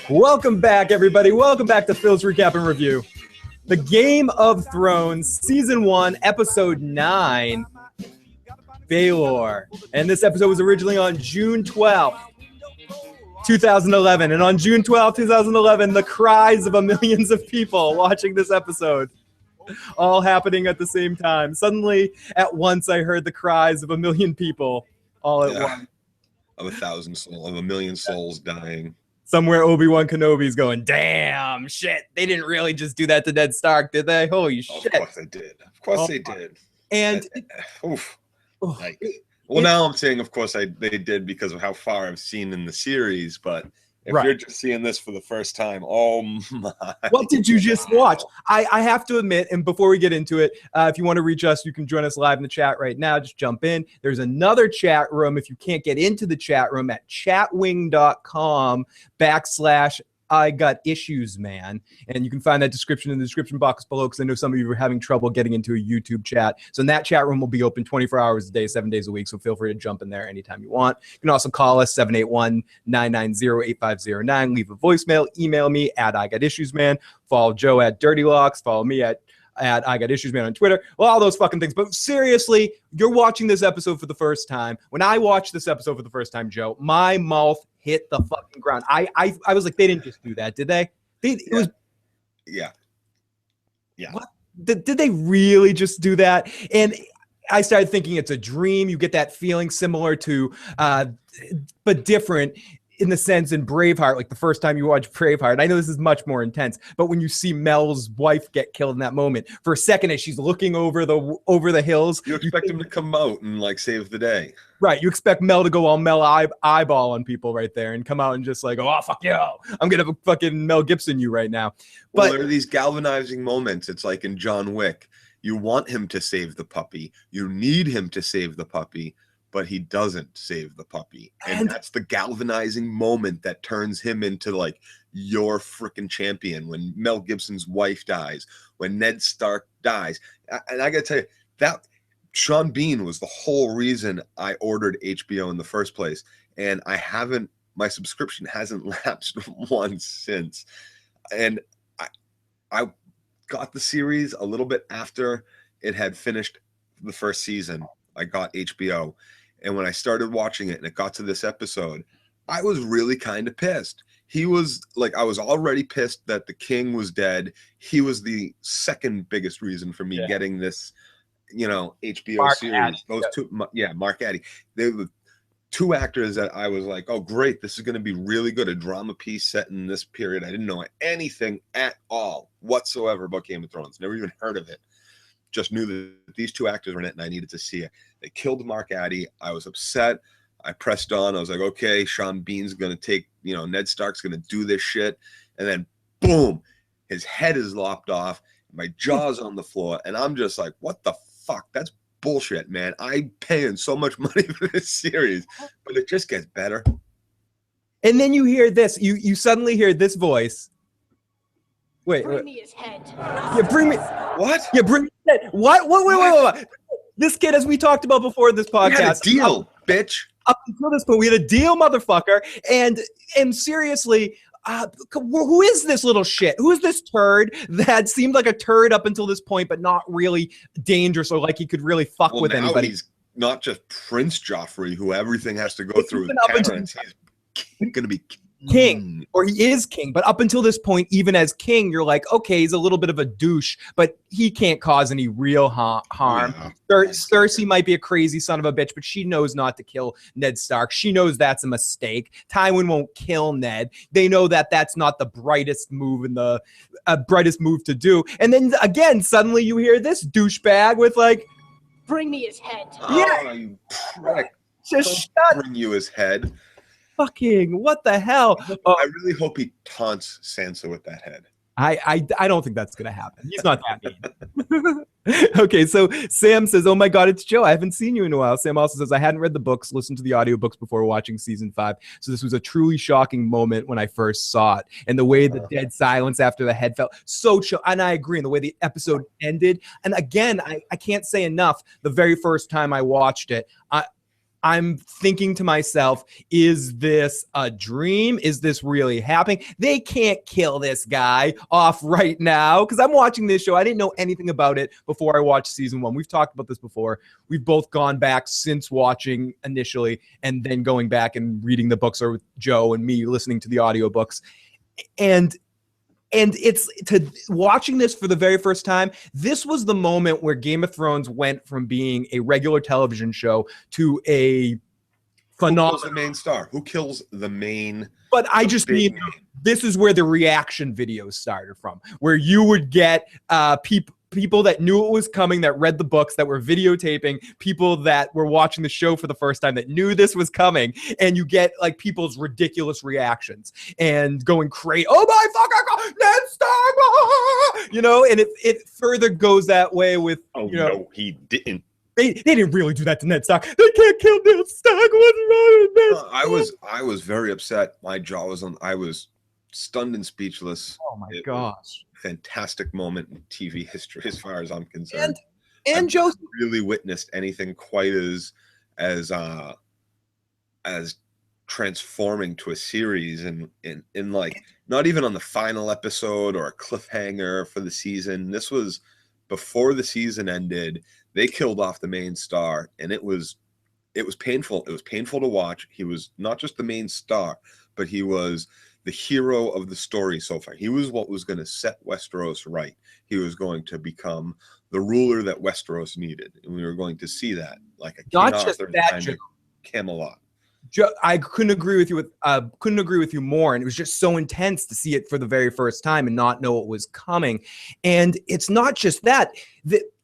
Welcome back, everybody. Welcome back to Phil's Recap and Review. The Game of Thrones, Season 1, Episode 9, Baelor. And this episode was originally on June 12th, 2011. And on June 12th, 2011, the cries of millions of people watching this episode, all happening at the same time. Suddenly, at once, I heard the cries of 1 million people all at once. Of 1,000 souls, of 1 million souls dying. Somewhere Obi-Wan Kenobi's going, damn, shit. They didn't really just do that to Ned Stark, did they? Holy shit. Of course they did. Of course they did. And now I'm saying, of course, they did because of how far I've seen in the series. But if you're just seeing this for the first time, oh my! What did you just watch? I have to admit, and before we get into it, if you want to reach us, you can join us live in the chat right now. Just jump in. There's another chat room if you can't get into the chat room at chatwing.com/I got issues, man. And you can find that description in the description box below because I know some of you are having trouble getting into a YouTube chat. So that chat room will be open 24 hours a day, 7 days a week. So feel free to jump in there anytime you want. You can also call us 781-990-8509. Leave a voicemail. Email me at I Got Issues Man. Follow Joe at Dirty Locks. Follow me at I Got Issues Man on Twitter. Well, all those fucking things. But seriously, you're watching this episode for the first time. When I watched this episode for the first time, Joe, my mouth hit the fucking ground. I was like, they didn't just do that, did they? Yeah. What? Did they really just do that? And I started thinking it's a dream. You get that feeling similar to, but different in the sense in Braveheart, like the first time you watch Braveheart. And I know this is much more intense, but when you see Mel's wife get killed in that moment, for a second as she's looking over the hills, you expect him to come out and like save the day. Right, you expect Mel to go all Mel eyeball on people right there and come out and just like, oh, fuck you. I'm going to fucking Mel Gibson you right now. But there are these galvanizing moments. It's like in John Wick. You want him to save the puppy. You need him to save the puppy, but he doesn't save the puppy. And that's the galvanizing moment that turns him into like your freaking champion. When Mel Gibson's wife dies, when Ned Stark dies. And I got to tell you, that Sean Bean was the whole reason I ordered HBO in the first place. And my subscription hasn't lapsed once since. And I got the series a little bit after it had finished the first season. I got HBO. And when I started watching it and it got to this episode, I was really kind of pissed. He was like, I was already pissed that the king was dead. He was the second biggest reason for me getting this, HBO Mark series. Addy. Those two, Mark Addy. They were the two actors that I was like, oh, great. This is going to be really good. A drama piece set in this period. I didn't know anything at all whatsoever about Game of Thrones. Never even heard of it. Just knew that these two actors were in it and I needed to see it. They killed Mark Addy. I was upset. I pressed on. I was like, okay, Sean Bean's going to take, Ned Stark's going to do this shit. And then boom, his head is lopped off. My jaw's on the floor. And I'm just like, what the fuck? That's bullshit, man. I'm paying so much money for this series, but it just gets better. And then you hear this. You suddenly hear this voice. Bring me his head. Yeah, bring me. What? Yeah, bring me his head. What? Wait. This kid, as we talked about before this podcast. We had a deal, bitch. Up until this point, we had a deal, motherfucker. And seriously, who is this little shit? Who is this turd that seemed like a turd up until this point, but not really dangerous or like he could really fuck with anybody? He's not just Prince Joffrey, who everything has to go through his parents. He's going to be king, or he is king. But up until this point, even as king, you're like, okay, he's a little bit of a douche, but he can't cause any real harm. Yeah. Cersei might be a crazy son of a bitch, but she knows not to kill Ned Stark. She knows that's a mistake. Tywin won't kill Ned. They know that that's not the brightest move to do. And then again, suddenly you hear this douchebag with like, bring me his head. Oh, you prick. Just bring you his head. Fucking what the hell? I really hope he taunts Sansa with that head. I don't think that's gonna happen. He's not that mean. Okay, so Sam says, oh my God, it's Joe. I haven't seen you in a while. Sam also says, I hadn't read the books, listened to the audiobooks before watching season 5. So this was a truly shocking moment when I first saw it. And the way the dead silence after the head fell, so chill. And I agree. And the way the episode ended. And again, I can't say enough. The very first time I watched it, I'm thinking to myself, is this a dream? Is this really happening? They can't kill this guy off right now, because I'm watching this show. I didn't know anything about it before I watched season 1. We've talked about this before. We've both gone back since watching initially and then going back and reading the books, or with Joe and me listening to the audiobooks. And it's to watching this for the very first time. This was the moment where Game of Thrones went from being a regular television show to a phenomenal. Who kills the main star? Who kills the main? But I just mean, this is where the reaction videos started from, where you would get people that knew it was coming, that read the books, that were videotaping, people that were watching the show for the first time that knew this was coming, and you get like people's ridiculous reactions and going crazy. Oh my fucking God, Ned Stark! You know, and it further goes that way with. Oh, you know, no, he didn't. They didn't really do that to Ned Stark. They can't kill Ned Stark. What's wrong with Ned Stark? I was very upset. My jaw was on. I was stunned and speechless. Oh my gosh. Fantastic moment in TV history, as far as I'm concerned. And Joe really witnessed anything quite as transforming to a series, and in like not even on the final episode or a cliffhanger for the season. This was before the season ended. They killed off the main star, and it was painful. It was painful to watch. He was not just the main star, but he was the hero of the story so far. He was what was going to set Westeros right. He was going to become the ruler that Westeros needed, and we were going to see that, like a not King just Arthur that, kind of Camelot. I couldn't agree with you more, and it was just so intense to see it for the very first time and not know it was coming. And it's not just that.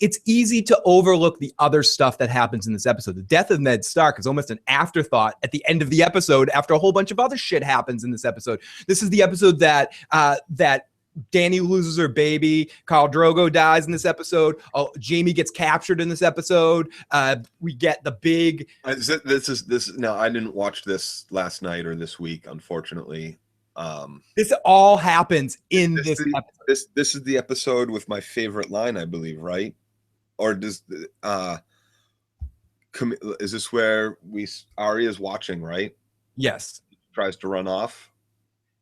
It's easy to overlook the other stuff that happens in this episode. The death of Ned Stark is almost an afterthought at the end of the episode after a whole bunch of other shit happens in this episode. This is the episode that Dany loses her baby. Khal Drogo dies in this episode. Jaime gets captured in this episode. We get the big. This is now. I didn't watch this last night or this week, unfortunately. This all happens in this episode. This is the episode with my favorite line, I believe, right? Or does is this where Arya's watching, right? Yes. Tries to run off.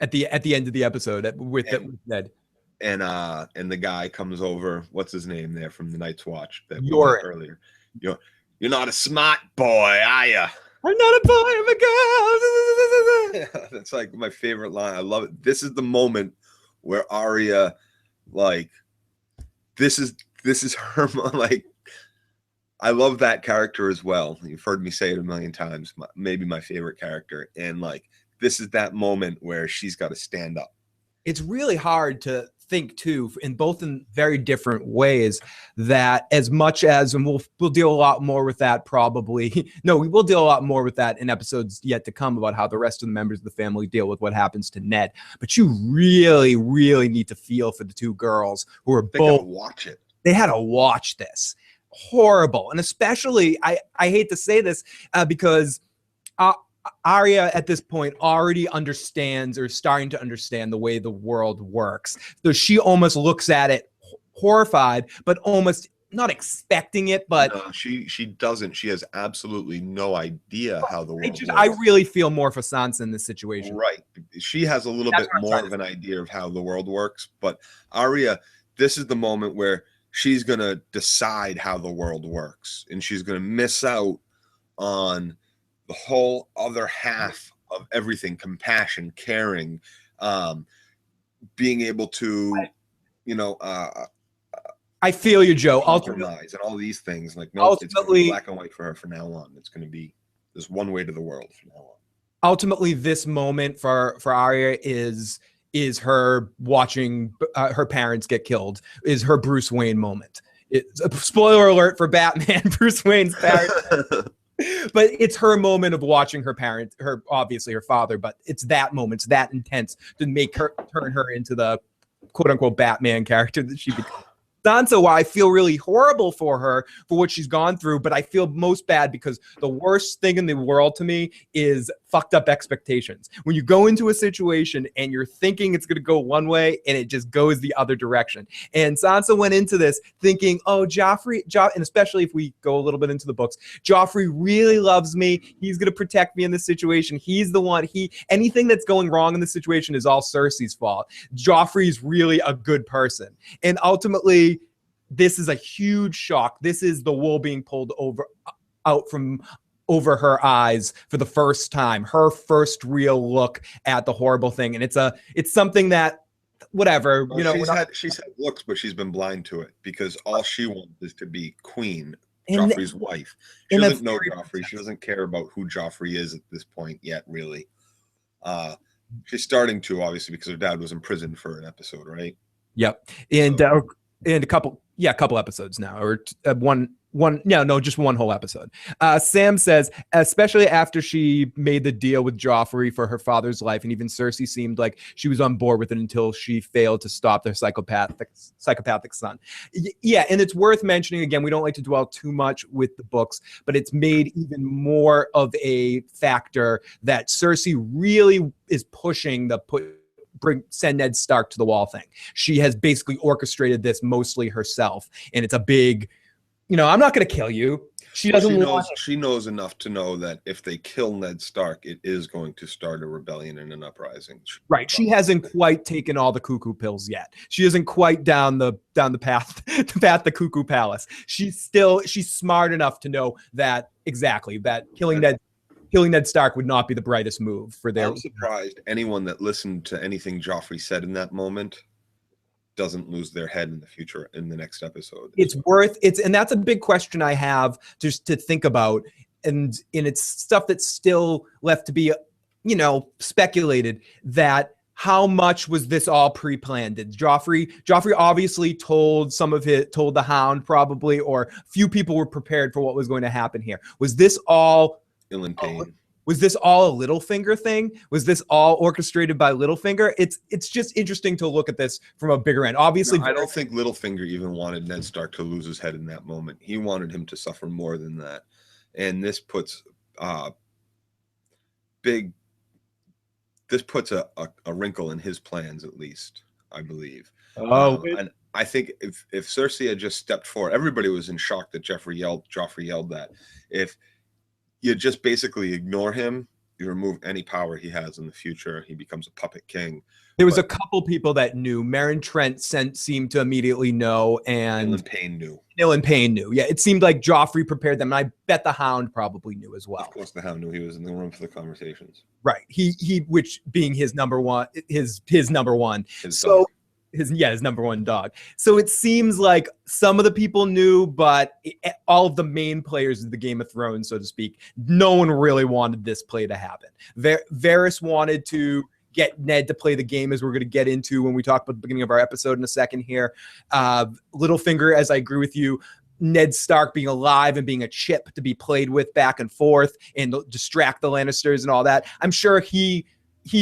At the end of the episode with Ned. And the guy comes over. What's his name there from the Night's Watch that we Yoren. met earlier? You're not a smart boy, are you? I'm not a boy, I'm a girl. Yeah, that's like my favorite line. I love it. This is the moment where Arya, like, this is her, like, I love that character as well. You've heard me say it a million times. Maybe my favorite character. And like, this is that moment where she's got to stand up. It's really hard to think too, in very different ways, that as much as, and we'll deal a lot more with that probably. No, we will deal a lot more with that in episodes yet to come about how the rest of the members of the family deal with what happens to Ned. But you really, really need to feel for the two girls who are both. Watch it. They had to watch this. Horrible. And especially, I hate to say this because Arya at this point already understands, or starting to understand, the way the world works. So she almost looks at it horrified, but almost not expecting it. But no, she doesn't. She has absolutely no idea how the world works. I really feel more for Sansa in this situation. Right. She has a little bit more of an idea of how the world works. But Arya, this is the moment where she's going to decide how the world works. And she's going to miss out on the whole other half of everything: compassion, caring, being able to, I feel you, Joe. Compromise and all these things. Like, no, it's going to be black and white for her from now on. It's going to be this one way to the world from now on. Ultimately, this moment for Arya is her watching her parents get killed, is her Bruce Wayne moment. It's a spoiler alert for Batman. Bruce Wayne's parents. But it's her moment of watching her parents, obviously her father, but it's that moment, it's that intense to make her turn her into the quote unquote Batman character that she becomes. Sansa, why I feel really horrible for her for what she's gone through, but I feel most bad because the worst thing in the world to me is fucked up expectations. When you go into a situation and you're thinking it's going to go one way and it just goes the other direction. And Sansa went into this thinking, oh, Joffrey, and especially if we go a little bit into the books, Joffrey really loves me. He's going to protect me in this situation. He's the one. Anything that's going wrong in this situation is all Cersei's fault. Joffrey's really a good person. And ultimately, this is a huge shock. This is the wool being pulled out from over her eyes for the first time, her first real look at the horrible thing. And it's something that, whatever, well, she's had looks, but she's been blind to it because all she wants is to be queen, Joffrey's wife. She doesn't know Joffrey. She doesn't care about who Joffrey is at this point yet, really. She's starting to, obviously, because her dad was in prison for an episode, right? Yep. And a couple episodes now, or just one whole episode. Sam says, especially after she made the deal with Joffrey for her father's life, and even Cersei seemed like she was on board with it until she failed to stop their psychopathic son. Yeah, and it's worth mentioning, again, we don't like to dwell too much with the books, but it's made even more of a factor that Cersei really is pushing send Ned Stark to the wall thing. She has basically orchestrated this mostly herself, and it's a big, I'm not going to kill you. She knows enough to know that if they kill Ned Stark, it is going to start a rebellion and an uprising. Right. She hasn't quite taken all the cuckoo pills yet. She isn't quite down the path the cuckoo palace. She's smart enough to know that killing Ned Stark would not be the brightest move for their. I'm surprised anyone that listened to anything Joffrey said in that moment doesn't lose their head in the future in the next episode. And that's a big question I have just to think about. And it's stuff that's still left to be, speculated, that how much was this all pre-planned? Did Joffrey obviously told the Hound probably, or few people were prepared for what was going to happen here. Was this all Ilan Payne? Was this all a Littlefinger thing? Was this all orchestrated by Littlefinger? It's just interesting to look at this from a bigger end. Obviously, I don't think Littlefinger even wanted Ned Stark to lose his head in that moment. He wanted him to suffer more than that. And this puts a wrinkle in his plans, at least, I believe. And I think if Cersei had just stepped forward, everybody was in shock that Joffrey yelled that. If you just basically ignore him, you remove any power he has in the future, he becomes a puppet king. There was a couple people that knew. Meryn Trent seemed to immediately know, and Ilan Payne knew. Yeah, it seemed like Joffrey prepared them, and I bet the Hound probably knew as well. Of course, the Hound knew. He was in the room for the conversations. Right. He which being his number one, his number one. His number one dog. So it seems like some of the people knew, but all of the main players of the Game of Thrones, so to speak, no one really wanted this play to happen. Varys wanted to get Ned to play the game, as we're going to get into when we talk about the beginning of our episode in a second here. Littlefinger, as I agree with you, Ned Stark being alive and being a chip to be played with back and forth and distract the Lannisters and all that. I'm sure he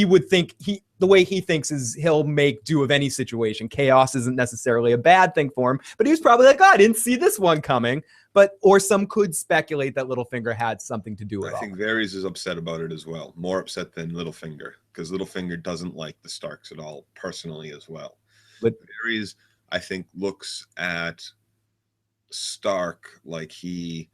would think the way he thinks is he'll make do of any situation. Chaos isn't necessarily a bad thing for him, but he was probably like, I didn't see this one coming. Or some could speculate that Littlefinger had something to do with it. I think Varys is upset about it as well. More upset than Littlefinger, because Littlefinger doesn't like the Starks at all, personally as well. But Varys, I think, looks at Stark like he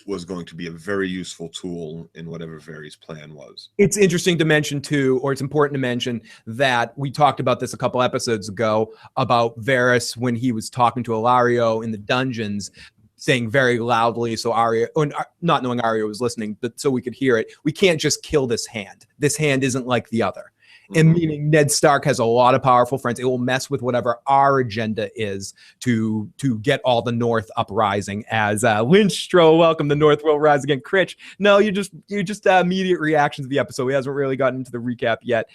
was going to be a very useful tool in whatever Varys' plan was. It's interesting to mention too, or it's important to mention that we talked about this a couple episodes ago about Varys when he was talking to Ilario in the dungeons, saying very loudly, so Arya, or not knowing Arya was listening, but so we could hear it, we can't just kill this hand. This hand isn't like the other. And meaning Ned Stark has a lot of powerful friends. It will mess with whatever our agenda is to get all the North uprising. As Lynch Stroll, welcome, the North will rise again. Critch, no, you're just immediate reactions to the episode. We hasn't really gotten into the recap yet.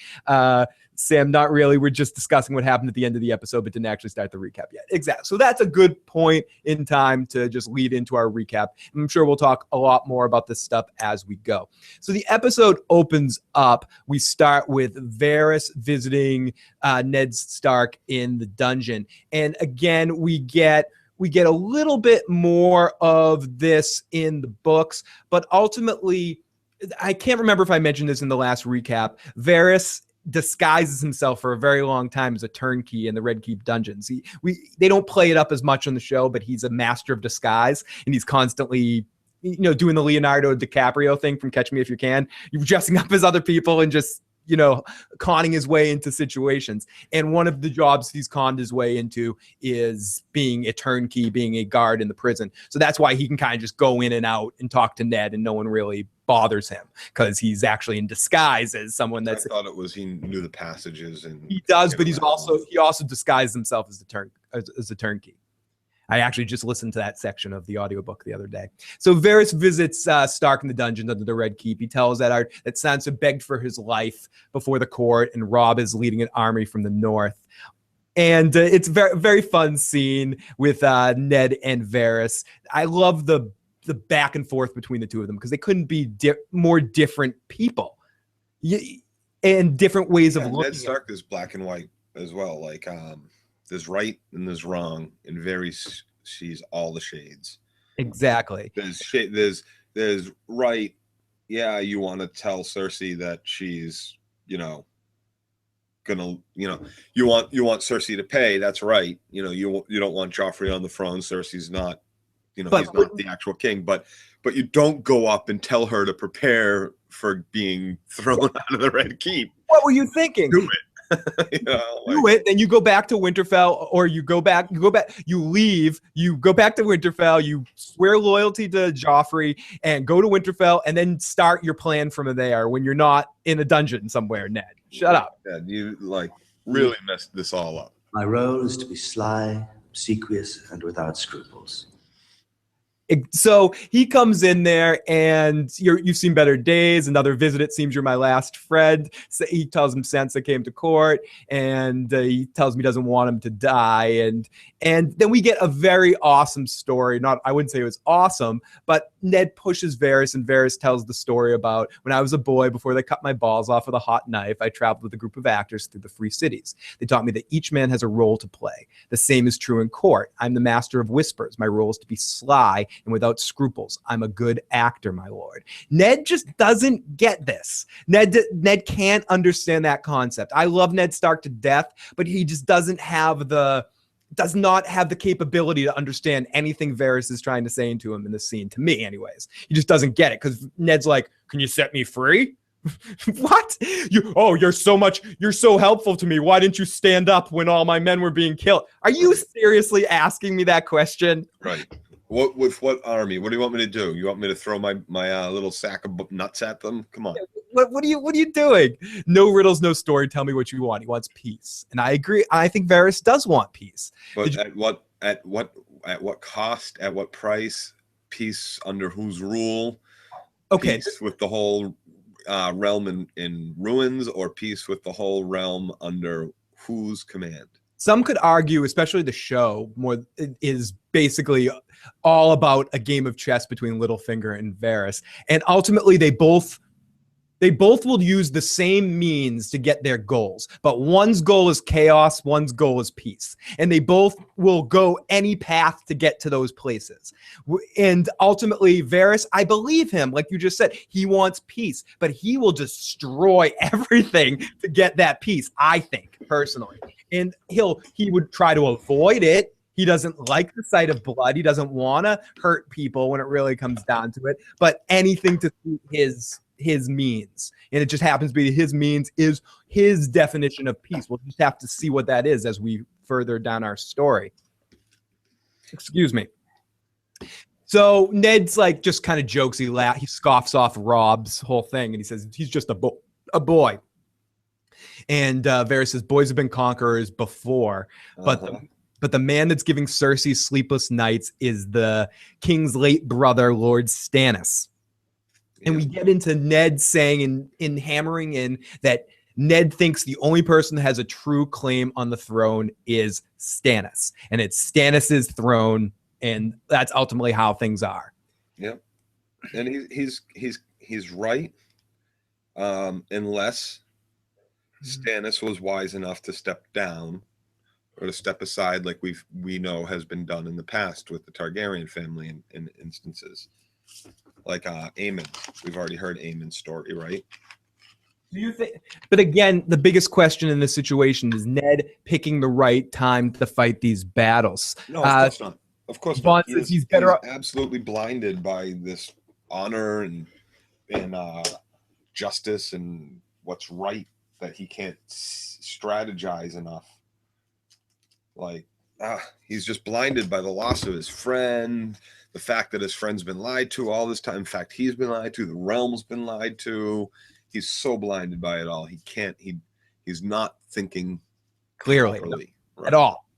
Sam, not really. We're just discussing what happened at the end of the episode, but didn't actually start the recap yet. Exactly. So that's a good point in time to just lead into our recap. I'm sure we'll talk a lot more about this stuff as we go. So the episode opens up. We start with Varys visiting Ned Stark in the dungeon. And again, we get a little bit more of this in the books, but ultimately, I can't remember if I mentioned this in the last recap. Varys disguises himself for a very long time as a turnkey in the Red Keep dungeons. They don't play it up as much on the show, but he's a master of disguise, and he's constantly, doing the Leonardo DiCaprio thing from Catch Me If You Can. You're dressing up as other people and just, conning his way into situations. And one of the jobs he's conned his way into is being a turnkey, being a guard in the prison. So that's why he can kind of just go in and out and talk to Ned, and no one really bothers him, because he's actually in disguise as someone that's. I thought it was he knew the passages, and he does, but he also disguised himself as a turnkey. I actually just listened to that section of the audiobook the other day. So Varys visits Stark in the dungeons under the Red Keep. He tells that Sansa begged for his life before the court, and Robb is leading an army from the north. And it's a very, very fun scene with Ned and Varys. I love the back and forth between the two of them, because they couldn't be more different people and different ways of looking. Ned Stark is black and white as well. Like, there's right and there's wrong, and Varys sees all the shades. Exactly. There's right. Yeah, you want to tell Cersei that she's, you want Cersei to pay. That's right. You don't want Joffrey on the throne. Cersei's not, he's not the actual king. But you don't go up and tell her to prepare for being thrown out of the Red Keep. What were you thinking? Do it. Do it, then you go back to Winterfell, or you leave, you go back to Winterfell, you swear loyalty to Joffrey and go to Winterfell, and then start your plan from there when you're not in a dungeon somewhere. Ned, shut up. Yeah, you really messed this all up. My role is to be sly, obsequious, and without scruples. So he comes in there, and you've seen better days. Another visit. It seems you're my last friend. So he tells him Sansa came to court, and he tells him he doesn't want him to die. And then we get a very awesome story. I wouldn't say it was awesome, but Ned pushes Varys, and Varys tells the story about when I was a boy, before they cut my balls off with a hot knife, I traveled with a group of actors through the free cities. They taught me that each man has a role to play. The same is true in court. I'm the master of whispers. My role is to be sly and without scruples. I'm a good actor, my lord. Ned just doesn't get this. Ned can't understand that concept. I love Ned Stark to death, but he just does not have the capability to understand anything Varys is trying to say into him in this scene, to me anyways. He just doesn't get it, because Ned's like, can you set me free? What? You're so helpful to me. Why didn't you stand up when all my men were being killed? Are you seriously asking me that question? Right. With what army? What do you want me to do? You want me to throw my little sack of nuts at them? Come on. What are you doing? No riddles, no story. Tell me what you want. He wants peace, and I agree. I think Varys does want peace. But at what cost? At what price? Peace under whose rule? Okay, peace with the whole realm in ruins, or peace with the whole realm under whose command? Some could argue, especially the show, is basically all about a game of chess between Littlefinger and Varys, and ultimately they both will use the same means to get their goals, but one's goal is chaos, one's goal is peace, and they both will go any path to get to those places. And ultimately, Varys, I believe him, like you just said, he wants peace, but he will destroy everything to get that peace, I think, personally. And he would try to avoid it. He doesn't like the sight of blood. He doesn't want to hurt people when it really comes down to it, but anything to suit his means. And it just happens to be his means is his definition of peace. We'll just have to see what that is as we further down our story. Excuse me. So Ned's just kind of jokes. He scoffs off Robb's whole thing, and he says he's just a boy. And Varys says boys have been conquerors before, but the man that's giving Cersei sleepless nights is the king's late brother, Lord Stannis. And we get into Ned saying in hammering in that Ned thinks the only person that has a true claim on the throne is Stannis, and it's Stannis's throne, and that's ultimately how things are. Yep, and he's right, unless Stannis was wise enough to step down or to step aside, like we know has been done in the past with the Targaryen family in instances. Like Aemon. We've already heard Aemon's story, right? Do you think? But again, the biggest question in this situation is Ned picking the right time to fight these battles. No, of course not. Of course Vaughn not. says he's better. He's absolutely blinded by this honor and justice and what's right, that he can't strategize enough. Like, he's just blinded by the loss of his friend, the fact that his friend's been lied to all this time. In fact, he's been lied to. The realm's been lied to. He's so blinded by it all. He can't. He's not thinking Clearly, properly, right?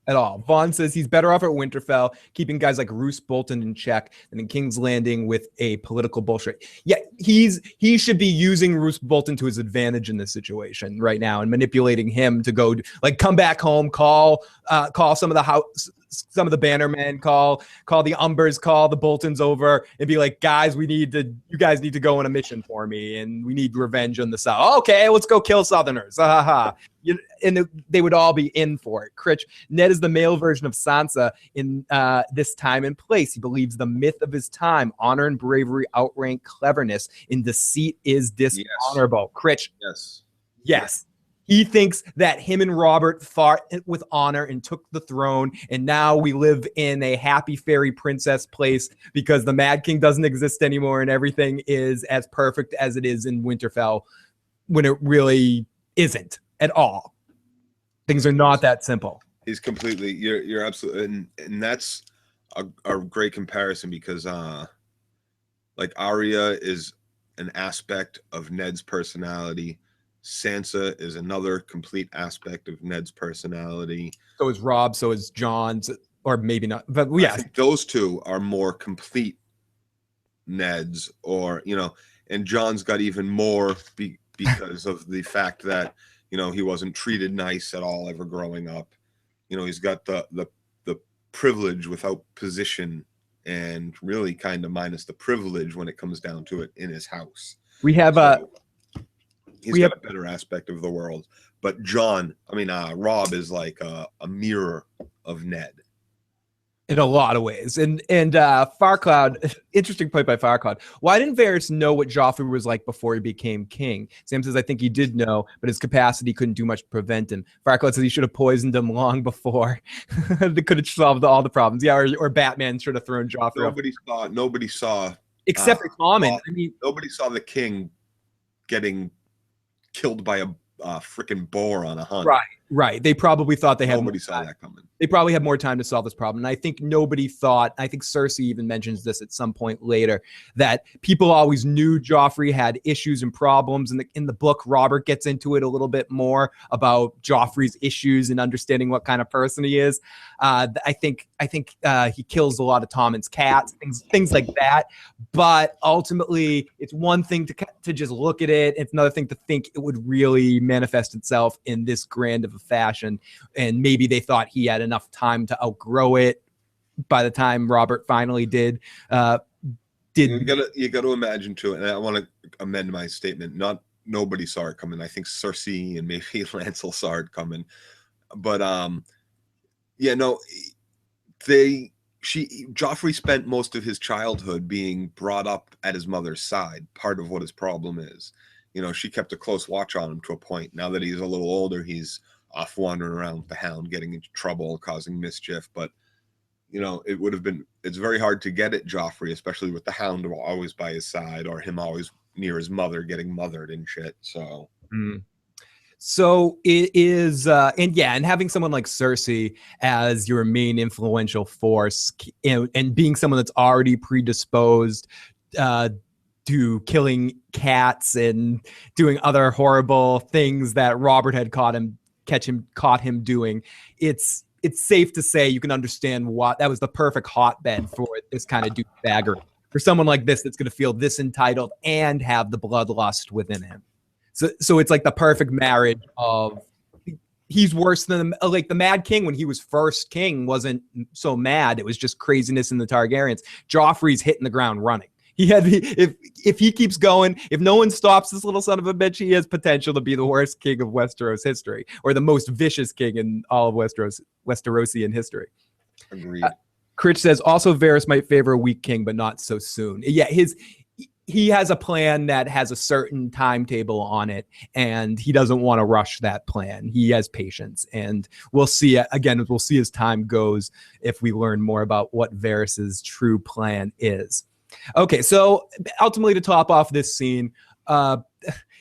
at all. Vaughn says he's better off at Winterfell, keeping guys like Roose Bolton in check, than in King's Landing with a political bullshit. Yeah, he should be using Roose Bolton to his advantage in this situation right now and manipulating him to go like come back home, call some of the Bannermen, call the Umbers, call the Boltons over and be like, guys, you guys need to go on a mission for me and we need revenge on the South. Okay, let's go kill Southerners. And they would all be in for it. Critch, Ned is the male version of Sansa in this time and place. He believes the myth of his time, honor and bravery outrank cleverness, and deceit is dishonorable. Yes. Critch, yes. He thinks that him and Robert fought with honor and took the throne, and now we live in a happy fairy princess place because the Mad King doesn't exist anymore and everything is as perfect as it is in Winterfell, when it really isn't at all. Things are not that simple. He's completely. You're absolutely, and that's a great comparison because like Arya is an aspect of Ned's personality. Sansa is another complete aspect of Ned's personality. So is Robb, so is Jon's, or maybe not. But yeah, I think those two are more complete Neds, or and Jon's got even more because of the fact that he wasn't treated nice at all ever growing up. He's got the privilege without position, and really kind of minus the privilege when it comes down to it in his house. We have He's got a better aspect of the world. But Robb is like a mirror of Ned. In a lot of ways. And Farcloud, interesting point by Farcloud. Why didn't Varys know what Joffrey was like before he became king? Sam says, I think he did know, but his capacity couldn't do much to prevent him. Farcloud says he should have poisoned him long before. They could have solved all the problems. Yeah, or Batman should have thrown Joffrey. Nobody saw. Except for Tommen. Nobody saw the king getting killed by a freaking boar on a hunt. Right. They probably thought they had. Nobody saw that coming. They probably had more time to solve this problem. And I think nobody thought, I think Cersei even mentions this at some point later, that people always knew Joffrey had issues and problems. In the book, Robert gets into it a little bit more about Joffrey's issues and understanding what kind of person he is. I think he kills a lot of Tommen's cats, things like that. But ultimately, it's one thing to just look at it. It's another thing to think it would really manifest itself in this grand of a fashion. And maybe they thought he had enough time to outgrow it by the time Robert finally did. You got to imagine too, and I want to amend my statement. Nobody saw it coming. I think Cersei and maybe Lancel saw it coming, but Joffrey spent most of his childhood being brought up at his mother's side. Part of what his problem is, she kept a close watch on him to a point. Now that he's a little older, he's off wandering around with the Hound, getting into trouble, causing mischief. But it's very hard to get at Joffrey, especially with the Hound always by his side, or him always near his mother getting mothered and shit. So So it is, and having someone like Cersei as your main influential force, and being someone that's already predisposed to killing cats and doing other horrible things that Robert had caught him doing, it's safe to say you can understand what that was the perfect hotbed for this kind of douchebaggery. For someone like this that's going to feel this entitled and have the bloodlust within him. So it's like the perfect marriage of, he's worse than like the Mad King when he was first king wasn't so mad. It was just craziness in the Targaryens. Joffrey's hitting the ground running. He had if he keeps going, if no one stops this little son of a bitch, he has potential to be the worst king of Westeros history, or the most vicious king in all of Westerosian history. Agreed. Critch says also Varys might favor a weak king, but not so soon. Yeah, he has a plan that has a certain timetable on it, and he doesn't want to rush that plan. He has patience, and we'll see as time goes if we learn more about what Varys's true plan is. Okay, so ultimately to top off this scene,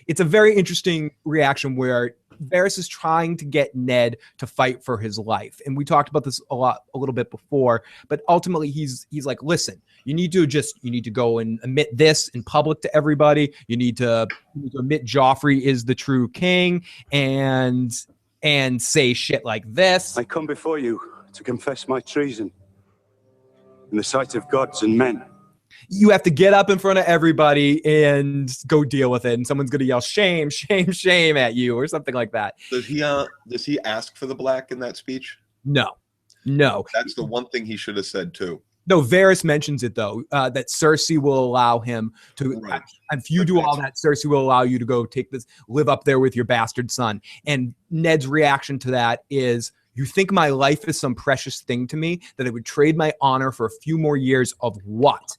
it's a very interesting reaction where Varys is trying to get Ned to fight for his life. And we talked about this a little bit before, but ultimately he's like, listen, you need to go and admit this in public to everybody. You need to admit Joffrey is the true king and say shit like this. I come before you to confess my treason in the sight of gods and men. You have to get up in front of everybody and go deal with it. And someone's going to yell, shame, shame, shame at you or something like that. Does he ask for the black in that speech? No. That's the one thing he should have said too. No, Varys mentions it though, that Cersei will allow him to, right. If you do all that, Cersei will allow you to go live up there with your bastard son. And Ned's reaction to that is, you think my life is some precious thing to me, that I would trade my honor for a few more years of what?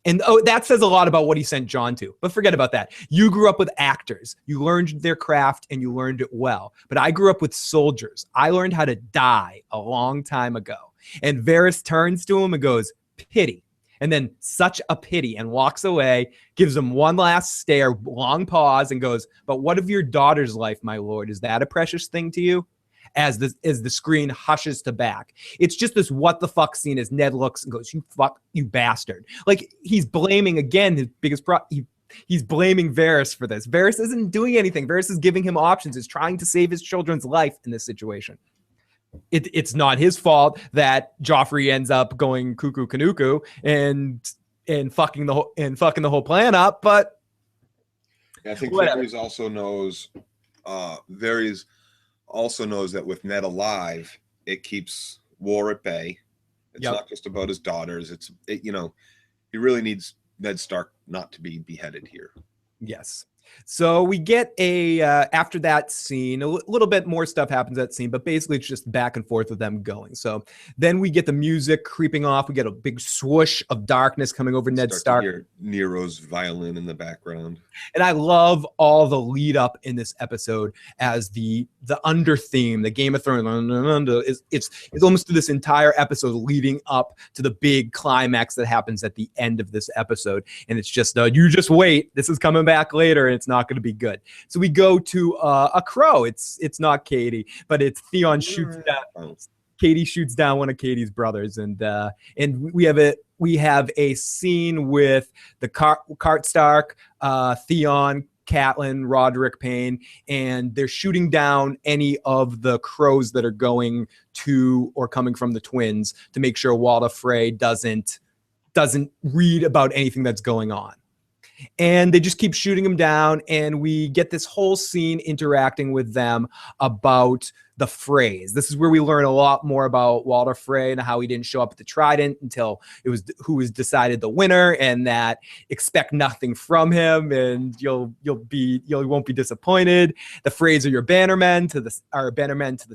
That says a lot about what he sent Jon to, but forget about that. You grew up with actors. You learned their craft and you learned it well. But I grew up with soldiers. I learned how to die a long time ago. And Varys turns to him and goes, pity. And then such a pity, and walks away, gives him one last stare, long pause, and goes, but what of your daughter's life, my lord? Is that a precious thing to you? As the screen hushes to back. It's just this what the fuck scene as Ned looks and goes, you bastard. Like, he's blaming, again, his biggest he's blaming Varys for this. Varys isn't doing anything. Varys is giving him options. He's trying to save his children's life in this situation. It's not his fault that Joffrey ends up going cuckoo canuku and fucking the whole plan up, but I think Varys also knows that with Ned alive, it keeps war at bay. It's not just about his daughters. He really needs Ned Stark not to be beheaded here. Yes. So we get after that scene, a little bit more stuff happens at that scene, but basically it's just back and forth with them going. So then we get the music creeping off. We get a big swoosh of darkness coming over Ned Stark. To hear Nero's violin in the background. And I love all the lead up in this episode as the under theme, the Game of Thrones, it's almost through this entire episode leading up to the big climax that happens at the end of this episode. And it's just, you just wait. This is coming back later, and it's not going to be good. So we go to a crow. It's not Katie, but it's Theon shoots down. Katie shoots down one of Katie's brothers, and we have a scene with the Karstark, Theon, Catelyn, Roderick Payne, and they're shooting down any of the crows that are going to or coming from the twins to make sure Walder Frey doesn't read about anything that's going on. And they just keep shooting him down, and we get this whole scene interacting with them about the Freys. This is where we learn a lot more about Walder Frey and how he didn't show up at the Trident until it was who was decided the winner, and that expect nothing from him, and you won't be disappointed. The Freys are your bannermen to the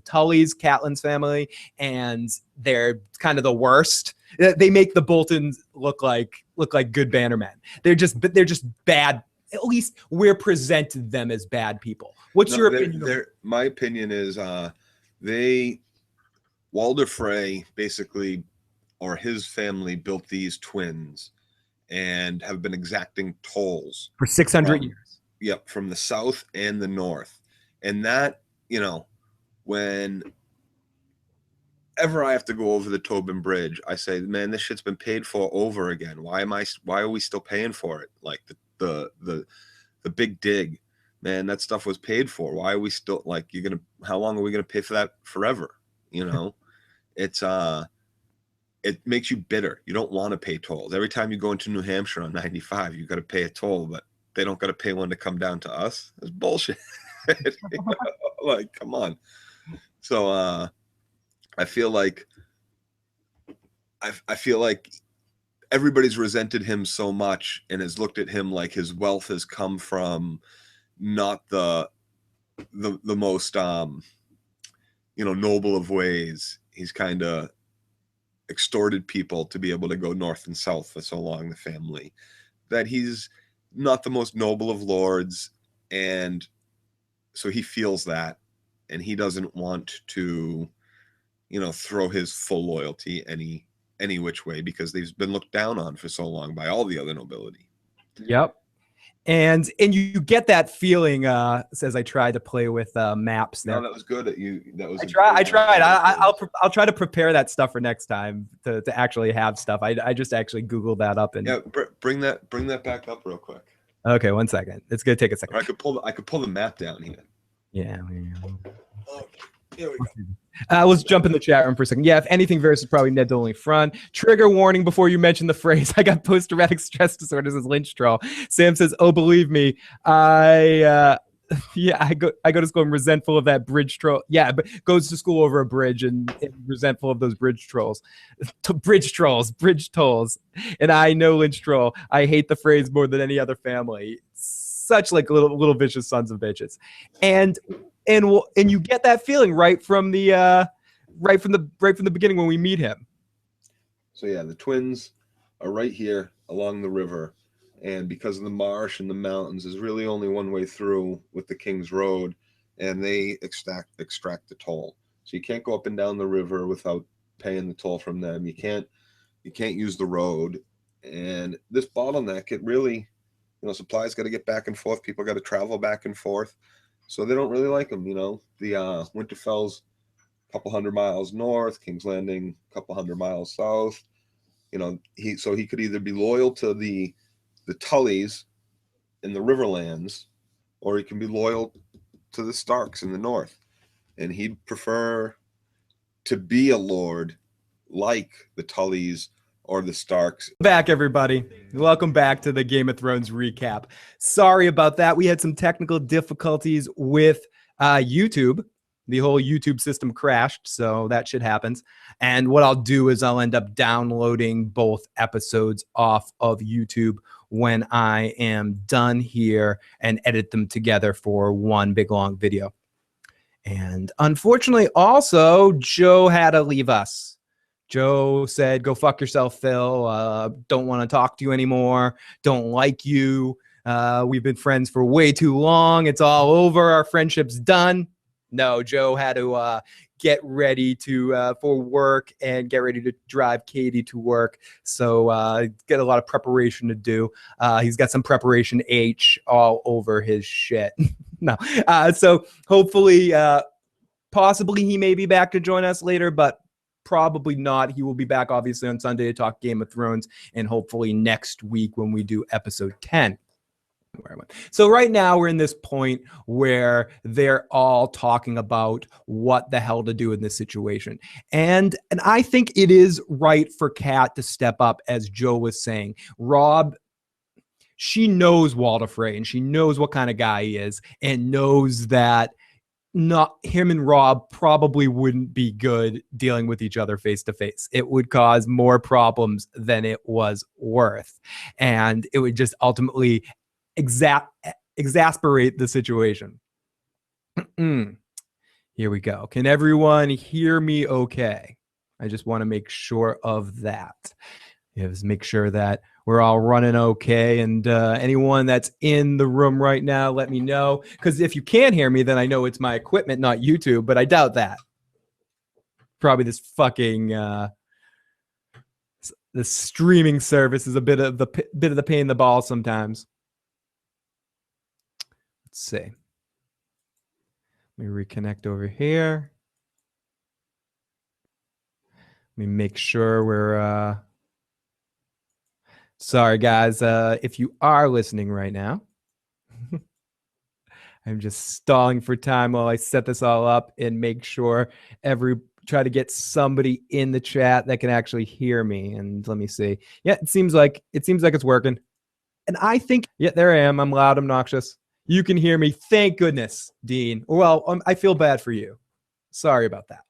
Tullys, Catelyn's family, and they're kind of the worst. They make the Boltons look like good bannermen. They're just bad. At least we're presented them as bad people. What's your opinion? My opinion is Walder Frey basically, or his family, built these twins and have been exacting tolls for 600 years. Yep, from the south and the north. And that, whenever I have to go over the Tobin Bridge, I say, man, this shit's been paid for over again. Why are we still paying for it? Like the big dig, man, that stuff was paid for. Why are we still how long are we gonna pay for that forever? It's it makes you bitter. You don't want to pay tolls. Every time you go into New Hampshire on 95, you got to pay a toll, but they don't got to pay one to come down to us. It's bullshit. Like, come on. So I feel like everybody's resented him so much and has looked at him like his wealth has come from not the most noble of ways. He's kind of extorted people to be able to go north and south for so long, the family, that he's not the most noble of lords, and so he feels that, and he doesn't want to throw his full loyalty any which way, because they've been looked down on for so long by all the other nobility. Yep. And you get that feeling as I tried to play with maps there. No, that was good. That was. I tried. I'll try to prepare that stuff for next time to actually have stuff. I just actually Googled that up and bring that back up real quick. Okay, 1 second. It's gonna take a second. Or I could pull the map down here. Yeah. Okay, here we go. Let's jump in the chat room for a second. Yeah, if anything, versus probably Ned the Only Front. Trigger warning before you mention the phrase. I got post-traumatic stress disorder. This is Lynch Troll. Sam says, "Oh, believe me, I go to school. I'm resentful of that bridge troll. Yeah, but goes to school over a bridge and resentful of those bridge trolls, bridge tolls. And I know Lynch Troll. I hate the phrase more than any other family. Such like little vicious sons of bitches, and you get that feeling right from the beginning when we meet him. So yeah, the twins are right here along the river, and because of the marsh and the mountains, there's really only one way through with the King's Road, and they extract the toll. So you can't go up and down the river without paying the toll from them. You can't use the road, and this bottleneck, it really, supplies got to get back and forth. People got to travel back and forth. So they don't really like them, The Winterfell's a couple hundred miles north, King's Landing a couple hundred miles south. He could either be loyal to the Tullys in the Riverlands, or he can be loyal to the Starks in the north. And he'd prefer to be a lord like the Tullys or the Starks. Back, everybody. Welcome back to the Game of Thrones recap. Sorry about that. We had some technical difficulties with YouTube. The whole YouTube system crashed, so that shit happens. And what I'll do is I'll end up downloading both episodes off of YouTube when I am done here and edit them together for one big long video. And unfortunately, also, Joe had to leave us. Joe said, "Go fuck yourself, Phil. Don't want to talk to you anymore. Don't like you. We've been friends for way too long. It's all over. Our friendship's done." No, Joe had to get ready for work and get ready to drive Katie to work. So get a lot of preparation to do. He's got some preparation H all over his shit. No. So hopefully, possibly he may be back to join us later, but probably not. He will be back obviously on Sunday to talk Game of Thrones, and hopefully next week when we do episode 10. So right now we're in this point where they're all talking about what the hell to do in this situation. And I think it is right for Kat to step up, as Joe was saying. Robb, she knows Walder Frey, and she knows what kind of guy he is, and knows that not him and Robb probably wouldn't be good dealing with each other face to face. It would cause more problems than it was worth. And it would just ultimately exasperate the situation. Here we go. Can everyone hear me okay? I just want to make sure of that. Just make sure that we're all running okay. And anyone that's in the room right now, let me know. Because if you can't hear me, then I know it's my equipment, not YouTube, but I doubt that. Probably this fucking the streaming service is a bit of the pain in the ball sometimes. Let's see. Let me reconnect over here. Let me make sure we're sorry guys, if you are listening right now. I'm just stalling for time while I set this all up and make sure try to get somebody in the chat that can actually hear me. And let me see. Yeah, it seems like it's working. And I think, yeah, there I am. I'm loud, obnoxious. You can hear me. Thank goodness, Dean. Well, I feel bad for you. Sorry about that.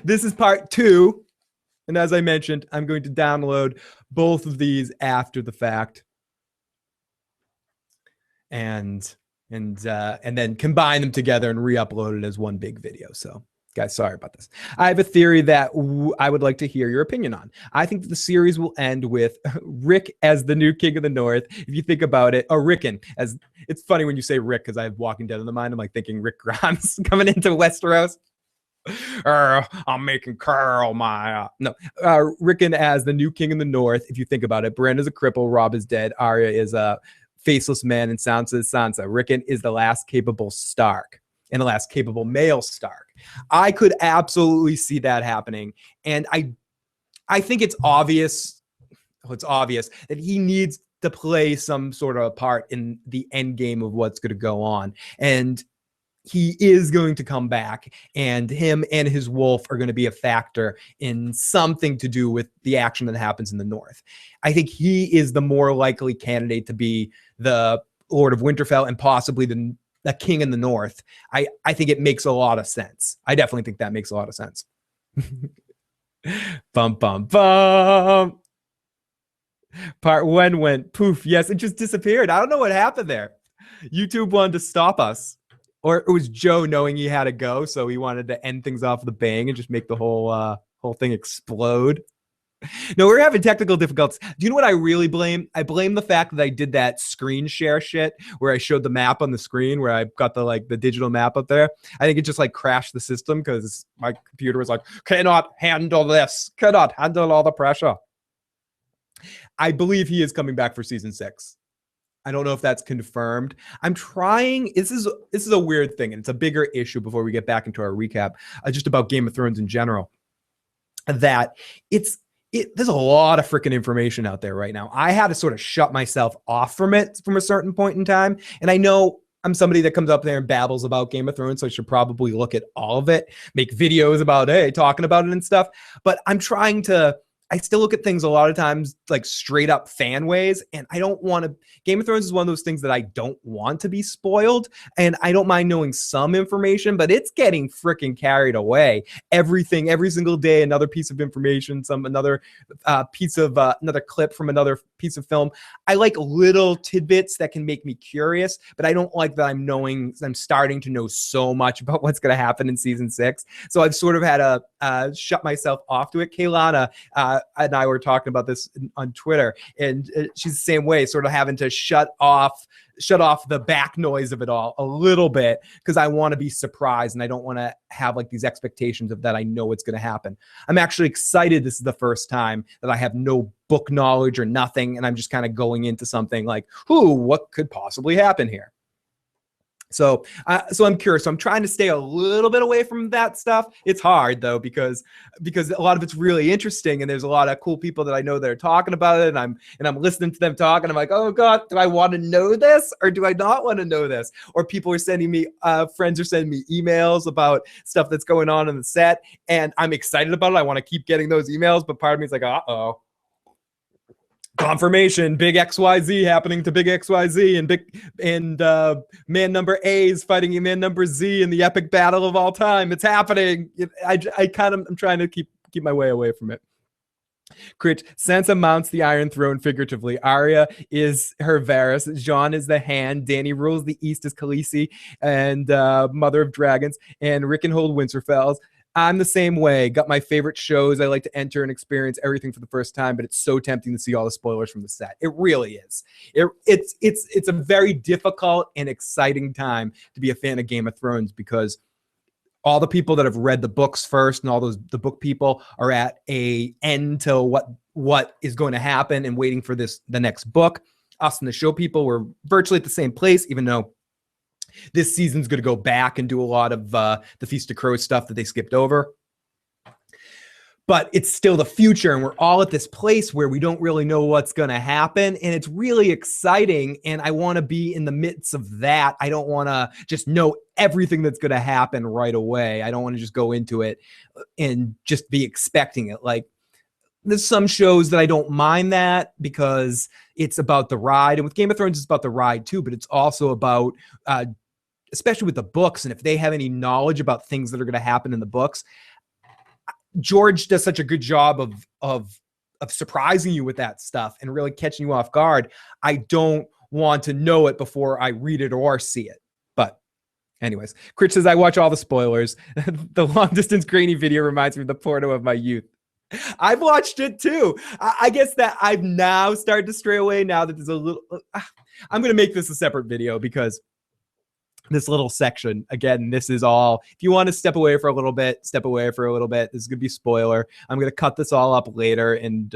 This is part 2 And as I mentioned, I'm going to download both of these after the fact. And then combine them together and re-upload it as one big video. So guys, sorry about this. I have a theory that I would like to hear your opinion on. I think that the series will end with Rick as the new king of the North. If you think about it, or Rickon, as it's funny when you say Rick, because I have Walking Dead in the mind. I'm like thinking Rick Grimes coming into Westeros. I'm making Carl my Rickon as the new king of the North. If you think about it, Bran is a cripple, Robb is dead, Arya is a faceless man, and Sansa is Sansa. Rickon is the last capable Stark and the last capable male Stark. I could absolutely see that happening. And I think it's obvious. Well, it's obvious that he needs to play some sort of a part in the end game of what's going to go on. And he is going to come back, and him and his wolf are going to be a factor in something to do with the action that happens in the North. I think he is the more likely candidate to be the Lord of Winterfell and possibly the king in the North. I think it makes a lot of sense. I definitely think that makes a lot of sense. Bum, bum, bum. Part 1 went poof. Yes, it just disappeared. I don't know what happened there. YouTube wanted to stop us. Or it was Joe knowing he had to go, so he wanted to end things off with a bang and just make the whole thing explode. No, we're having technical difficulties. Do you know what I really blame? I blame the fact that I did that screen share shit where I showed the map on the screen, where I got the digital map up there. I think it just crashed the system because my computer was like, cannot handle this, cannot handle all the pressure. I believe he is coming back for season 6. I don't know if that's confirmed. I'm trying. This is a weird thing, and it's a bigger issue before we get back into our recap, just about Game of Thrones in general. That there's a lot of freaking information out there right now. I had to sort of shut myself off from it from a certain point in time, and I know I'm somebody that comes up there and babbles about Game of Thrones, so I should probably look at all of it, make videos about talking about it and stuff. But I'm trying to. I still look at things a lot of times like straight up fan ways, and I don't want to. Game of Thrones is one of those things that I don't want to be spoiled, and I don't mind knowing some information, but it's getting freaking carried away. Every single day, another piece of information, another clip from another piece of film. I like little tidbits that can make me curious, but I don't like that I'm starting to know so much about what's going to happen in season 6. So I've sort of had to shut myself off to it. Kaylana and I were talking about this on Twitter, and she's the same way, sort of having to shut off the back noise of it all a little bit because I want to be surprised and I don't want to have these expectations of that I know what's going to happen. I'm actually excited. This is the first time that I have no book knowledge or nothing, and I'm just kind of going into something like, what could possibly happen here? So I'm curious. So I'm trying to stay a little bit away from that stuff. It's hard though, because a lot of it's really interesting, and there's a lot of cool people that I know that are talking about it, and I'm listening to them talk, and I'm like, oh God, do I want to know this or do I not want to know this? Or people are sending me, friends are sending me emails about stuff that's going on in the set, and I'm excited about it. I want to keep getting those emails, but part of me is like, uh-oh. Confirmation, big XYZ happening to big XYZ, and man number A is fighting man number Z in the epic battle of all time. It's happening. I'm trying to keep my way away from it. Crit, Sansa mounts the Iron Throne figuratively. Arya is her Varys. Jon is the Hand. Dany rules the East as Khaleesi and Mother of Dragons. And Rickon hold Winterfells. I'm the same way. Got my favorite shows. I like to enter and experience everything for the first time, but it's so tempting to see all the spoilers from the set. It really is. It's a very difficult and exciting time to be a fan of Game of Thrones because all the people that have read the books first and all the book people are at a end to what is going to happen and waiting for the next book. Us and the show people were virtually at the same place, even though this season's going to go back and do a lot of the Feast of Crows stuff that they skipped over. But it's still the future, and we're all at this place where we don't really know what's going to happen, and it's really exciting, and I want to be in the midst of that. I don't want to just know everything that's going to happen right away. I don't want to just go into it and just be expecting it. There's some shows that I don't mind that because it's about the ride, and with Game of Thrones, it's about the ride too, but it's also about especially with the books, and if they have any knowledge about things that are going to happen in the books, George does such a good job of surprising you with that stuff and really catching you off guard. I don't want to know it before I read it or see it. But anyways, Critch says, I watch all the spoilers. The long distance grainy video reminds me of the porno of my youth. I've watched it too. I guess that I've now started to stray away now that there's a little, I'm going to make this a separate video because this little section, again, this is all, if you want to step away for a little bit, step away for a little bit. This is going to be spoiler. I'm going to cut this all up later and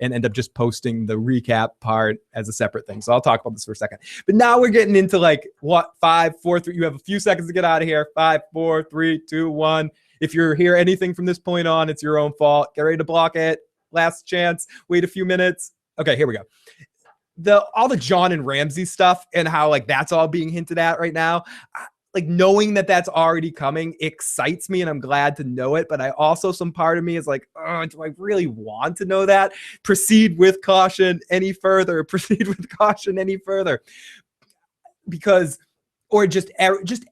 end up just posting the recap part as a separate thing. So I'll talk about this for a second. But now we're getting into like what, 5, 4, 3. You have a few seconds to get out of here. 5, 4, 3, 2, 1. If you're here anything from this point on, it's your own fault. Get ready to block it. Last chance. Wait a few minutes. Okay, here we go. All the Jon and Ramsay stuff and how like that's all being hinted at right now, like knowing that that's already coming excites me and I'm glad to know it. But I also, some part of me is like, oh, do I really want to know that? Proceed with caution any further. Proceed with caution any further. Because, or just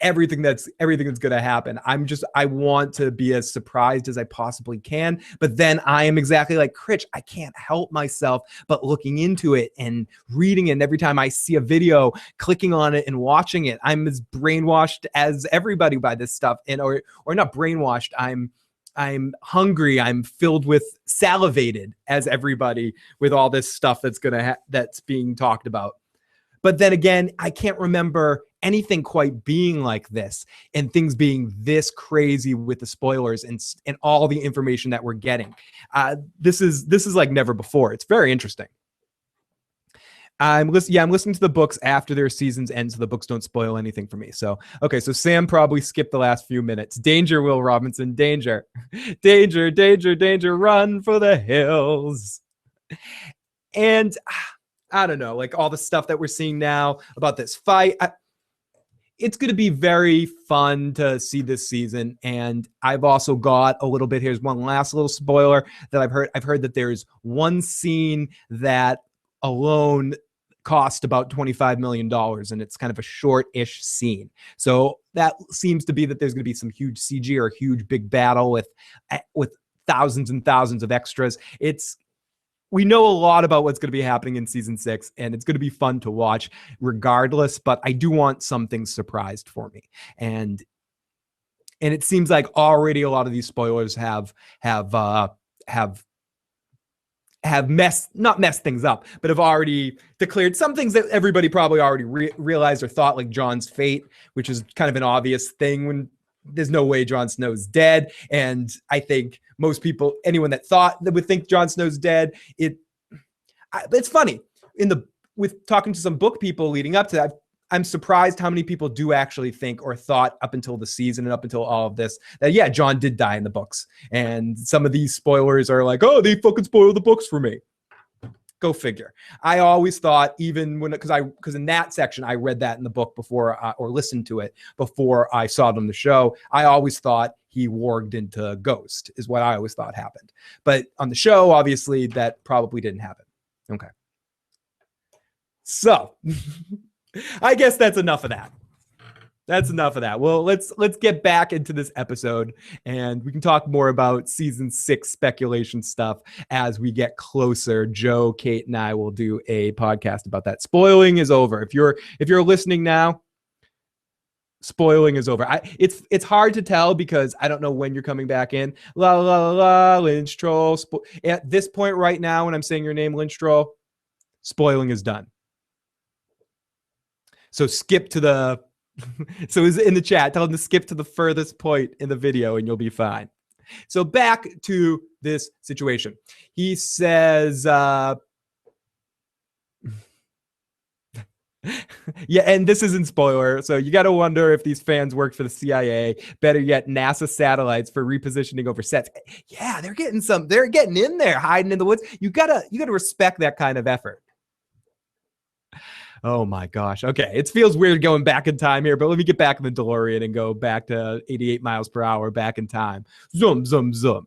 everything that's going to happen. I want to be as surprised as I possibly can. But then I am exactly like Critch. I can't help myself but looking into it and reading it. And every time I see a video, clicking on it and watching it, I'm as brainwashed as everybody by this stuff. And or not brainwashed. I'm hungry. I'm filled with salivated as everybody with all this stuff that's being talked about. But then again, I can't remember anything quite being like this and things being this crazy with the spoilers and all the information that we're getting. This is like never before. It's very interesting. I'm listening to the books after their seasons end, so the books don't spoil anything for me. So, okay, so Sam probably skipped the last few minutes. Danger, Will Robinson, danger. Danger, danger, danger, run for the hills. And I don't know, like all the stuff that we're seeing now about this fight. It's going to be very fun to see this season. And I've also got a little bit, here's one last little spoiler that I've heard. I've heard that there's one scene that alone cost about $25 million. And it's kind of a short-ish scene. So that seems to be that there's going to be some huge CG or a huge big battle with thousands and thousands of extras. We know a lot about what's going to be happening in season 6, and it's going to be fun to watch regardless, but I do want something surprised for me. And it seems like already a lot of these spoilers have not messed things up, but have already declared some things that everybody probably already realized or thought, like Jon's fate, which is kind of an obvious thing when there's no way Jon Snow's dead. And I think most people, anyone that would think Jon Snow's dead, it's funny with talking to some book people leading up to that. I'm surprised how many people do actually think or thought up until the season and up until all of this that, yeah, Jon did die in the books. And some of these spoilers are like, oh, they fucking spoiled the books for me. Go figure. I always thought, even because in that section, I read that in the book before or listened to it before I saw it on the show. I always thought he warged into Ghost is what I always thought happened. But on the show, obviously, that probably didn't happen. Okay. So I guess that's enough of that. That's enough of that. Well, let's get back into this episode, and we can talk more about season 6 speculation stuff as we get closer. Joe, Kate, and I will do a podcast about that. Spoiling is over. If you're listening now, spoiling is over. It's hard to tell because I don't know when you're coming back in. La la la, Lynch Troll. At this point right now, when I'm saying your name, Lynch Troll, spoiling is done. So skip to the. So is in the chat, tell him to skip to the furthest point in the video and you'll be fine. So back to this situation. He says, yeah, and this isn't spoiler. So you got to wonder if these fans work for the CIA, better yet, NASA satellites for repositioning over sets. Yeah, they're getting in there, hiding in the woods. You gotta respect that kind of effort. Oh my gosh. Okay. It feels weird going back in time here, but let me get back in the DeLorean and go back to 88 miles per hour back in time. Zoom, zoom, zoom.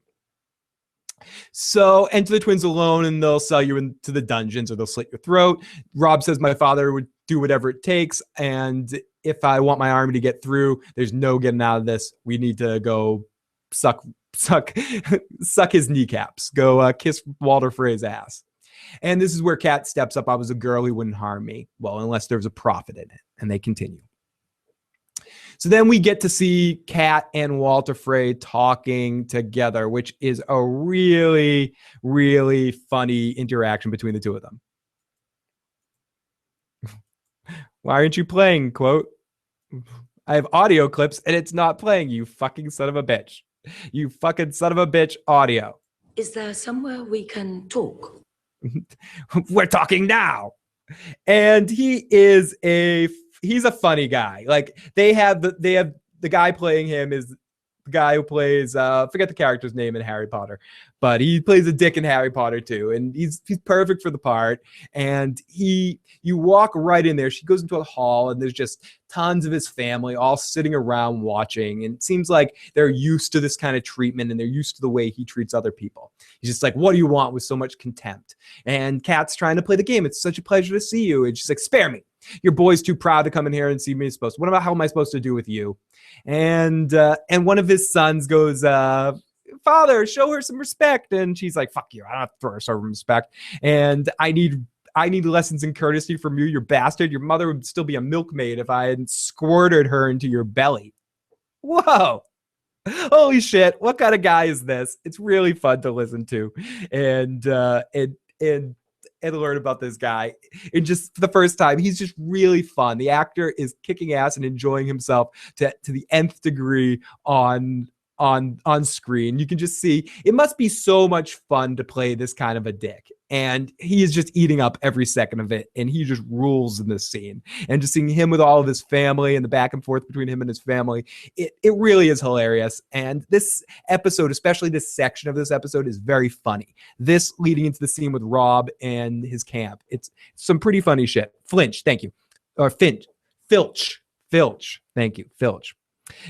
So enter the twins alone and they'll sell you into the dungeons or they'll slit your throat. Robb says my father would do whatever it takes. And if I want my army to get through, there's no getting out of this. We need to go suck suck his kneecaps. Go kiss Walder Frey's ass. And this is where Cat steps up. I was a girl, he wouldn't harm me. Well, unless there was a prophet in it. And they continue. So then we get to see Cat and Walder Frey talking together, which is a really, really funny interaction between the two of them. Why aren't you playing, quote? I have audio clips and it's not playing, you fucking son of a bitch. You fucking son of a bitch audio. Is there somewhere we can talk? We're talking now. And he's a funny guy. Like they have the guy playing him is the guy who plays forget the character's name in Harry Potter, but he plays a dick in Harry Potter too, and he's perfect for the part. And you walk right in there. She goes into a hall, and there's just tons of his family all sitting around watching, and it seems like they're used to this kind of treatment, and they're used to the way he treats other people. He's just like, "What do you want?" with so much contempt. And Kat's trying to play the game. It's such a pleasure to see you. And she's like, "Spare me. Your boy's too proud to come in here and see me. What about how am I supposed to do with you?" And one of his sons goes, "Father, show her some respect." And she's like, "Fuck you. I don't have to throw her some respect. And I need lessons in courtesy from you, you bastard. Your mother would still be a milkmaid if I hadn't squirted her into your belly." Whoa. Holy shit. What kind of guy is this? It's really fun to listen to. And learn about this guy. And just for the first time, he's just really fun. The actor is kicking ass and enjoying himself to the nth degree on screen. You can just see it must be so much fun to play this kind of a dick. And he is just eating up every second of it. And he just rules in this scene. And just seeing him with all of his family and the back and forth between him and his family, it really is hilarious. And this episode, especially this section of this episode, is very funny. This leading into the scene with Robb and his camp. It's some pretty funny shit. Flinch, thank you. Or Finch. Filch. Thank you. Filch.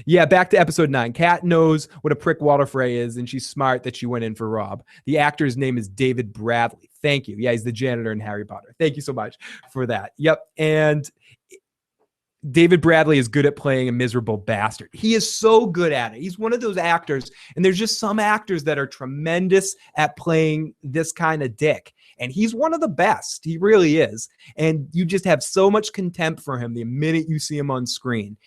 Yeah, back to episode 9. Kat knows what a prick Walder Frey is, and she's smart that she went in for Robb. The actor's name is David Bradley. Thank you. Yeah, he's the janitor in Harry Potter. Thank you so much for that. Yep. And David Bradley is good at playing a miserable bastard. He is so good at it. He's one of those actors, and there's just some actors that are tremendous at playing this kind of dick. And he's one of the best. He really is. And you just have so much contempt for him the minute you see him on screen.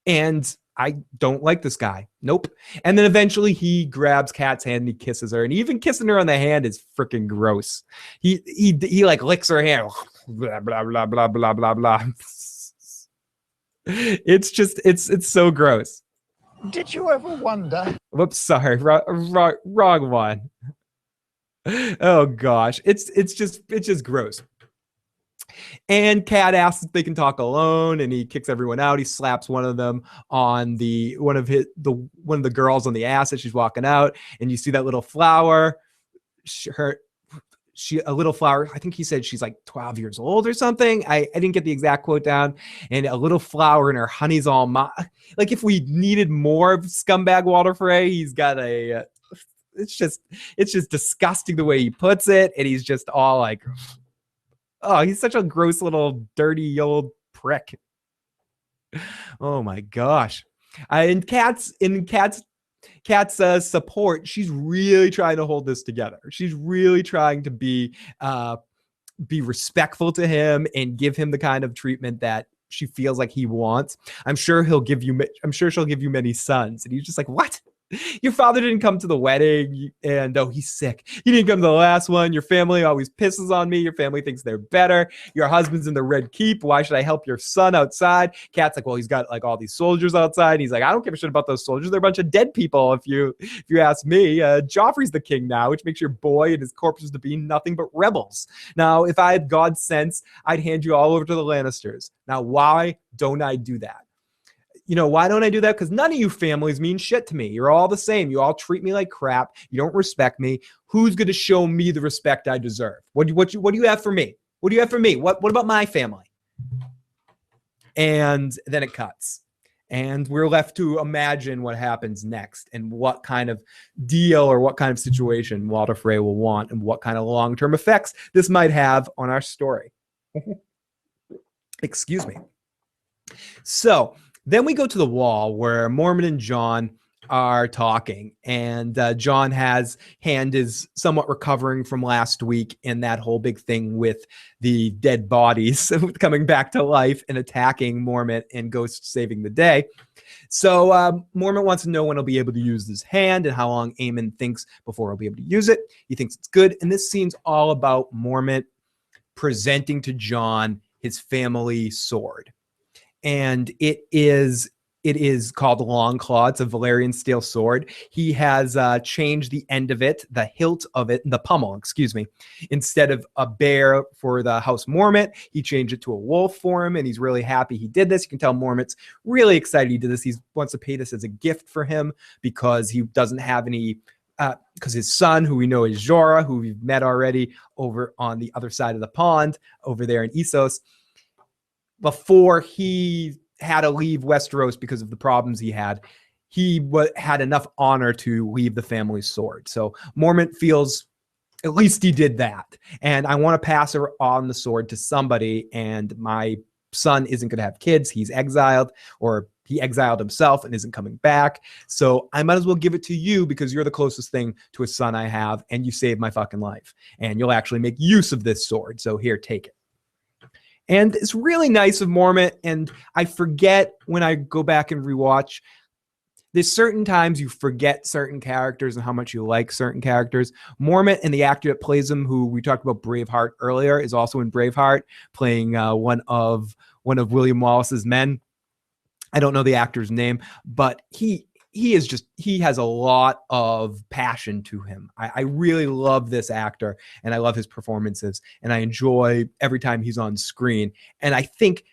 And I don't like this guy. Nope. And then eventually he grabs Kat's hand and he kisses her. And even kissing her on the hand is freaking gross. He like licks her hand. Blah, blah, blah, blah, blah, blah, blah. It's just, it's so gross. Did you ever wonder? Whoops, sorry. Wrong one. Oh gosh. It's just gross. And Kat asks if they can talk alone, and he kicks everyone out. He slaps one of them on one of the girls on the ass as she's walking out, and you see that little flower. A little flower. I think he said she's like 12 years old or something. I didn't get the exact quote down. And a little flower, and her honey's all like if we needed more of scumbag Walder Frey, he's got a. It's just disgusting the way he puts it, and he's just all like. Oh, he's such a gross little dirty old prick. Oh my gosh. In Kat's support, she's really trying to hold this together. She's really trying to be respectful to him and give him the kind of treatment that she feels like he wants. I'm sure she'll give you many sons. And he's just like, what? Your father didn't come to the wedding, and he's sick. He didn't come to the last one. Your family always pisses on me. Your family thinks they're better. Your husband's in the Red Keep. Why should I help your son outside? Kat's like, well, he's got like all these soldiers outside. And he's like, I don't give a shit about those soldiers. They're a bunch of dead people. If you ask me, Joffrey's the king now, which makes your boy and his corpses to be nothing but rebels. Now, if I had God's sense, I'd hand you all over to the Lannisters. Now, why don't I do that? Why don't I do that? Because none of you families mean shit to me. You're all the same. You all treat me like crap. You don't respect me. Who's going to show me the respect I deserve? What do you have for me? What do you have for me? What about my family? And then it cuts. And we're left to imagine what happens next and what kind of deal or what kind of situation Walder Frey will want and what kind of long-term effects this might have on our story. Excuse me. So then we go to the wall where Mormon and Jon are talking, and Jon Hand is somewhat recovering from last week in that whole big thing with the dead bodies coming back to life and attacking Mormont and Ghost saving the day. So Mormont wants to know when he'll be able to use his hand and how long Aemon thinks before he'll be able to use it. He thinks it's good, and this scene's all about Mormont presenting to Jon his family sword, and it is called Longclaw. It's a Valyrian steel sword. He has changed the end of it, the hilt of it, the pommel, excuse me. Instead of a bear for the House Mormont, he changed it to a wolf for him, and he's really happy he did this. You can tell Mormont's really excited he did this. He wants to pay this as a gift for him because he doesn't have any, because his son, who we know is Jorah, who we've met already over on the other side of the pond, over there in Essos, before he had to leave Westeros because of the problems he had had enough honor to leave the family sword. So Mormont feels at least he did that. And I want to pass on the sword to somebody, and my son isn't going to have kids. He's exiled, or he exiled himself and isn't coming back. So I might as well give it to you because you're the closest thing to a son I have, and you saved my fucking life. And you'll actually make use of this sword. So here, take it. And it's really nice of Mormont, and I forget when I go back and rewatch, there's certain times you forget certain characters and how much you like certain characters. Mormont and the actor that plays him, who we talked about Braveheart earlier, is also in Braveheart, playing one of William Wallace's men. I don't know the actor's name, but he has a lot of passion to him. I really love this actor, and I love his performances, and I enjoy every time he's on screen. And I think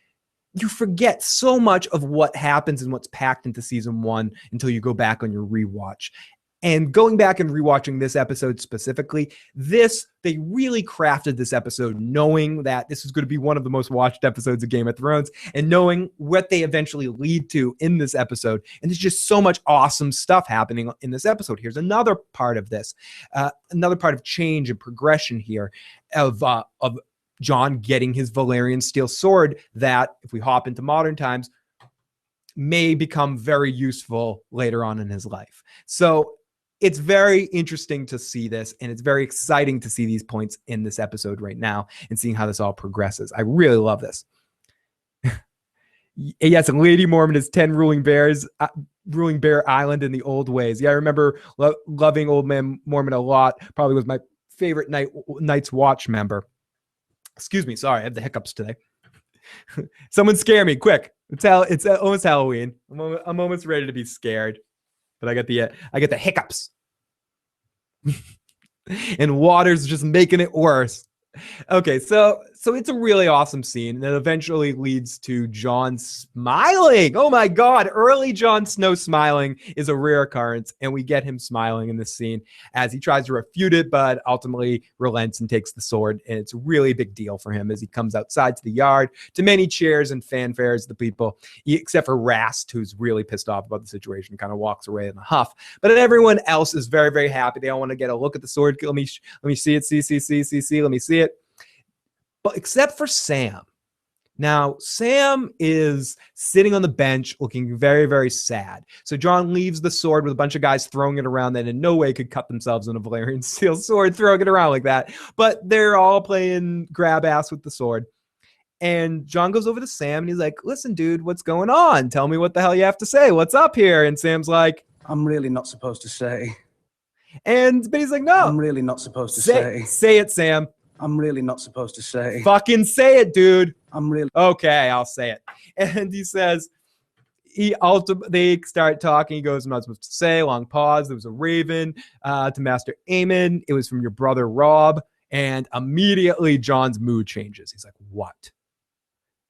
you forget so much of what happens and what's packed into season 1 until you go back on your rewatch. And going back and rewatching this episode specifically, they really crafted this episode knowing that this is going to be one of the most watched episodes of Game of Thrones, and knowing what they eventually lead to in this episode. And there's just so much awesome stuff happening in this episode. Here's another part of this, another part of change and progression here of Jon getting his Valyrian steel sword that, if we hop into modern times, may become very useful later on in his life. So it's very interesting to see this, and it's very exciting to see these points in this episode right now and seeing how this all progresses. I really love this. Yes, and Lady Mormont is 10 ruling Bear Island in the old ways. Yeah, I remember loving Old Man Mormont a lot. Probably was my favorite Night's Watch member. Excuse me, sorry, I have the hiccups today. Someone scare me, quick. It's almost Halloween. I'm almost ready to be scared. But I get the hiccups. And water's just making it worse. Okay, so it's a really awesome scene that eventually leads to Jon smiling. Oh my God, early Jon Snow smiling is a rare occurrence, and we get him smiling in this scene as he tries to refute it, but ultimately relents and takes the sword, and it's a really big deal for him as he comes outside to the yard to many cheers and fanfares of the people, except for Rast, who's really pissed off about the situation, kind of walks away in a huff. But everyone else is very, very happy. They all want to get a look at the sword. Let me see it. See. Let me see it. But except for Sam. Now, Sam is sitting on the bench looking very, very sad. So Jon leaves the sword with a bunch of guys throwing it around that in no way could cut themselves in a Valyrian steel sword, throwing it around like that. But they're all playing grab ass with the sword. And Jon goes over to Sam and he's like, listen, dude, what's going on? Tell me what the hell you have to say. What's up here? And Sam's like, I'm really not supposed to say. But he's like, no. I'm really not supposed to say. Say it, Sam. I'm really not supposed to say. Fucking say it, dude. I'm really... Okay, I'll say it. And he says, they start talking. He goes, I'm not supposed to say. Long pause. There was a raven to Master Aemon. It was from your brother, Robb. And immediately Jon's mood changes. He's like, what?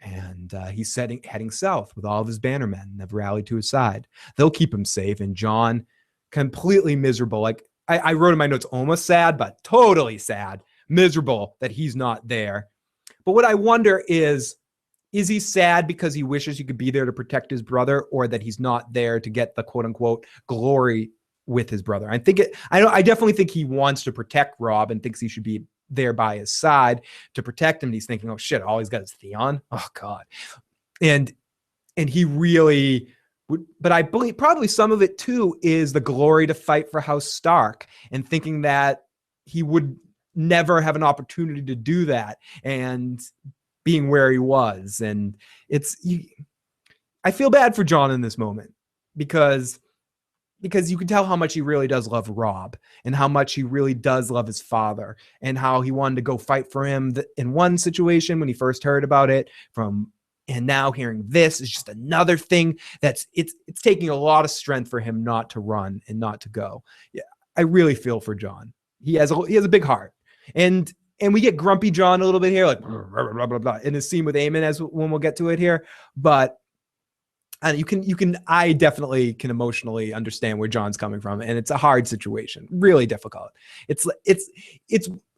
And he's heading south with all of his bannermen. They've rallied to his side. They'll keep him safe. And Jon, completely miserable. Like I wrote in my notes, almost sad, but totally sad. Miserable that he's not there. But what I wonder is he sad because he wishes he could be there to protect his brother, or that he's not there to get the quote unquote glory with his brother? I definitely think he wants to protect Robb and thinks he should be there by his side to protect him. And he's thinking, oh shit, all he's got is Theon. Oh God. And he really But I believe probably some of it too is the glory to fight for House Stark and thinking that he would never have an opportunity to do that and being where he was. And I feel bad for Jon in this moment because you can tell how much he really does love Robb and how much he really does love his father and how he wanted to go fight for him in one situation when he first heard about it and now hearing this is just another thing it's taking a lot of strength for him not to run and not to go. Yeah, I really feel for Jon. He has a big heart. And we get grumpy Jon a little bit here, like blah, blah, blah, blah, in the scene with Aemon when we'll get to it here. But and I definitely can emotionally understand where Jon's coming from, and it's a hard situation, really difficult. It's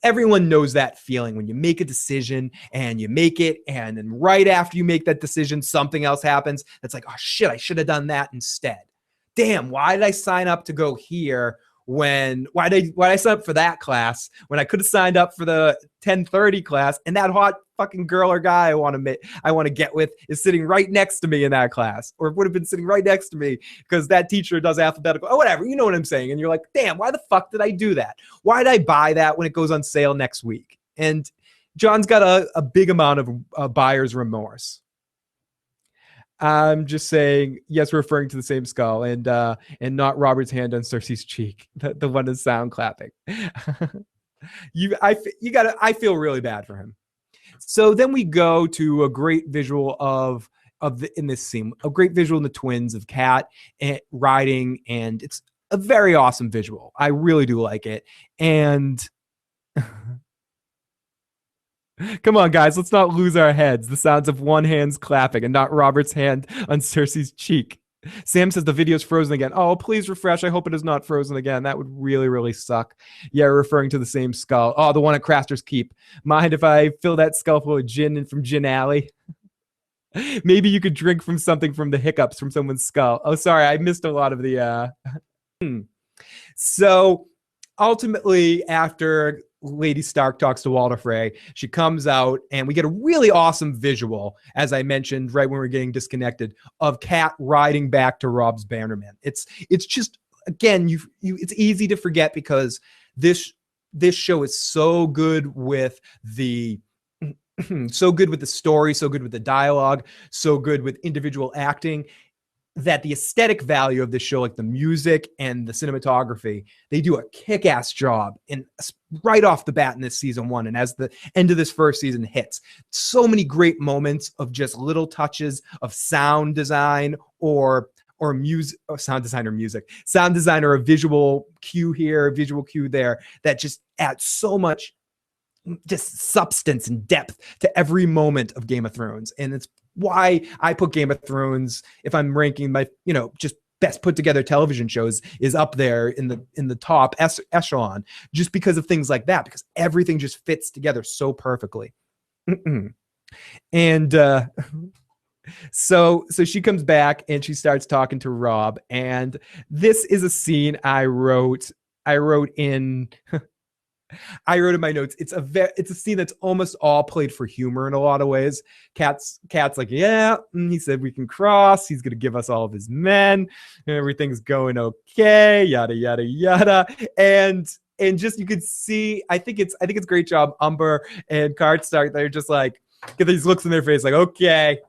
everyone knows that feeling when you make a decision and you make it, and then right after you make that decision, something else happens. That's like, oh shit, I should have done that instead. Damn, why did I sign up to go here? Why did I sign up for that class when I could have signed up for the 10:30 class, and that hot fucking girl or guy I want to get with is sitting right next to me in that class, or would have been sitting right next to me because that teacher does alphabetical or whatever. You know what I'm saying? And you're like, damn, why the fuck did I do that? Why did I buy that when it goes on sale next week? And Jon's got a big amount of buyer's remorse. I'm just saying, yes, we're referring to the same skull and not Robert's hand on Cersei's cheek. The one is sound clapping. I feel really bad for him. So then we go to a great visual in this scene, a great visual in the twins of Cat riding, and it's a very awesome visual. I really do like it. And come on, guys, let's not lose our heads. The sounds of one hand's clapping and not Robert's hand on Cersei's cheek. Sam says the video's frozen again. Oh, please refresh. I hope it is not frozen again. That would really, really suck. Yeah, referring to the same skull. Oh, the one at Craster's Keep. Mind if I fill that skull full of gin from Gin Alley? Maybe you could drink from something from the hiccups from someone's skull. Oh, sorry, I missed a lot of the... So, ultimately, after Lady Stark talks to Walder Frey, she comes out and we get a really awesome visual, as I mentioned right when we are getting disconnected, of Cat riding back to Robb's Bannerman. It's just, again, it's easy to forget because this show is so good with the story, so good with the dialogue, so good with individual acting, that the aesthetic value of this show, like the music and the cinematography, they do a kick-ass job in right off the bat in this season one. And as the end of this first season hits, so many great moments of just little touches of sound design or music, or sound design or a visual cue here, a visual cue there, that just adds so much just substance and depth to every moment of Game of Thrones. And it's why I put Game of Thrones, if I'm ranking my, just best put together television shows, is up there in the top echelon, just because of things like that, because everything just fits together so perfectly. And so she comes back and she starts talking to Robb, and this is a scene I wrote in my notes. It's a scene that's almost all played for humor in a lot of ways. Cat's like, yeah, he said we can cross. He's gonna give us all of his men, and everything's going okay. Yada yada yada. And just you could see. I think it's great job. Umber and Stark. They're just like, get these looks in their face, like, okay.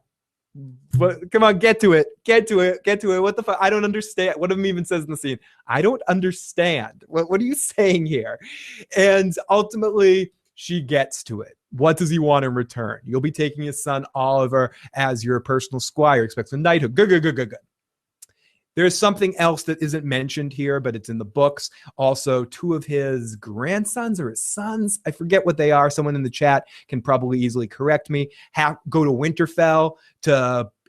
But come on, get to it. What the fuck? I don't understand. One of them even says in the scene, I don't understand. What are you saying here? And ultimately, she gets to it. What does he want in return? You'll be taking his son Oliver as your personal squire. Expects a knighthood. Good. There's something else that isn't mentioned here, but it's in the books. Also, two of his grandsons or his sons, I forget what they are. Someone in the chat can probably easily correct me. Go to Winterfell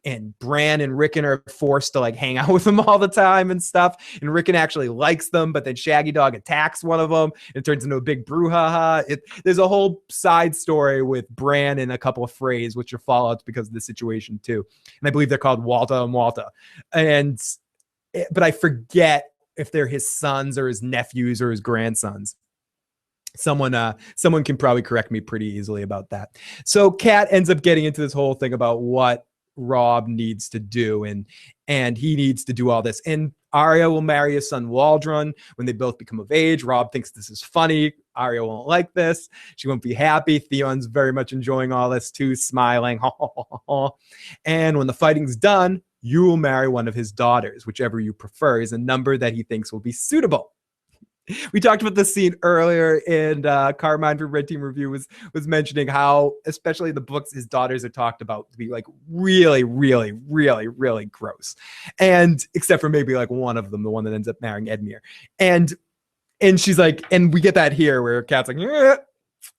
and Bran and Rickon are forced to like hang out with him all the time and stuff. And Rickon actually likes them, but then Shaggy Dog attacks one of them. It turns into a big brouhaha. There's a whole side story with Bran and a couple of Freys, which are fallouts because of the situation too. And I believe they're called Walta and Walta. But I forget if they're his sons or his nephews or his grandsons. Someone can probably correct me pretty easily about that. So Kat ends up getting into this whole thing about what Robb needs to do, and he needs to do all this. And Arya will marry his son Waldron when they both become of age. Robb thinks this is funny. Arya won't like this. She won't be happy. Theon's very much enjoying all this too, smiling. And when the fighting's done, you will marry one of his daughters, whichever you prefer, is a number that he thinks will be suitable. We talked about this scene earlier, and Carmine from Red Team Review was mentioning how, especially in the books, his daughters are talked about to be like really, really, really, really gross. And except for maybe like one of them, the one that ends up marrying Edmure. And she's like, and we get that here where Kat's like,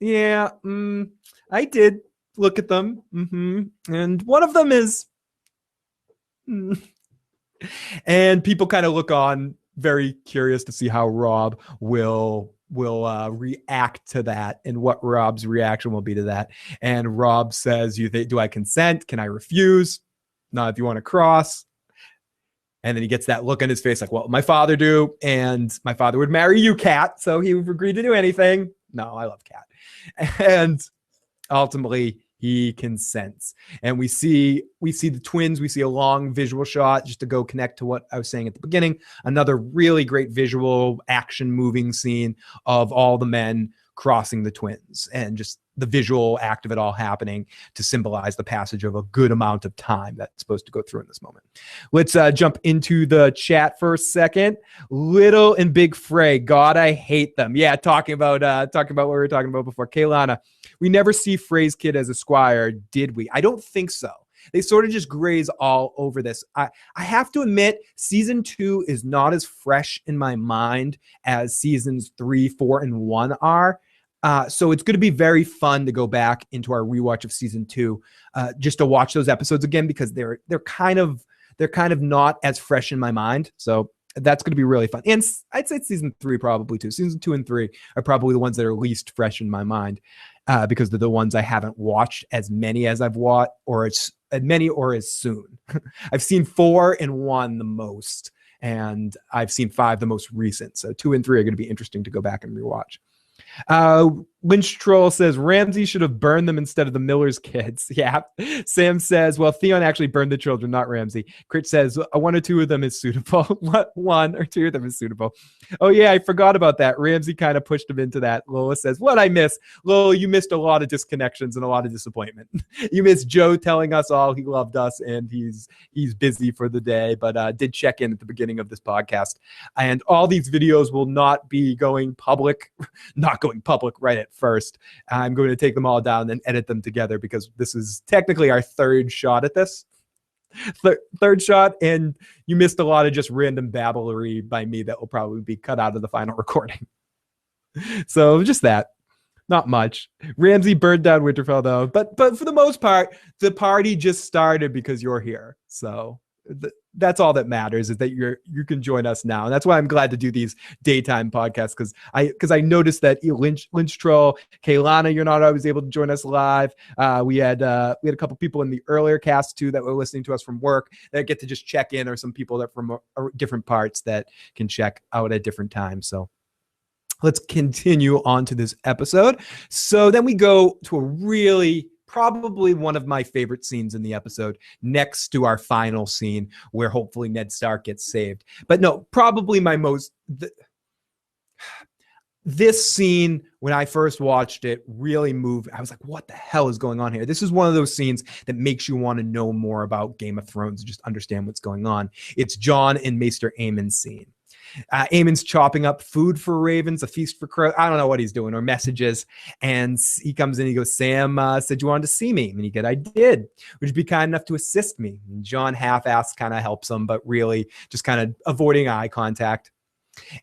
I did look at them. And one of them is, and people kind of look on, very curious to see how Robb will react to that and what Robb's reaction will be to that. And Robb says, do I consent? Can I refuse? Not if you want to cross. And then he gets that look on his face like, well, my father do, and my father would marry you, Kat, so he would agree to do anything. No, I love Kat. And ultimately he consents. And we see the twins. We see a long visual shot just to go connect to what I was saying at the beginning. Another really great visual action moving scene of all the men crossing the twins and just the visual act of it all happening to symbolize the passage of a good amount of time that's supposed to go through in this moment. Let's jump into the chat for a second. Little and Big Frey, God, I hate them. Yeah, talking about what we were talking about before. Kaylana, we never see Frey's kid as a squire, did we? I don't think so. They sort of just graze all over this. I have to admit, season 2 is not as fresh in my mind as seasons 3, 4, and 1 are. So it's going to be very fun to go back into our rewatch of season 2, just to watch those episodes again, because they're kind of not as fresh in my mind. So that's going to be really fun. And I'd say season 3 probably too. Season 2 and 3 are probably the ones that are least fresh in my mind, because they're the ones I haven't watched as many as I've watched, or as many or as soon. I've seen 4 and 1 the most, and I've seen 5 the most recent. So 2 and 3 are going to be interesting to go back and rewatch. Lynch Troll says Ramsay should have burned them instead of the Miller's kids. Yeah. Sam says, well, Theon actually burned the children, not Ramsay. Crit says 1 or 2 of them is suitable. 1 or 2 of them is suitable. Oh yeah, I forgot about that. Ramsay kind of pushed him into that. Lola says, what I miss? Lola, you missed a lot of disconnections and a lot of disappointment. You missed Joe telling us all he loved us and he's busy for the day, but did check in at the beginning of this podcast. And all these videos will not be going public, not going public right at first. I'm going to take them all down and edit them together, because this is technically our 3rd shot at this. Third shot, and you missed a lot of just random babblery by me that will probably be cut out of the final recording. So just that. Not much. Ramsay burned down Winterfell though, but for the most part, the party just started because you're here. So that's all that matters, is that you can join us now. And that's why I'm glad to do these daytime podcasts, because I noticed that Lynch Troll, Kaylana, you're not always able to join us live. We had a couple people in the earlier cast too that were listening to us from work that get to just check in, or some people that from different parts that can check out at different times. So let's continue on to this episode. So then we go to a really, probably one of my favorite scenes in the episode, next to our final scene where hopefully Ned Stark gets saved. But no, probably my most... This scene, when I first watched it, really moved. I was like, what the hell is going on here? This is one of those scenes that makes you want to know more about Game of Thrones and just understand what's going on. It's Jon and Maester Aemon's scene. Aemon's chopping up food for ravens, a feast for crows. I don't know what he's doing, or messages. And he comes in, he goes, Sam said you wanted to see me. And he goes, I did. Would you be kind enough to assist me? And Jon half-assed kind of helps him, but really just kind of avoiding eye contact.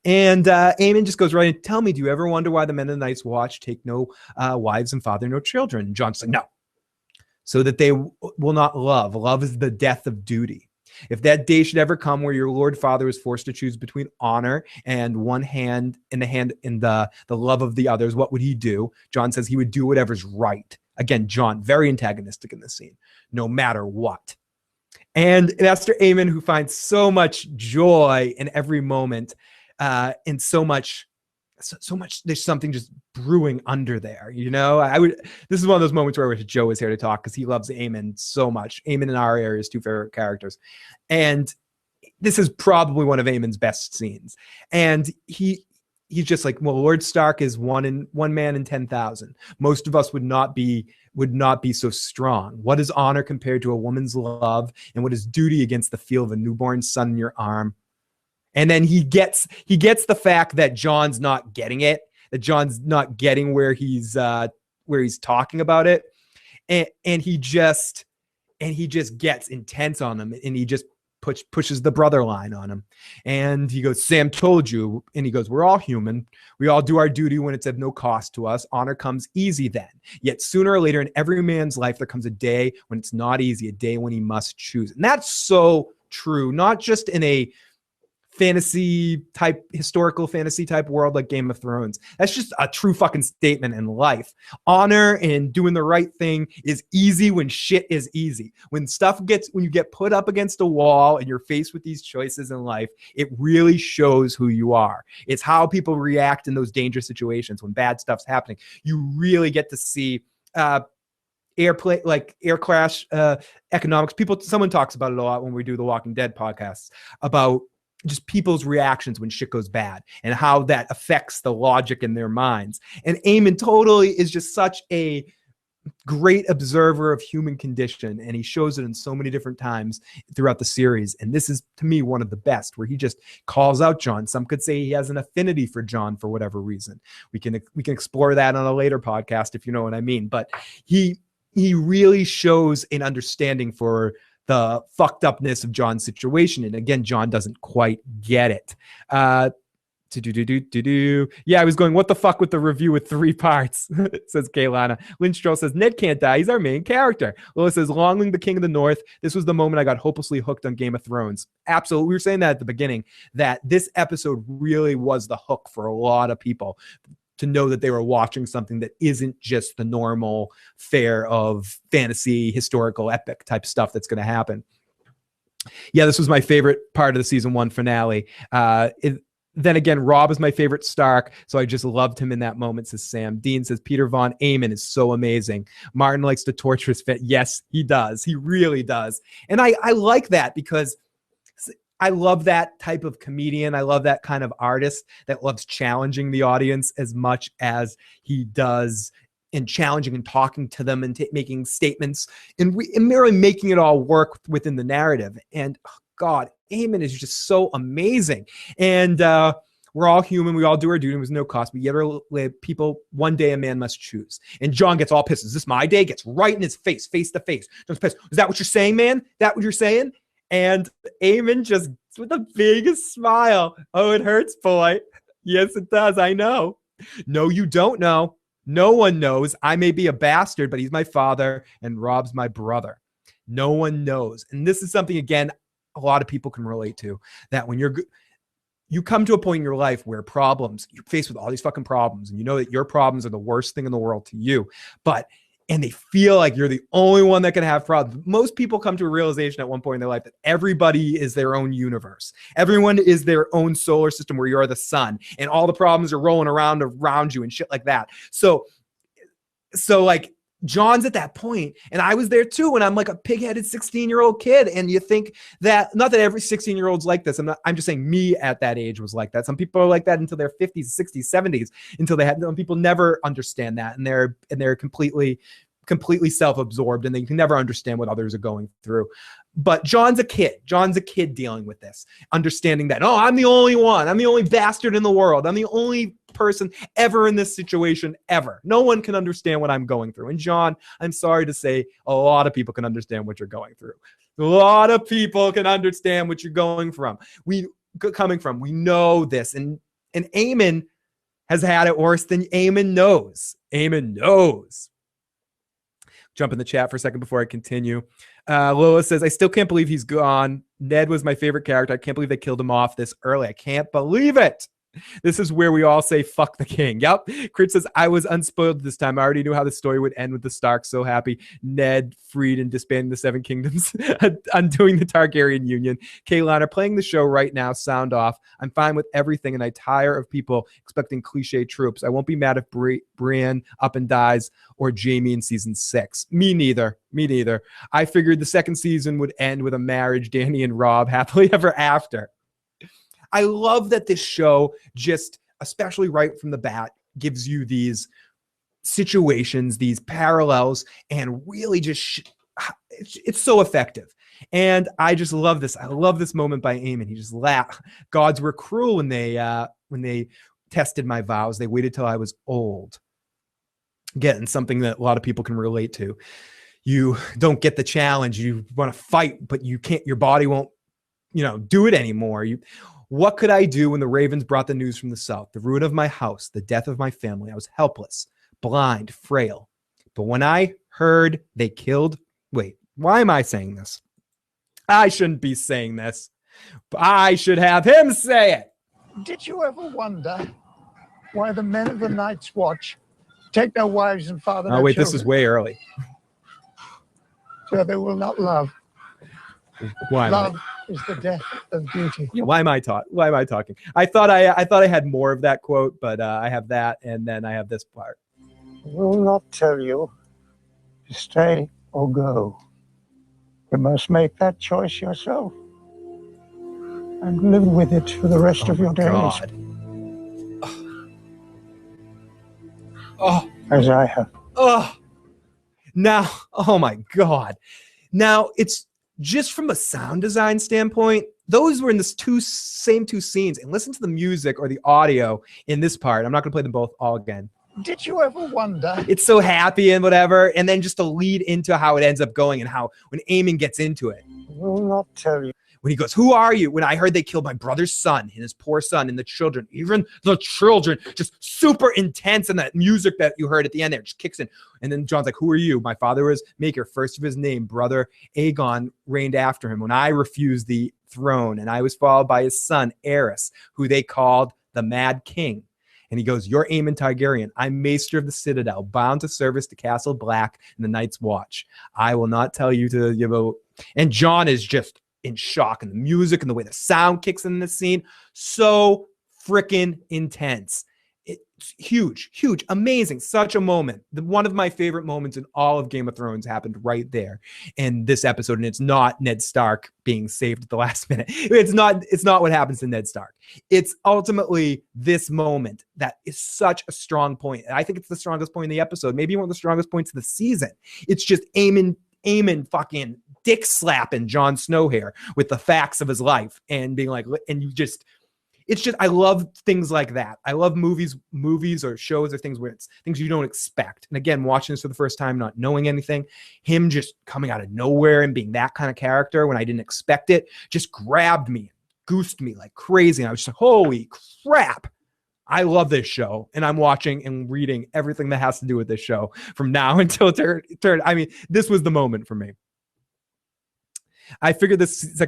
And Aemon just goes right in, tell me, do you ever wonder why the men of the Night's Watch take no wives and father no children? And Jon's like, no. So that they will not love. Love is the death of duty. If that day should ever come where your Lord Father is forced to choose between honor and one hand in the love of the others, what would he do? Jon says he would do whatever's right. Again, Jon, very antagonistic in this scene, no matter what. And Master Aemon, who finds so much joy in every moment, and so much so much, there's something just brewing under there, this is one of those moments where I wish Joe was here to talk, because he loves Aemon so much. Aemon and Arya are his two favorite characters. And this is probably one of Aemon's best scenes. And he's just like, well, Lord Stark is one man in 10,000. Most of us would not be so strong. What is honor compared to a woman's love? And what is duty against the feel of a newborn son in your arm? And then he gets the fact that Jon's not getting it, that Jon's not getting where he's talking about it. And he just gets intense on him, and he just pushes the brother line on him. And he goes, Sam told you. And he goes, we're all human. We all do our duty when it's of no cost to us. Honor comes easy then. Yet sooner or later in every man's life, there comes a day when it's not easy, a day when he must choose. And that's so true, not just in a historical fantasy type world like Game of Thrones. That's just a true fucking statement in life. Honor and doing the right thing is easy when shit is easy. When you get put up against a wall and you're faced with these choices in life, it really shows who you are. It's how people react in those dangerous situations when bad stuff's happening. You really get to see air crash economics. Someone talks about it a lot when we do the Walking Dead podcasts, about just people's reactions when shit goes bad and how that affects the logic in their minds. And Aemon totally is just such a great observer of human condition, and he shows it in so many different times throughout the series. And this is, to me, one of the best, where he just calls out Jon. Some could say he has an affinity for Jon for whatever reason. We can explore that on a later podcast, if you know what I mean. But he really shows an understanding for the fucked upness of Jon's situation. And again, Jon doesn't quite get it. Yeah, I was going, what the fuck with the review with 3 parts, says Kaylana. Lynn Stroll says, Ned can't die. He's our main character. Lola says, long live the King of the North. This was the moment I got hopelessly hooked on Game of Thrones. Absolutely. We were saying that at the beginning, that this episode really was the hook for a lot of people, to know that they were watching something that isn't just the normal fare of fantasy, historical, epic type stuff that's going to happen. Yeah, this was my favorite part of the season 1 finale. Then again, Robb is my favorite Stark, so I just loved him in that moment, says Sam. Dean says, Peter Von Aemon is so amazing. Martin likes to torture his fit. Yes, he does. He really does. And I like that, because I love that type of comedian. I love that kind of artist that loves challenging the audience as much as he does in challenging and talking to them and making statements and merely making it all work within the narrative. And God, Aemon is just so amazing. And we're all human. We all do our duty. There was no cost. But yet, people, one day a man must choose. And Jon gets all pissed. Is this my day? Gets right in his face to face. Jon's pissed. Is that what you're saying, man? That what you're saying? And Aemon just with the biggest smile. Oh, it hurts, boy. Yes, it does. I know. No, you don't know. No one knows. I may be a bastard, but he's my father and Robb's my brother. No one knows. And this is something, again, a lot of people can relate to, that when you come to a point in your life where you're faced with all these fucking problems, and you know that your problems are the worst thing in the world to you, and they feel like you're the only one that can have problems. Most people come to a realization at one point in their life that everybody is their own universe. Everyone is their own solar system, where you're the sun, and all the problems are rolling around you and shit like that. So like, Jon's at that point, and I was there too, and I'm like a pig-headed 16-year-old kid, and you think that, not that every 16-year-old's like this, I'm just saying me at that age was like that. Some people are like that until their 50s, 60s, 70s, some people never understand that, and they're completely self-absorbed, and they can never understand what others are going through. But Jon's a kid dealing with this, understanding that, I'm the only one. I'm the only bastard in the world. I'm the only person ever in this situation ever. No one can understand what I'm going through. And Jon, I'm sorry to say, a lot of people can understand what you're going through. A lot of people can understand what you're going from. We know this. And Aemon has had it worse than Aemon knows. Aemon knows. Jump in the chat for a second before I continue. Lola says, I still can't believe he's gone. Ned was my favorite character. I can't believe they killed him off this early. I can't believe it. This is where we all say, fuck the king. Yep. Crit says, I was unspoiled this time. I already knew how the story would end with the Starks. So happy. Ned freed and disbanding the Seven Kingdoms, undoing the Targaryen Union. Kaylana, playing the show right now, sound off. I'm fine with everything, and I tire of people expecting cliche tropes. I won't be mad if Brienne up and dies or Jaime in season 6. Me neither. I figured the second season would end with a marriage, Dany and Robb happily ever after. I love that this show just, especially right from the bat, gives you these situations, these parallels, and really just it's so effective. And I just love this. I love this moment by Aemon. He just laughed. Gods were cruel when they tested my vows. They waited till I was old. Again, something that a lot of people can relate to. You don't get the challenge. You want to fight, but you can't. Your body won't, do it anymore. What could I do when the ravens brought the news from the south? The ruin of my house, the death of my family. I was helpless, blind, frail. But when I heard they killed... Wait, why am I saying this? I shouldn't be saying this. I should have him say it. Did you ever wonder why the men of the Night's Watch take their wives and father their wait, children? this is way early. So they will not love. Why? Love is the death of beauty. Yeah, why am I talking? I thought I had more of that quote, but I have that, and then I have this part. I will not tell you to stay or go. You must make that choice yourself and live with it for the rest of your days. God. Oh, as I have. Oh, now, oh my God. Now, it's just from a sound design standpoint, those were in the same two scenes. And listen to the music or the audio in this part. I'm not going to play them both all again. Did you ever wonder? It's so happy and whatever. And then just to lead into how it ends up going and how when Aemon gets into it. I will not tell you. When he goes, who are you? When I heard they killed my brother's son and his poor son and the children, even the children, just super intense. And that music that you heard at the end there just kicks in. And then Jon's like, who are you? My father was Maker, first of his name. Brother Aegon reigned after him when I refused the throne. And I was followed by his son, Aerys, who they called the Mad King. And he goes, you're Aemon Targaryen. I'm Maester of the Citadel, bound to service to Castle Black and the Night's Watch. I will not tell you to, And Jon is just in shock, and the music and the way the sound kicks in this scene, so freaking intense. It's huge, amazing, such a moment. One of my favorite moments in all of Game of Thrones happened right there in this episode, and it's not Ned Stark being saved at the last minute. It's not what happens to Ned Stark. It's ultimately this moment that is such a strong point. And I think it's the strongest point in the episode, maybe one of the strongest points of the season. It's just Aemon fucking dick slapping Jon Snow here with the facts of his life and being like, and I love things like that. I love movies or shows or things where it's things you don't expect. And again, watching this for the first time, not knowing anything, him just coming out of nowhere and being that kind of character when I didn't expect it, just grabbed me, goosed me like crazy. And I was just like, holy crap. I love this show, and I'm watching and reading everything that has to do with this show from now until turn. I mean, this was the moment for me. I figured this.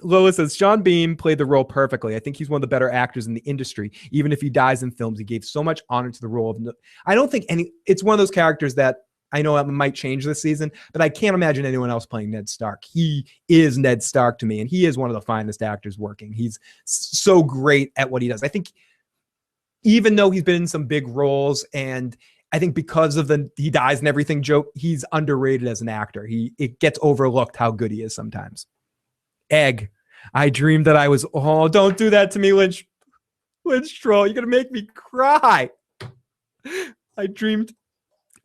Lola says Sean Bean played the role perfectly. I think he's one of the better actors in the industry. Even if he dies in films, he gave so much honor to the role of. I don't think it's one of those characters that I know it might change this season, but I can't imagine anyone else playing Ned Stark. He is Ned Stark to me, and he is one of the finest actors working. He's so great at what he does. I think even though he's been in some big roles, and I think because of the he dies and everything joke, he's underrated as an actor. It gets overlooked how good he is sometimes. Egg. I dreamed that I was, oh, don't do that to me, Lynch Troll. You're going to make me cry. I dreamed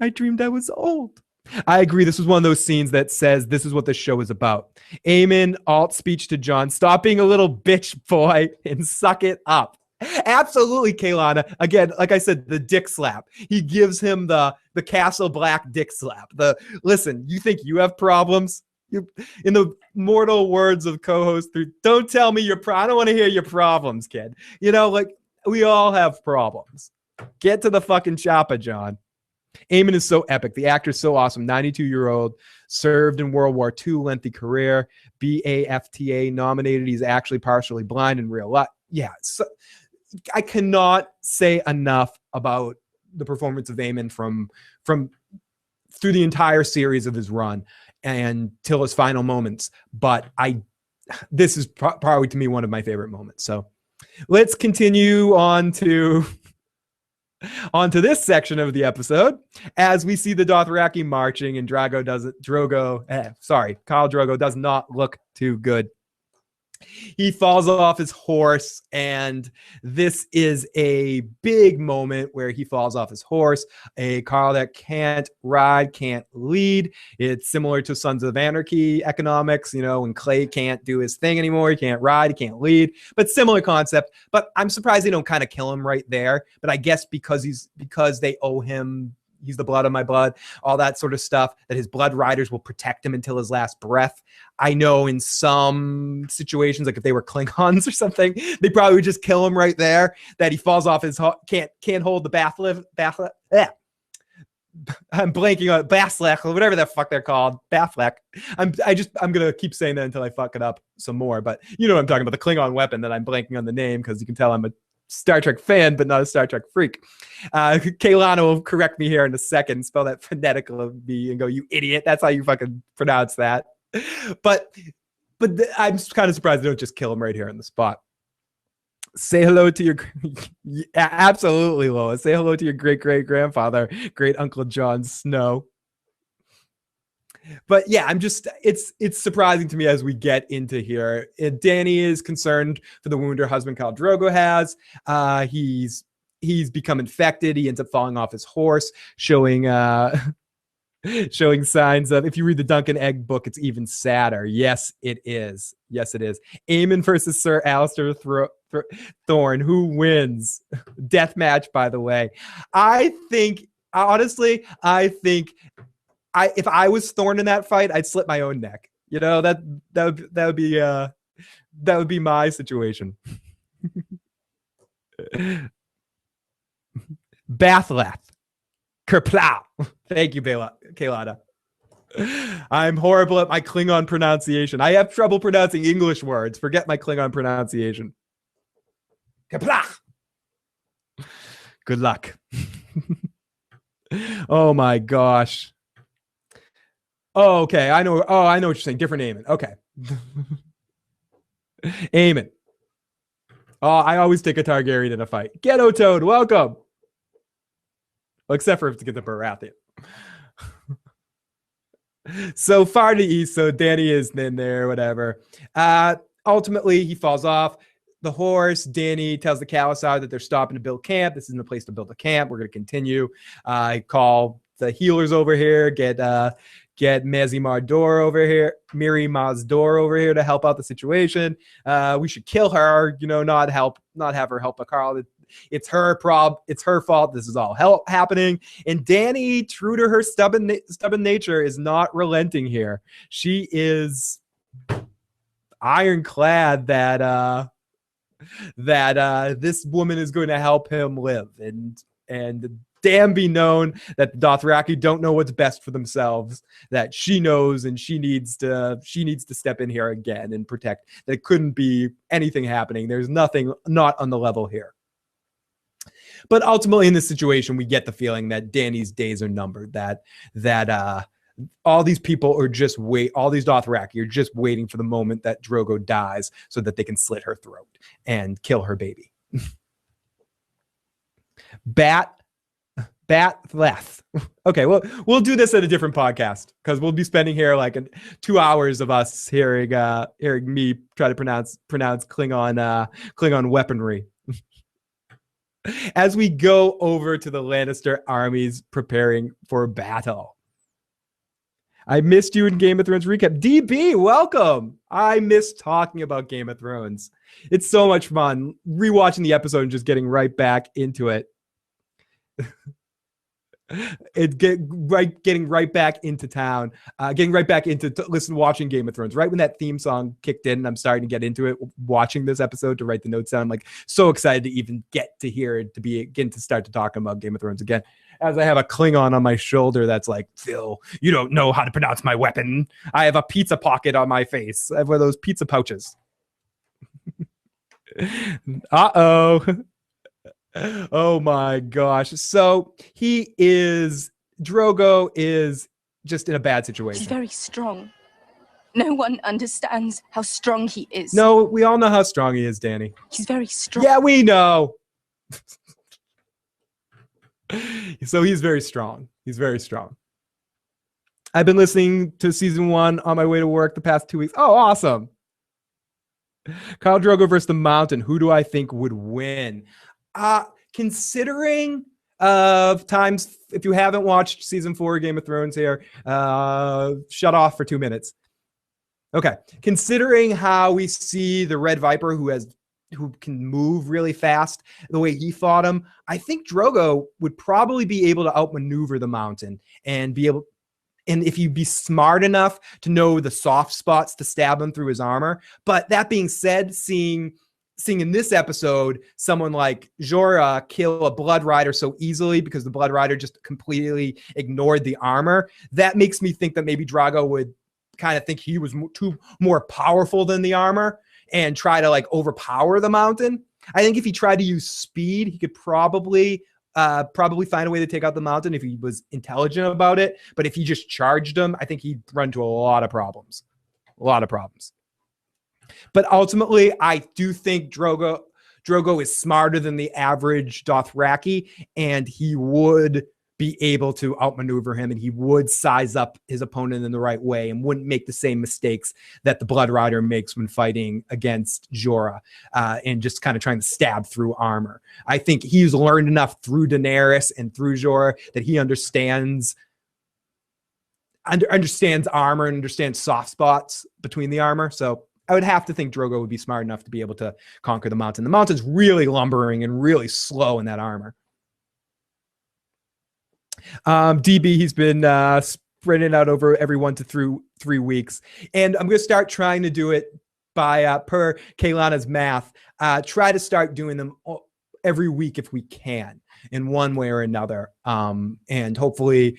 I was old. I agree. This was one of those scenes that says this is what the show is about. Aemon, alt speech to Jon. Stop being a little bitch boy and suck it up. Absolutely, Kaylana. Again, like I said, the dick slap. He gives him the Castle Black dick slap. Listen, you think you have problems? In the mortal words of co-host, don't tell me I don't want to hear your problems, kid. Like we all have problems. Get to the fucking chopper, Jon. Aemon is so epic. The actor is so awesome. 92-year-old, served in World War II, lengthy career, BAFTA nominated. He's actually partially blind in real yeah, so I cannot say enough about the performance of Aemon from through the entire series of his run and till his final moments. But this is probably to me one of my favorite moments. So let's continue on to this section of the episode as we see the Dothraki marching, and Khal Drogo does not look too good. He falls off his horse, and this is a big moment where he falls off his horse. A Khal that can't ride, can't lead. It's similar to Sons of Anarchy economics, when Clay can't do his thing anymore. He can't ride, he can't lead, but similar concept. But I'm surprised they don't kind of kill him right there. But I guess because they owe him, he's the blood of my blood, all that sort of stuff, that his blood riders will protect him until his last breath. I know in some situations, like if they were Klingons or something, they probably would just kill him right there, that he falls off his can't hold the bath lift. I'm blanking on Baslek or whatever the fuck they're called. Bathlek. I'm gonna keep saying that until I fuck it up some more. But you know what I'm talking about, the Klingon weapon that I'm blanking on the name, because you can tell I'm a Star Trek fan, but not a Star Trek freak. Kaylana will correct me here in a second, spell that phonetically and go, you idiot. That's how you fucking pronounce that. But I'm kind of surprised they don't just kill him right here on the spot. Say hello to your, absolutely, Lois. Say hello to your great-great-grandfather, great Uncle Jon Snow. But yeah, it's surprising to me as we get into here. Dany is concerned for the wound her husband Khal Drogo has. He's become infected. He ends up falling off his horse, showing signs of, if you read the Duncan Egg book, it's even sadder. Yes, it is. Yes, it is. Aemon versus Sir Alistair Thorne. Who wins? Death match, by the way. I think if I was Thorne in that fight, I'd slit my own neck. That would be my situation. Bathlath. Kerplow. Thank you, Kaylana. I'm horrible at my Klingon pronunciation. I have trouble pronouncing English words. Forget my Klingon pronunciation. Kerplach. Good luck. Oh my gosh. Oh, okay. I know. Oh, I know what you're saying. Different Aemon. Okay. Aemon. Oh, I always take a Targaryen in a fight. Ghetto Toad, welcome. Well, except for if to get the Baratheon. So far to east, so Dany is in there, whatever. Ultimately, he falls off the horse. Dany tells the Khalisar that they're stopping to build camp. This isn't the place to build a camp. We're going to continue. Call the healers over here. Get Miri Mazdor over here to help out the situation. We should kill her, not have her help a Khal. It's her problem. It's her fault. This is all happening. And Dany, true to her stubborn nature, is not relenting here. She is ironclad that this woman is going to help him live. And damn be known that the Dothraki don't know what's best for themselves, that she knows, and she needs to step in here again and protect. There couldn't be anything happening. There's nothing not on the level here. But ultimately in this situation, we get the feeling that Dany's days are numbered, that all these people are all these Dothraki are just waiting for the moment that Drogo dies so that they can slit her throat and kill her baby. Bathleth. Okay, well, we'll do this at a different podcast because we'll be spending here like 2 hours of us hearing me try to pronounce Klingon weaponry. As we go over to the Lannister armies preparing for battle. I missed you in Game of Thrones recap. DB, welcome. I miss talking about Game of Thrones. It's so much fun rewatching the episode and just getting right back into it. Getting right back into town, getting right back into watching Game of Thrones. Right when that theme song kicked in, and I'm starting to get into it, watching this episode to write the notes down. I'm like so excited to even get to hear it, to start to talk about Game of Thrones again. As I have a Klingon on my shoulder that's like, Phil, you don't know how to pronounce my weapon. I have a pizza pocket on my face. I have one of those pizza pouches. Uh-oh. Oh my gosh. So Drogo is just in a bad situation. He's very strong. No one understands how strong he is. No, we all know how strong he is, Danny. He's very strong. Yeah, we know. So he's very strong. He's very strong. I've been listening to season 1 on my way to work the past 2 weeks. Oh, awesome. Khal Drogo versus the Mountain. Who do I think would win? Considering times, if you haven't watched season 4 of Game of Thrones here, shut off for 2 minutes. Okay. Considering how we see the Red Viper who can move really fast, the way he fought him, I think Drogo would probably be able to outmaneuver the Mountain and if you'd be smart enough to know the soft spots to stab him through his armor. But that being said, seeing in this episode someone like Jorah kill a Blood Rider so easily because the Blood Rider just completely ignored the armor, that makes me think that maybe Drogo would kind of think he was more powerful than the armor and try to like overpower the Mountain. I think if he tried to use speed, he could probably find a way to take out the Mountain if he was intelligent about it. But if he just charged him, I think he'd run into a lot of problems. But ultimately, I do think Drogo is smarter than the average Dothraki, and he would be able to outmaneuver him, and he would size up his opponent in the right way and wouldn't make the same mistakes that the Blood Rider makes when fighting against Jorah and just kind of trying to stab through armor. I think he's learned enough through Daenerys and through Jorah that he understands armor and understands soft spots between the armor. So I would have to think Drogo would be smart enough to be able to conquer the Mountain. The Mountain's really lumbering and really slow in that armor. DB, he's been spreading out over every 1 to 3 weeks. And I'm going to start trying to do it by, per Kaylana's math, try to start doing them every week if we can in one way or another. And hopefully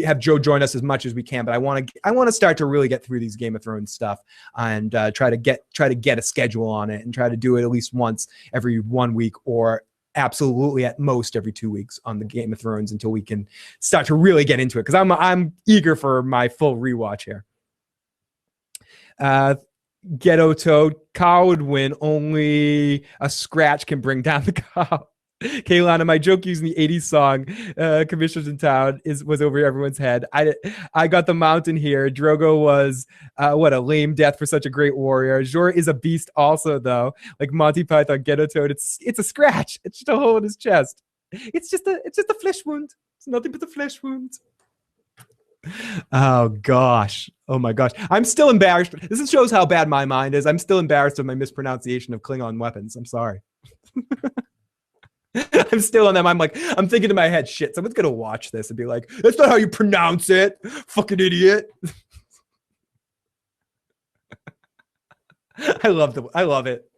have Joe join us as much as we can. But I want to start to really get through these Game of Thrones stuff and try to get a schedule on it and try to do it at least once every 1 week or absolutely at most every 2 weeks on the Game of Thrones until we can start to really get into it, because I'm eager for my full rewatch here. Ghetto Toad, Khal would win. Only a scratch can bring down the Khal. Kaylana, my joke using the 80s song Commissioners in Town was over everyone's head. I got the Mountain here. Drogo was what a lame death for such a great warrior. Jorah is a beast also, though. Like Monty Python, Ghetto Toad, it's a scratch. It's just a hole in his chest. It's just a flesh wound. It's nothing but a flesh wound. Oh gosh. Oh my gosh. I'm still embarrassed. This shows how bad my mind is. I'm still embarrassed of my mispronunciation of Klingon weapons. I'm sorry. I'm still on them. I'm thinking in my head, shit, someone's gonna watch this and be like, that's not how you pronounce it, fucking idiot. I love it.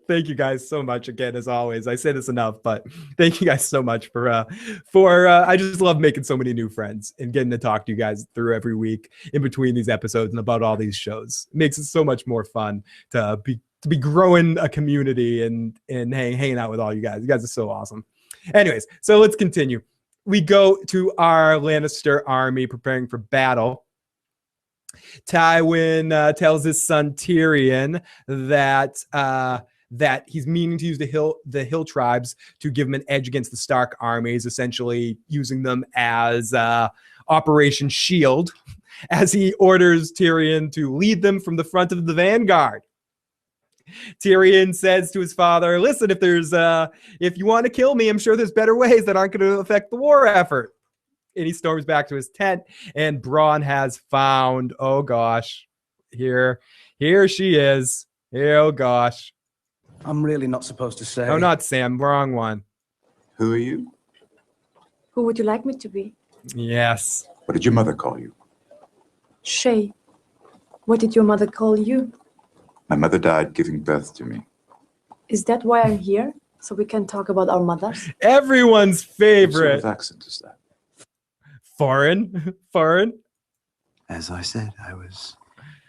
Thank you guys so much again, as always. I say this enough, but thank you guys so much for I just love making so many new friends and getting to talk to you guys through every week in between these episodes and about all these shows. It makes it so much more fun to be growing a community and hanging out with all you guys. You guys are so awesome. Anyways, so let's continue. We go to our Lannister army preparing for battle. Tywin tells his son Tyrion that he's meaning to use the hill tribes to give him an edge against the Stark armies, essentially using them as Operation Shield, as he orders Tyrion to lead them from the front of the vanguard. Tyrion says to his father, listen, if you want to kill me, I'm sure there's better ways that aren't going to affect the war effort. And he storms back to his tent, and Bronn has found, oh gosh, here she is. Oh gosh. I'm really not supposed to say. Oh, not Sam, wrong one. Who are you? Who would you like me to be? Yes. What did your mother call you? Shay. What did your mother call you? My mother died giving birth to me. Is that why I'm here? So we can talk about our mothers? Everyone's favorite. What sort of accent is that? Foreign. As I said, I was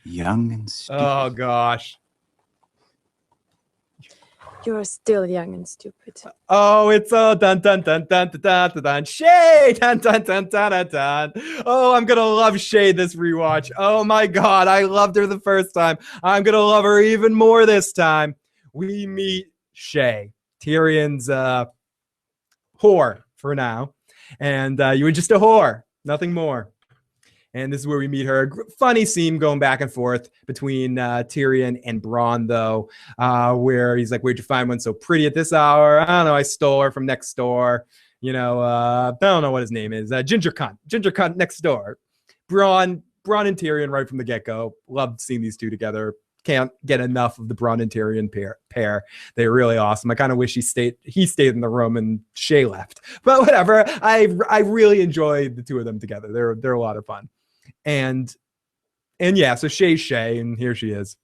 young and stupid. Oh gosh. You're still young and stupid. Oh, it's a dun dun dun dun dun dun dun dun. Shay, dun dun dun dun dun dun. Oh, I'm gonna love Shay this rewatch. Oh my God, I loved her the first time. I'm gonna love her even more this time. We meet Shay, Tyrion's whore for now, and you were just a whore, nothing more. And this is where we meet her. Funny scene going back and forth between Tyrion and Bronn, though, where he's like, where'd you find one so pretty at this hour? I don't know. I stole her from next door. You know, I don't know what his name is. Ginger Cunt next door. Bronn and Tyrion right from the get-go. Loved seeing these two together. Can't get enough of the Bronn and Tyrion pair. They're really awesome. I kind of wish he stayed in the room and Shay left. But whatever. I really enjoy the two of them together. They're a lot of fun. And yeah, so Shay's Shay, and here she is.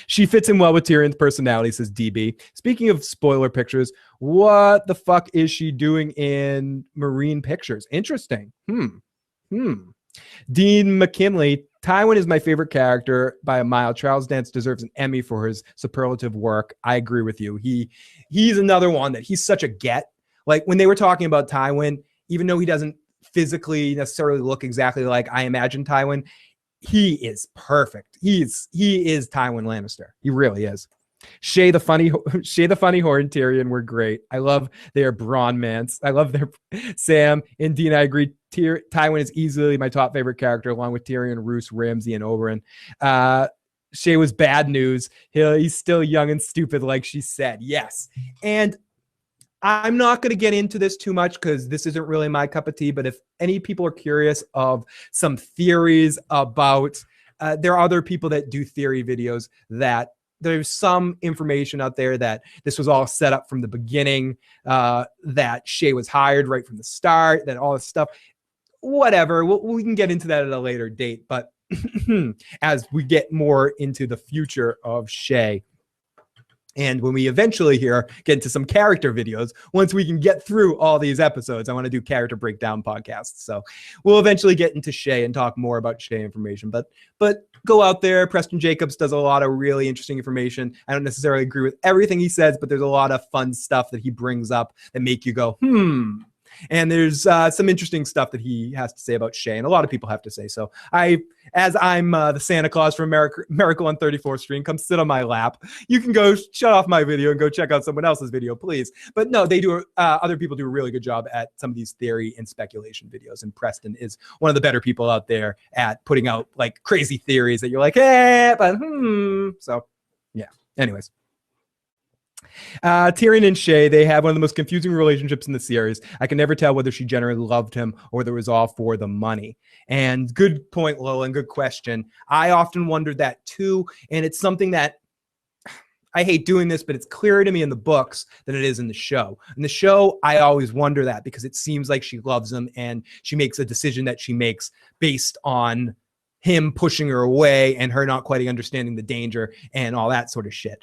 She fits in well with Tyrion's personality, says DB. Speaking of spoiler pictures, what the fuck is she doing in Marine Pictures? Interesting. Dean McKinley, Tywin is my favorite character by a mile. Charles Dance deserves an Emmy for his superlative work. I agree with you. He's another one that he's such a get. Like when they were talking about Tywin, even though he doesn't physically necessarily look exactly like I imagine Tywin, he is perfect. He is Tywin Lannister. He really is. Shay the funny whore and Tyrion were great. I love their bronmance. I love their Sam and Dean. I agree. Tywin is easily my top favorite character, along with Tyrion, Roose, Ramsay, and Oberyn. Shay was bad news. He's still young and stupid, like she said. Yes, and I'm not going to get into this too much because this isn't really my cup of tea, but if any people are curious of some theories about, there are other people that do theory videos that there's some information out there that this was all set up from the beginning, that Shay was hired right from the start, that all this stuff, whatever. We can get into that at a later date, but as we get more into the future of Shay, and when we eventually get into some character videos, once we can get through all these episodes, I want to do character breakdown podcasts. So we'll eventually get into Shay and talk more about Shay information. But go out there. Preston Jacobs does a lot of really interesting information. I don't necessarily agree with everything he says, but there's a lot of fun stuff that he brings up that make you go, And there's some interesting stuff that he has to say about Shay, and a lot of people have to say. So as I'm the Santa Claus from Miracle on 34th Street, come sit on my lap. You can go shut off my video and go check out someone else's video, please. But no, they do. Other people do a really good job at some of these theory and speculation videos, and Preston is one of the better people out there at putting out like crazy theories that you're like, but So yeah. Anyways. Tyrion and Shay, they have one of the most confusing relationships in the series. I can never tell whether she generally loved him or whether it was all for the money. And good point, Lola, and good question. I often wondered that too, and it's something that I hate doing this, but it's clearer to me in the books than it is in the show. In the show, I always wonder that because it seems like she loves him and she makes a decision that she makes based on him pushing her away and her not quite understanding the danger and all that sort of shit.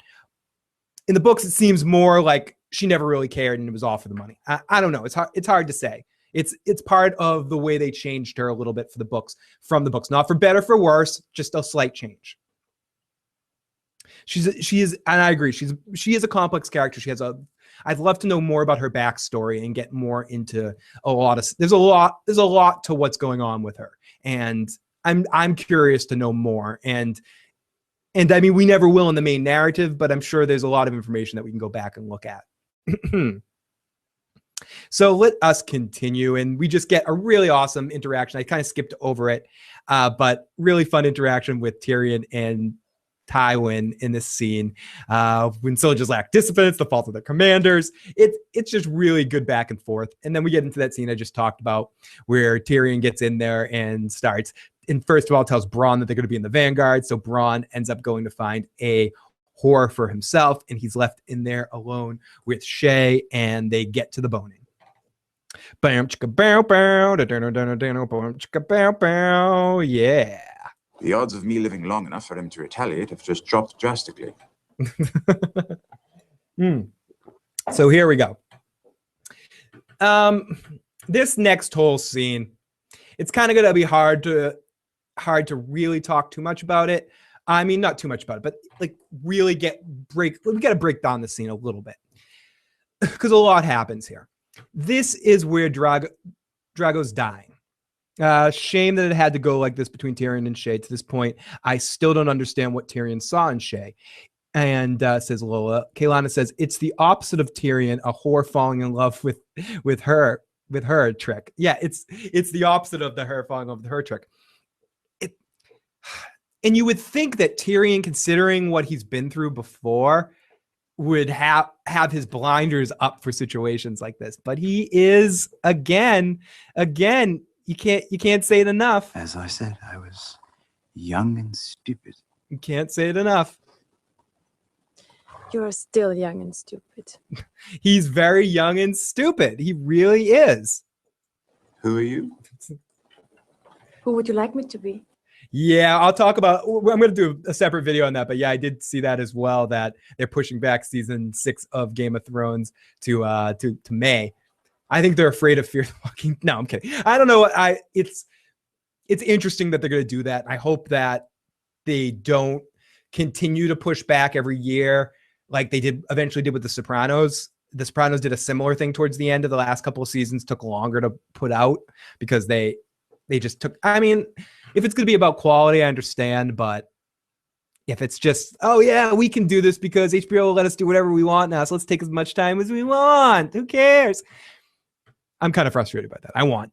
In the books, it seems more like she never really cared and it was all for the money. I don't know. It's hard to say. It's part of the way they changed her a little bit for the books, from the books. Not for better, for worse, just a slight change. She is, and I agree. She is a complex character. I'd love to know more about her backstory and get more into there's a lot to what's going on with her. And I'm curious to know more. And I mean, we never will in the main narrative, but I'm sure there's a lot of information that we can go back and look at. So let us continue. And we just get a really awesome interaction. I kind of skipped over it, but really fun interaction with Tyrion and Tywin in this scene. When soldiers lack discipline, it's the fault of the commanders. It's just really good back and forth. And then we get into that scene I just talked about where Tyrion gets in there and starts, and first of all tells Bronn that they're going to be in the vanguard. So Bronn ends up going to find a whore for himself, and he's left in there alone with Shay, and they get to the boning. Yeah. The odds of me living long enough for him to retaliate have just dropped drastically. So here we go. This next whole scene, it's kind of going to be hard to really talk too much about it. I mean, not too much about it, but like really we got to break down the scene a little bit because a lot happens here. This is where Drogo's dying. Shame that it had to go like this between Tyrion and Shay. To this point, I still don't understand what Tyrion saw in Shay. And says Lola. Kaylana says it's the opposite of Tyrion, a whore falling in love with her trick. Yeah, it's the opposite of the her falling in love with her trick. And you would think that Tyrion, considering what he's been through before, would have his blinders up for situations like this. But he is again, you can't say it enough. As I said, I was young and stupid. You can't say it enough. You are still young and stupid. He's very young and stupid. He really is. Who are you? Who would you like me to be? Yeah, I'll talk about. I'm going to do a separate video on that, but yeah, I did see that as well. That they're pushing back season 6 of Game of Thrones to May. I think they're afraid of Fear the Walking. No, I'm kidding. I don't know. It's interesting that they're going to do that. I hope that they don't continue to push back every year like they eventually did with The Sopranos. The Sopranos did a similar thing towards the end of the last couple of seasons. Took longer to put out because they just took. I mean, if it's going to be about quality, I understand. But if it's just, oh, yeah, we can do this because HBO will let us do whatever we want now. So let's take as much time as we want. Who cares? I'm kind of frustrated by that. I want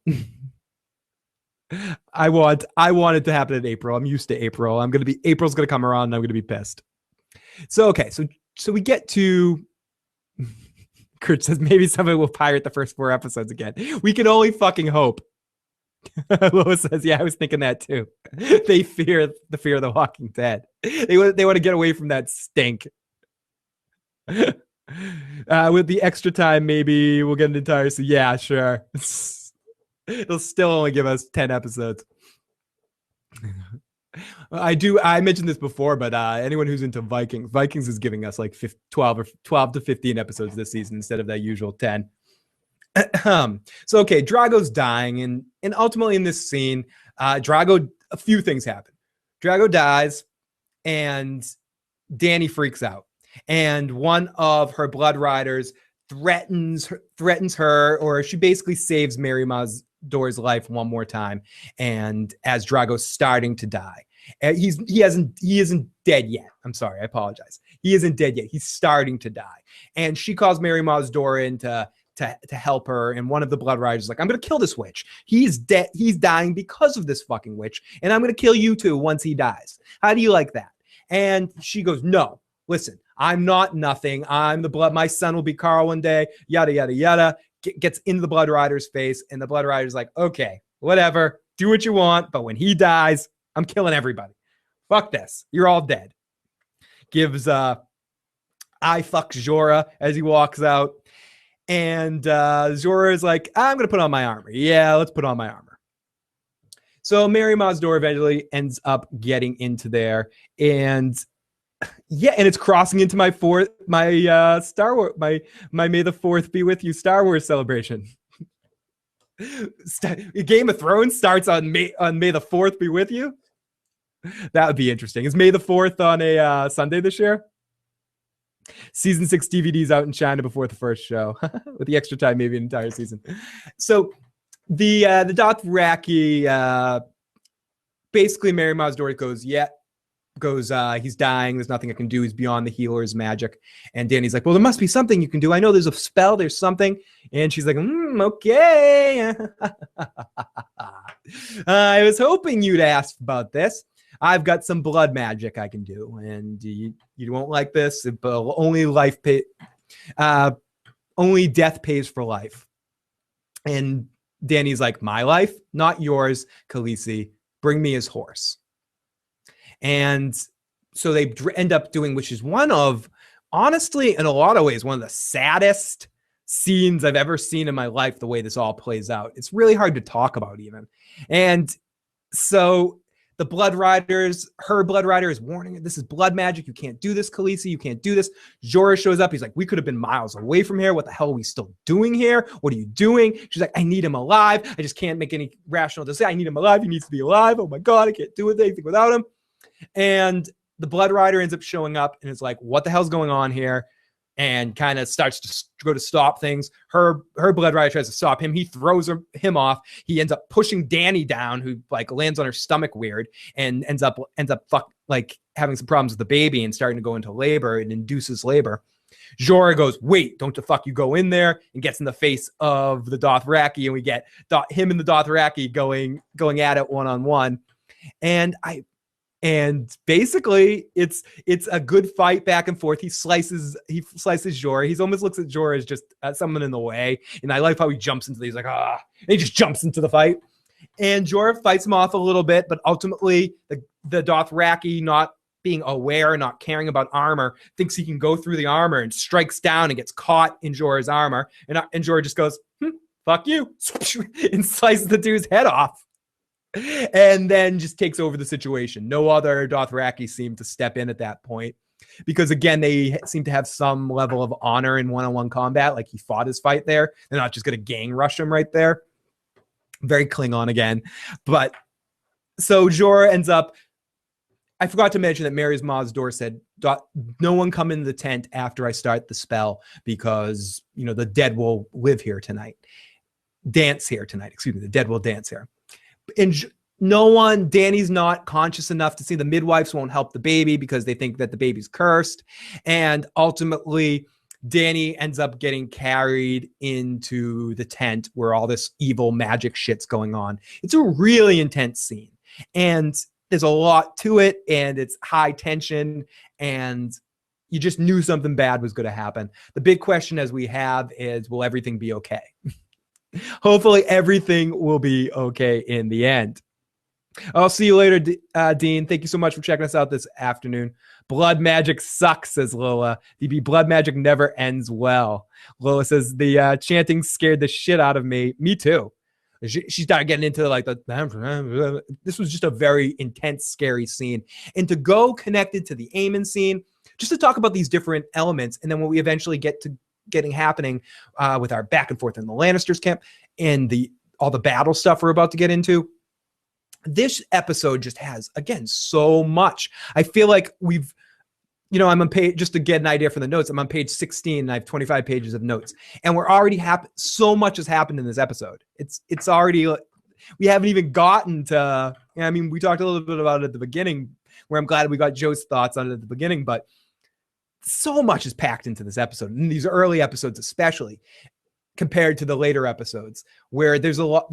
it to happen in April. I'm used to April. April's going to come around and I'm going to be pissed. So, okay. So we get to, Kurt says maybe somebody will pirate the first 4 episodes again. We can only fucking hope. Lois says, yeah, I was thinking that too. They fear the Fear of the Walking Dead. They want to get away from that stink. With the extra time, maybe we'll get an entire season. Yeah, sure. It'll still only give us 10 episodes. I mentioned this before, but anyone who's into Vikings is giving us like 12 to 15 episodes this season instead of that usual 10. So, okay, Drogo's dying, and ultimately in this scene, a few things happen. Drogo dies, and Dany freaks out, and one of her blood riders threatens her, or she basically saves Mary Mazdor's life one more time, and as Drogo's starting to die. He isn't dead yet. I'm sorry, I apologize. He isn't dead yet. He's starting to die, and she calls Mary Mazdor in to help her, and one of the blood riders is like, I'm gonna kill this witch. He's dead. He's dying because of this fucking witch, and I'm gonna kill you too once he dies. How do you like that? And she goes, no, listen, I'm not nothing. I'm the blood. My son will be Carl one day. Yada yada yada. Gets into the blood rider's face, and the blood rider's like, okay, whatever, do what you want, but when he dies, I'm killing everybody. Fuck this. You're all dead. Gives I fuck Jorah as he walks out. And Jorah is like, I'm going to put on my armor. Yeah, let's put on my armor. So Mary Mazdor eventually ends up getting into there. And yeah, and it's crossing into my Star Wars, my May the 4th be with you Star Wars celebration. Game of Thrones starts on May the 4th be with you. That would be interesting. Is May the 4th on a Sunday this year? Season 6 DVDs out in China before the first show. With the extra time, maybe an entire season. So the Dothraki, basically Mary Mazdor goes, he's dying. There's nothing I can do. He's beyond the healer's magic. And Dany's like, well, there must be something you can do. I know there's a spell. There's something. And she's like, okay. I was hoping you'd ask about this. I've got some blood magic I can do, and you won't like this, but only death pays for life. And Dany's like, my life, not yours, Khaleesi. Bring me his horse. And so they end up doing, which is one of, honestly, in a lot of ways, one of the saddest scenes I've ever seen in my life, the way this all plays out. It's really hard to talk about even. And so the blood riders, her blood rider is warning her, this is blood magic. You can't do this, Khaleesi. You can't do this. Jorah shows up. He's like, we could have been miles away from here. What the hell are we still doing here? What are you doing? She's like, I need him alive. I just can't make any rational decision. I need him alive. He needs to be alive. Oh my God, I can't do anything without him. And the Blood Rider ends up showing up and is like, what the hell's going on here? And kind of starts to go to stop things. Her Blood Rider tries to stop him. He throws him off. He ends up pushing Dany down, who like lands on her stomach weird and ends up having some problems with the baby and starting to go into labor and induces labor. Jorah goes, wait, don't the fuck you go in there, and gets in the face of the Dothraki, and we get him and the Dothraki going at it one-on-one. And basically it's a good fight back and forth. He slices Jorah. He almost looks at Jorah as just someone in the way. And I like how he jumps into these like, and he just jumps into the fight. And Jorah fights him off a little bit, but ultimately the Dothraki, not being aware, not caring about armor, thinks he can go through the armor and strikes down and gets caught in Jorah's armor. And Jorah just goes, fuck you, and slices the dude's head off. And then just takes over the situation. No other Dothraki seem to step in at that point because, again, they seem to have some level of honor in one-on-one combat. Like, he fought his fight there. They're not just going to gang rush him right there. Very Klingon again. But so Jorah ends up, I forgot to mention that Mary's Ma's door said, no one come in the tent after I start the spell because, the dead will live here tonight. Dance here tonight. Excuse me. The dead will dance here. And Dany's not conscious enough to see. The midwives won't help the baby because they think that the baby's cursed. And ultimately, Dany ends up getting carried into the tent where all this evil magic shit's going on. It's a really intense scene. And there's a lot to it, and it's high tension, and you just knew something bad was going to happen. The big question as we have is, will everything be okay? Hopefully everything will be okay in the end. I'll see you later, Dean. Thank you so much for checking us out this afternoon. Blood magic sucks, says Lola. DB, blood magic never ends well. Lola says, the chanting scared the shit out of me. Me too. She started getting into like this was just a very intense, scary scene. And to go connected to the Aemon scene, just to talk about these different elements, and then when we eventually get to happening with our back and forth in the Lannisters camp and all the battle stuff we're about to get into. This episode just has, again, so much. I feel like I'm on page, just to get an idea for the notes, I'm on page 16 and I have 25 pages of notes, and we're already so much has happened in this episode. It's already, we haven't even gotten to, we talked a little bit about it at the beginning, where I'm glad we got Joe's thoughts on it at the beginning, but so much is packed into this episode, in these early episodes especially, compared to the later episodes, where there's a lot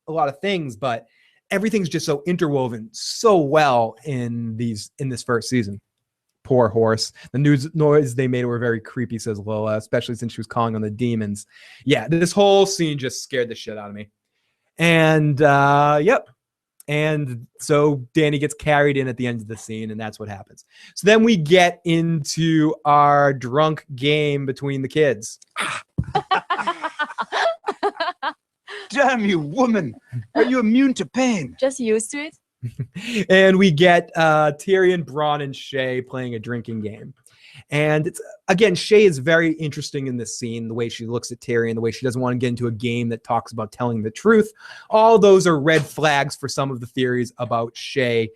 of things, but everything's just so interwoven so well in this first season. Poor horse. The noise they made were very creepy, says Lola, especially since she was calling on the demons. Yeah, this whole scene just scared the shit out of me. And yep. And so Dany gets carried in at the end of the scene, and that's what happens. So then we get into our drunk game between the kids. Damn you, woman! Are you immune to pain? Just used to it. And we get Tyrion, Bronn, and Shay playing a drinking game. And it's, again, Shay is very interesting in this scene, the way she looks at Tyrion, the way she doesn't want to get into a game that talks about telling the truth. All those are red flags for some of the theories about Shay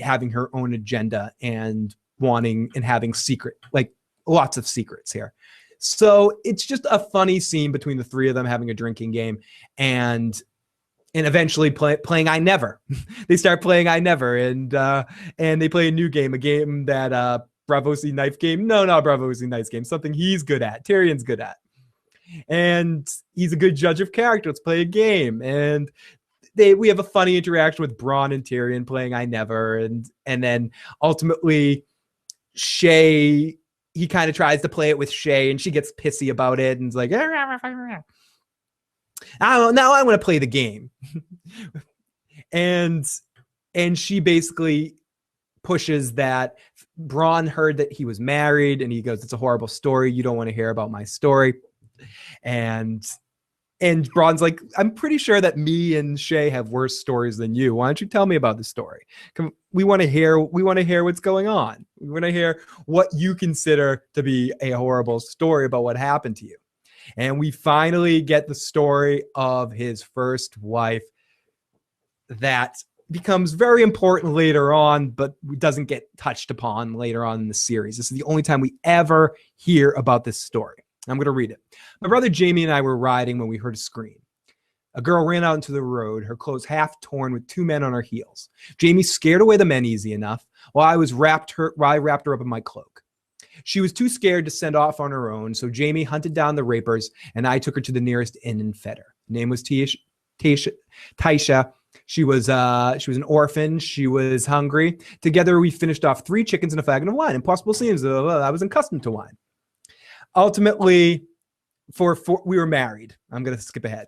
having her own agenda and wanting and having lots of secrets here. So it's just a funny scene between the three of them having a drinking game and eventually playing I Never. They start playing I Never, and they play a new game, a game that Braavosi Knife game. No, not Braavosi Knife game. Something he's good at. Tyrion's good at. And he's a good judge of character. Let's play a game. And we have a funny interaction with Bronn and Tyrion playing I Never. And then ultimately Shay, he kind of tries to play it with Shay, and she gets pissy about it and is like, now I want to play the game. and she basically pushes that Bronn heard that he was married, and he goes, it's a horrible story. You don't want to hear about my story. And Bronn's like, I'm pretty sure that me and Shay have worse stories than you. Why don't you tell me about the story? We want to hear what's going on. We want to hear what you consider to be a horrible story about what happened to you. And we finally get the story of his first wife that becomes very important later on, but doesn't get touched upon later on in the series. This is the only time we ever hear about this story. I'm going to read it. My brother Jamie and I were riding when we heard a scream. A girl ran out into the road, her clothes half torn with 2 men on her heels. Jamie scared away the men easy enough, while I wrapped her up in my cloak. She was too scared to send off on her own, so Jamie hunted down the rapers, and I took her to the nearest inn and fed her. Her name was Taisha. She was an orphan. She was hungry. Together, we finished off 3 chickens and a flagon of wine. Impossible scenes. I was accustomed to wine. Ultimately, we were married. I'm going to skip ahead.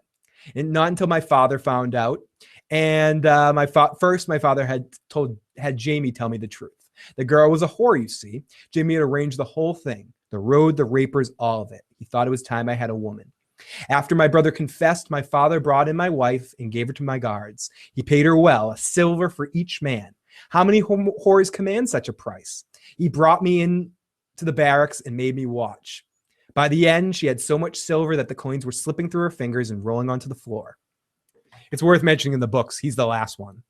And not until my father found out. And my father had Jamie tell me the truth. The girl was a whore, you see. Jamie had arranged the whole thing. The road, the rapers, all of it. He thought it was time I had a woman. After my brother confessed, my father brought in my wife and gave her to my guards. He paid her well, a silver for each man. How many whores command such a price? He brought me in to the barracks and made me watch. By the end, she had so much silver that the coins were slipping through her fingers and rolling onto the floor. It's worth mentioning in the books, he's the last one.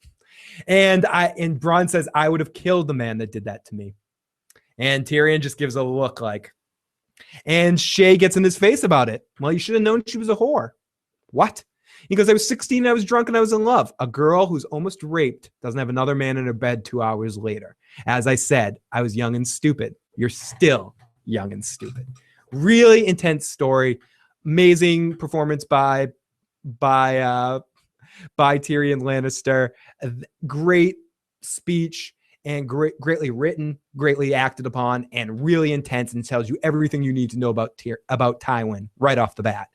And Bronn says, I would have killed the man that did that to me. And Tyrion just gives a look like, and Shay gets in his face about it. Well, you should have known she was a whore. What? He goes, I was 16, I was drunk, and I was in love. A girl who's almost raped doesn't have another man in her bed 2 hours later. As I said, I was young and stupid. You're still young and stupid. Really intense story. Amazing performance by Tyrion Lannister. Great speech and greatly written, greatly acted upon, and really intense, and tells you everything you need to know about Tywin right off the bat.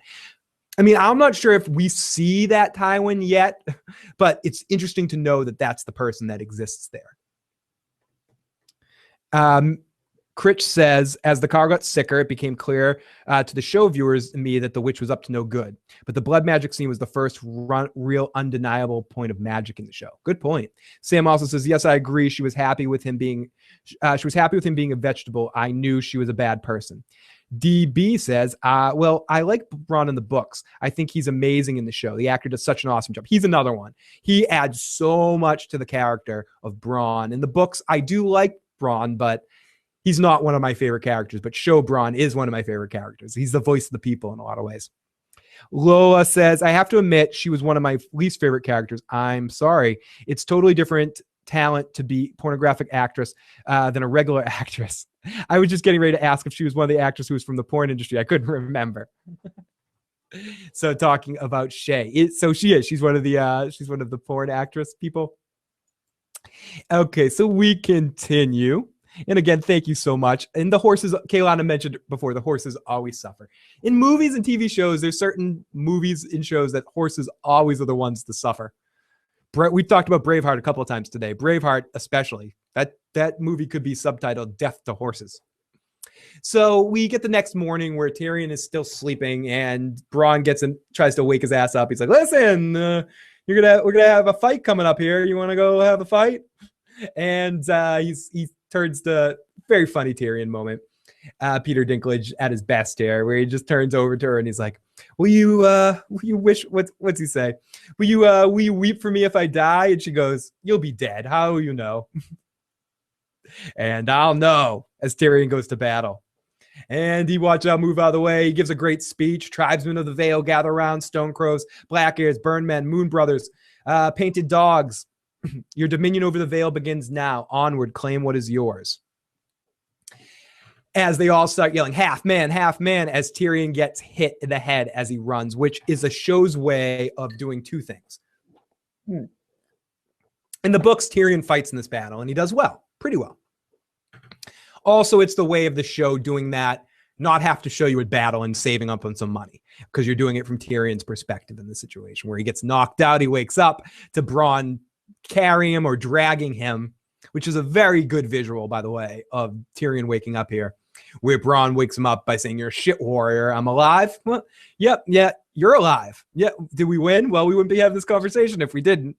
I mean, I'm not sure if we see that Tywin yet, but it's interesting to know that that's the person that exists there. Critch says, as the car got sicker, it became clear to the show viewers and me that the witch was up to no good. But the blood magic scene was the first real undeniable point of magic in the show. Good point. Sam also says, yes, I agree. She was happy with him being a vegetable. I knew she was a bad person. DB says, well, I like Bronn in the books. I think he's amazing in the show. The actor does such an awesome job. He's another one. He adds so much to the character of Bronn. In the books, I do like Bronn, but he's not one of my favorite characters, but show Bronn is one of my favorite characters. He's the voice of the people in a lot of ways. Lola says, I have to admit, she was one of my least favorite characters. I'm sorry. It's totally different talent to be pornographic actress than a regular actress. I was just getting ready to ask if she was one of the actors who was from the porn industry. I couldn't remember. So talking about Shay. So she is. She's one of the porn actress people. Okay, so we continue. And again, thank you so much. And the horses, Kaylana mentioned before, the horses always suffer. In movies and TV shows, there's certain movies and shows that horses always are the ones to suffer. We talked about Braveheart a couple of times today. Braveheart especially. That movie could be subtitled Death to Horses. So we get the next morning where Tyrion is still sleeping and Bronn tries to wake his ass up. He's like, listen, we're gonna have a fight coming up here. You want to go have a fight? And he turns the very funny Tyrion moment. Peter Dinklage at his best here, where he just turns over to her and he's like, will you wish, what's he say? Will you weep for me if I die? And she goes, you'll be dead. How will you know? And I'll know, as Tyrion goes to battle. And he move out of the way. He gives a great speech. Tribesmen of the Vale gather around, Stone Crows, Black Ears, Burn Men, Moon Brothers, Painted Dogs. Your dominion over the Vale begins now. Onward, claim what is yours. As they all start yelling, half man, as Tyrion gets hit in the head as he runs, which is the show's way of doing two things. In the books, Tyrion fights in this battle, and he does well, pretty well. Also, it's the way of the show doing that, not have to show you a battle and saving up on some money, because you're doing it from Tyrion's perspective in the situation where he gets knocked out, he wakes up to Bronn carrying him or dragging him, which is a very good visual, by the way, of Tyrion waking up here, where Bronn wakes him up by saying, you're a shit warrior. I'm alive. Well, yep. Yeah. You're alive. Yeah. Did we win? Well, we wouldn't be having this conversation if we didn't.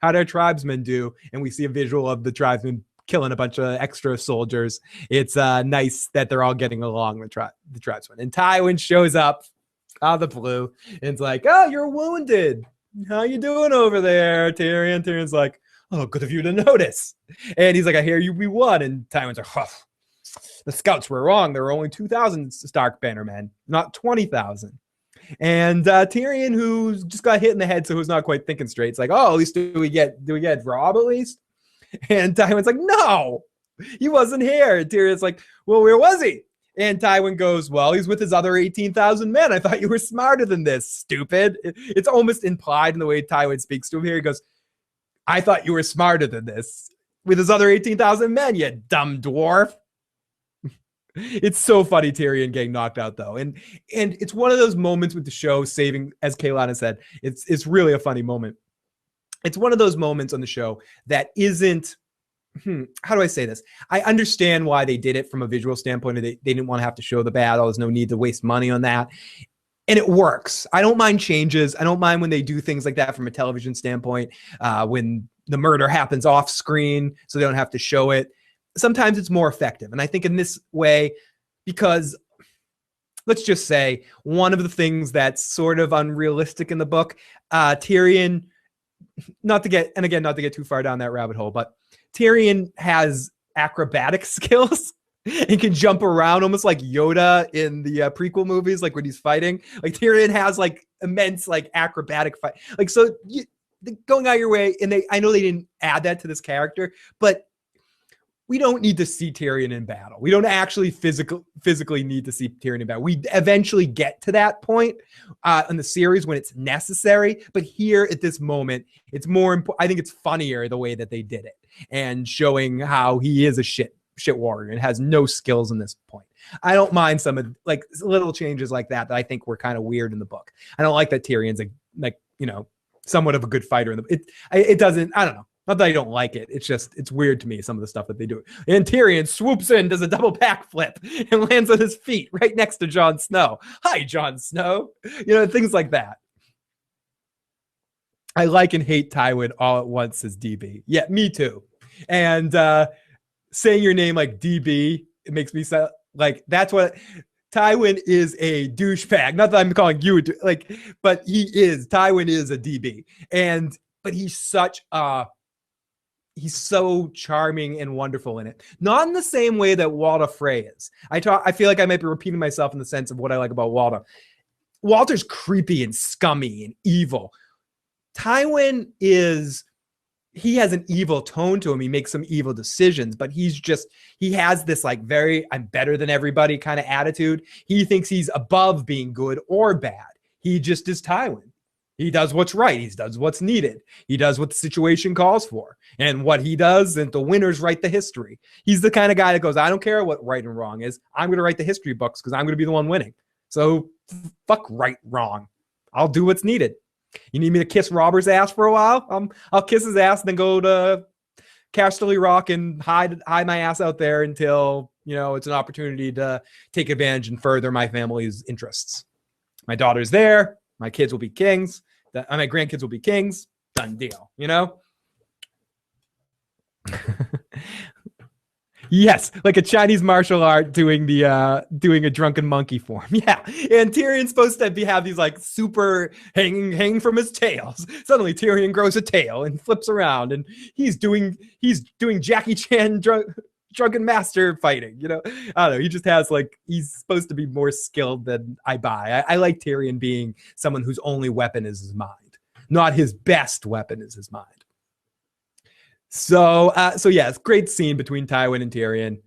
How'd our tribesmen do? And we see a visual of the tribesmen killing a bunch of extra soldiers. It's nice that they're all getting along with the tribesmen. And Tywin shows up out of the blue and it's like, oh, you're wounded. how you doing over there, Tyrion? Tyrion's like, oh, good of you to notice. And he's like, I hear we won. And Tywin's like, oh, the scouts were wrong. There were only 2,000 Stark bannermen, not 20,000. And Tyrion, who just got hit in the head, so who's not quite thinking straight, it's like, oh, at least do we get Robb at least? And Tywin's like, no, he wasn't here. And Tyrion's like, well, where was he? And Tywin goes, well, he's with his other 18,000 men. I thought you were smarter than this, stupid. It's almost implied in the way Tywin speaks to him here. He goes, I thought you were smarter than this. With his other 18,000 men, you dumb dwarf. It's so funny, Tyrion getting knocked out, though. And it's one of those moments with the show saving, as Kaylana said, it's really a funny moment. It's one of those moments on the show that isn't, how do I say this? I understand why they did it from a visual standpoint. They didn't want to have to show the battle. There's no need to waste money on that. And it works. I don't mind changes. I don't mind when they do things like that from a television standpoint, when the murder happens off screen so they don't have to show it. Sometimes it's more effective. And I think in this way, because let's just say one of the things that's sort of unrealistic in the book, Tyrion, not to get too far down that rabbit hole, but Tyrion has acrobatic skills and can jump around almost like Yoda in the prequel movies, like when he's fighting. Like Tyrion has like immense like acrobatic fight. Like, so going out your way, and I know they didn't add that to this character, but we don't need to see Tyrion in battle. We don't actually physically need to see Tyrion in battle. We eventually get to that point in the series when it's necessary. But here at this moment, it's more important. I think it's funnier the way that they did it and showing how he is a shit warrior and has no skills in this point. I don't mind some of like little changes like that I think were kind of weird in the book. I don't like that Tyrion's like somewhat of a good fighter in it doesn't, I don't know. Not that I don't like it. It's just, it's weird to me, some of the stuff that they do. And Tyrion swoops in, does a double backflip, and lands on his feet right next to Jon Snow. Hi, Jon Snow. Things like that. I like and hate Tywin all at once as DB. Yeah, me too. And saying your name like DB, it makes me sound like that's what Tywin is, a douchebag. Not that I'm calling you but Tywin is a DB. But he's so charming and wonderful in it. Not in the same way that Walder Frey is. I feel like I might be repeating myself in the sense of what I like about Walder. Walter's creepy and scummy and evil. Tywin he has an evil tone to him. He makes some evil decisions, but he has this like very, I'm better than everybody kind of attitude. He thinks he's above being good or bad. He just is Tywin. He does what's right. He does what's needed. He does what the situation calls for. And what he does, and the winners write the history. He's the kind of guy that goes, I don't care what right and wrong is. I'm going to write the history books because I'm going to be the one winning. So fuck right, wrong. I'll do what's needed. You need me to kiss Robber's ass for a while? I'll kiss his ass and then go to Casterly Rock and hide my ass out there until, it's an opportunity to take advantage and further my family's interests. My daughter's there. My kids will be kings. My grandkids will be kings. Done deal, Yes, like a Chinese martial art doing a drunken monkey form. Yeah, and Tyrion's supposed to have these like super hanging from his tails. Suddenly Tyrion grows a tail and flips around, and he's doing Jackie Chan drunken master fighting. I don't know. He just has he's supposed to be more skilled than I buy. I like Tyrion being someone whose only weapon is his mind, not his best weapon is his mind. So yes, great scene between Tywin and Tyrion.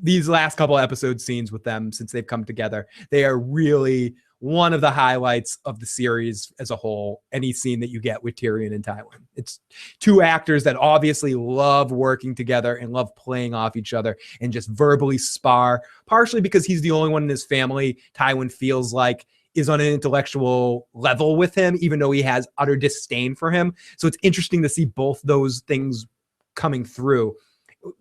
These last couple episode scenes with them, since they've come together, they are really one of the highlights of the series as a whole. Any scene that you get with Tyrion and Tywin, it's two actors that obviously love working together and love playing off each other and just verbally spar, partially because he's the only one in his family Tywin feels like is on an intellectual level with him, even though he has utter disdain for him. So it's interesting to see both those things coming through.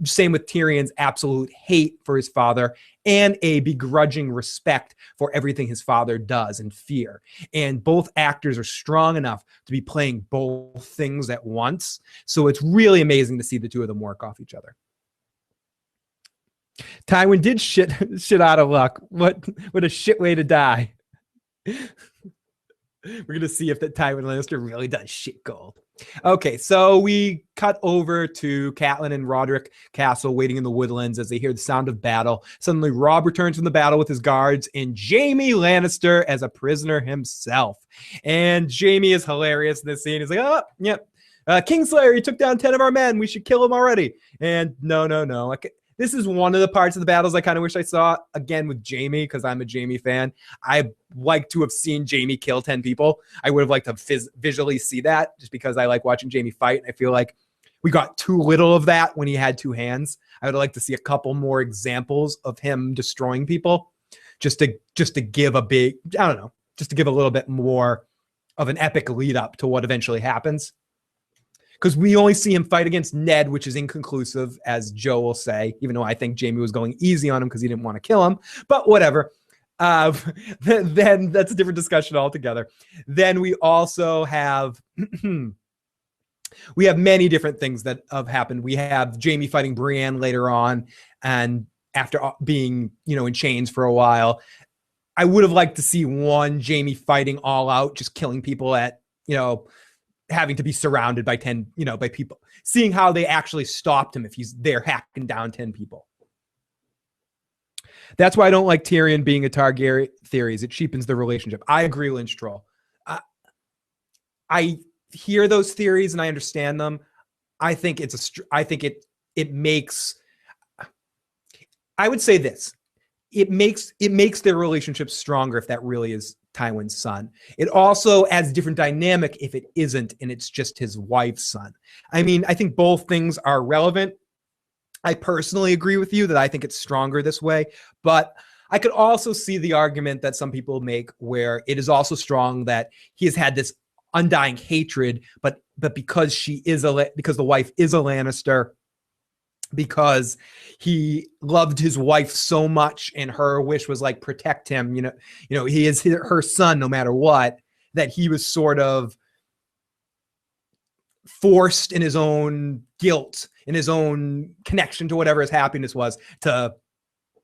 Same with Tyrion's absolute hate for his father and a begrudging respect for everything his father does and fear. And both actors are strong enough to be playing both things at once. So it's really amazing to see the two of them work off each other. Tywin did shit out of luck. What a shit way to die. We're going to see if that Tywin Lannister really does shit gold. Okay, so we cut over to Catelyn and Roderick Castle waiting in the woodlands as they hear the sound of battle. Suddenly, Robb returns from the battle with his guards and Jaime Lannister as a prisoner himself. And Jaime is hilarious in this scene. He's like, oh, yep. Kingslayer, he took down 10 of our men. We should kill him already. And no. This is one of the parts of the battles I kind of wish I saw again with Jaime, because I'm a Jaime fan. I like to have seen Jaime kill 10 people. I would have liked to visually see that, just because I like watching Jaime fight. I feel like we got too little of that when he had two hands. I would like to see a couple more examples of him destroying people, just to give a big, I don't know, just to give a little bit more of an epic lead up to what eventually happens. Because we only see him fight against Ned, which is inconclusive, as Joe will say, even though I think Jaime was going easy on him because he didn't want to kill him. But whatever. Then that's a different discussion altogether. Then we also have we have many different things that have happened. We have Jaime fighting Brienne later on, and after being, in chains for a while. I would have liked to see one Jaime fighting all out, just killing people at, having to be surrounded by 10, by people, seeing how they actually stopped him if he's there hacking down 10 people. That's why I don't like Tyrion being a Targaryen theories. It cheapens the relationship. I agree, Lynch Troll. I hear those theories and I understand them. I think it makes, I would say this, it makes their relationship stronger if that really is Tywin's son. It also adds different dynamic if it isn't and it's just his wife's son. I mean, I think both things are relevant. I personally agree with you that I think it's stronger this way, but I could also see the argument that some people make where it is also strong that he has had this undying hatred, but because because the wife is a Lannister, because he loved his wife so much and her wish was like protect him, he is her son no matter what, that he was sort of forced in his own guilt, in his own connection to whatever his happiness was, to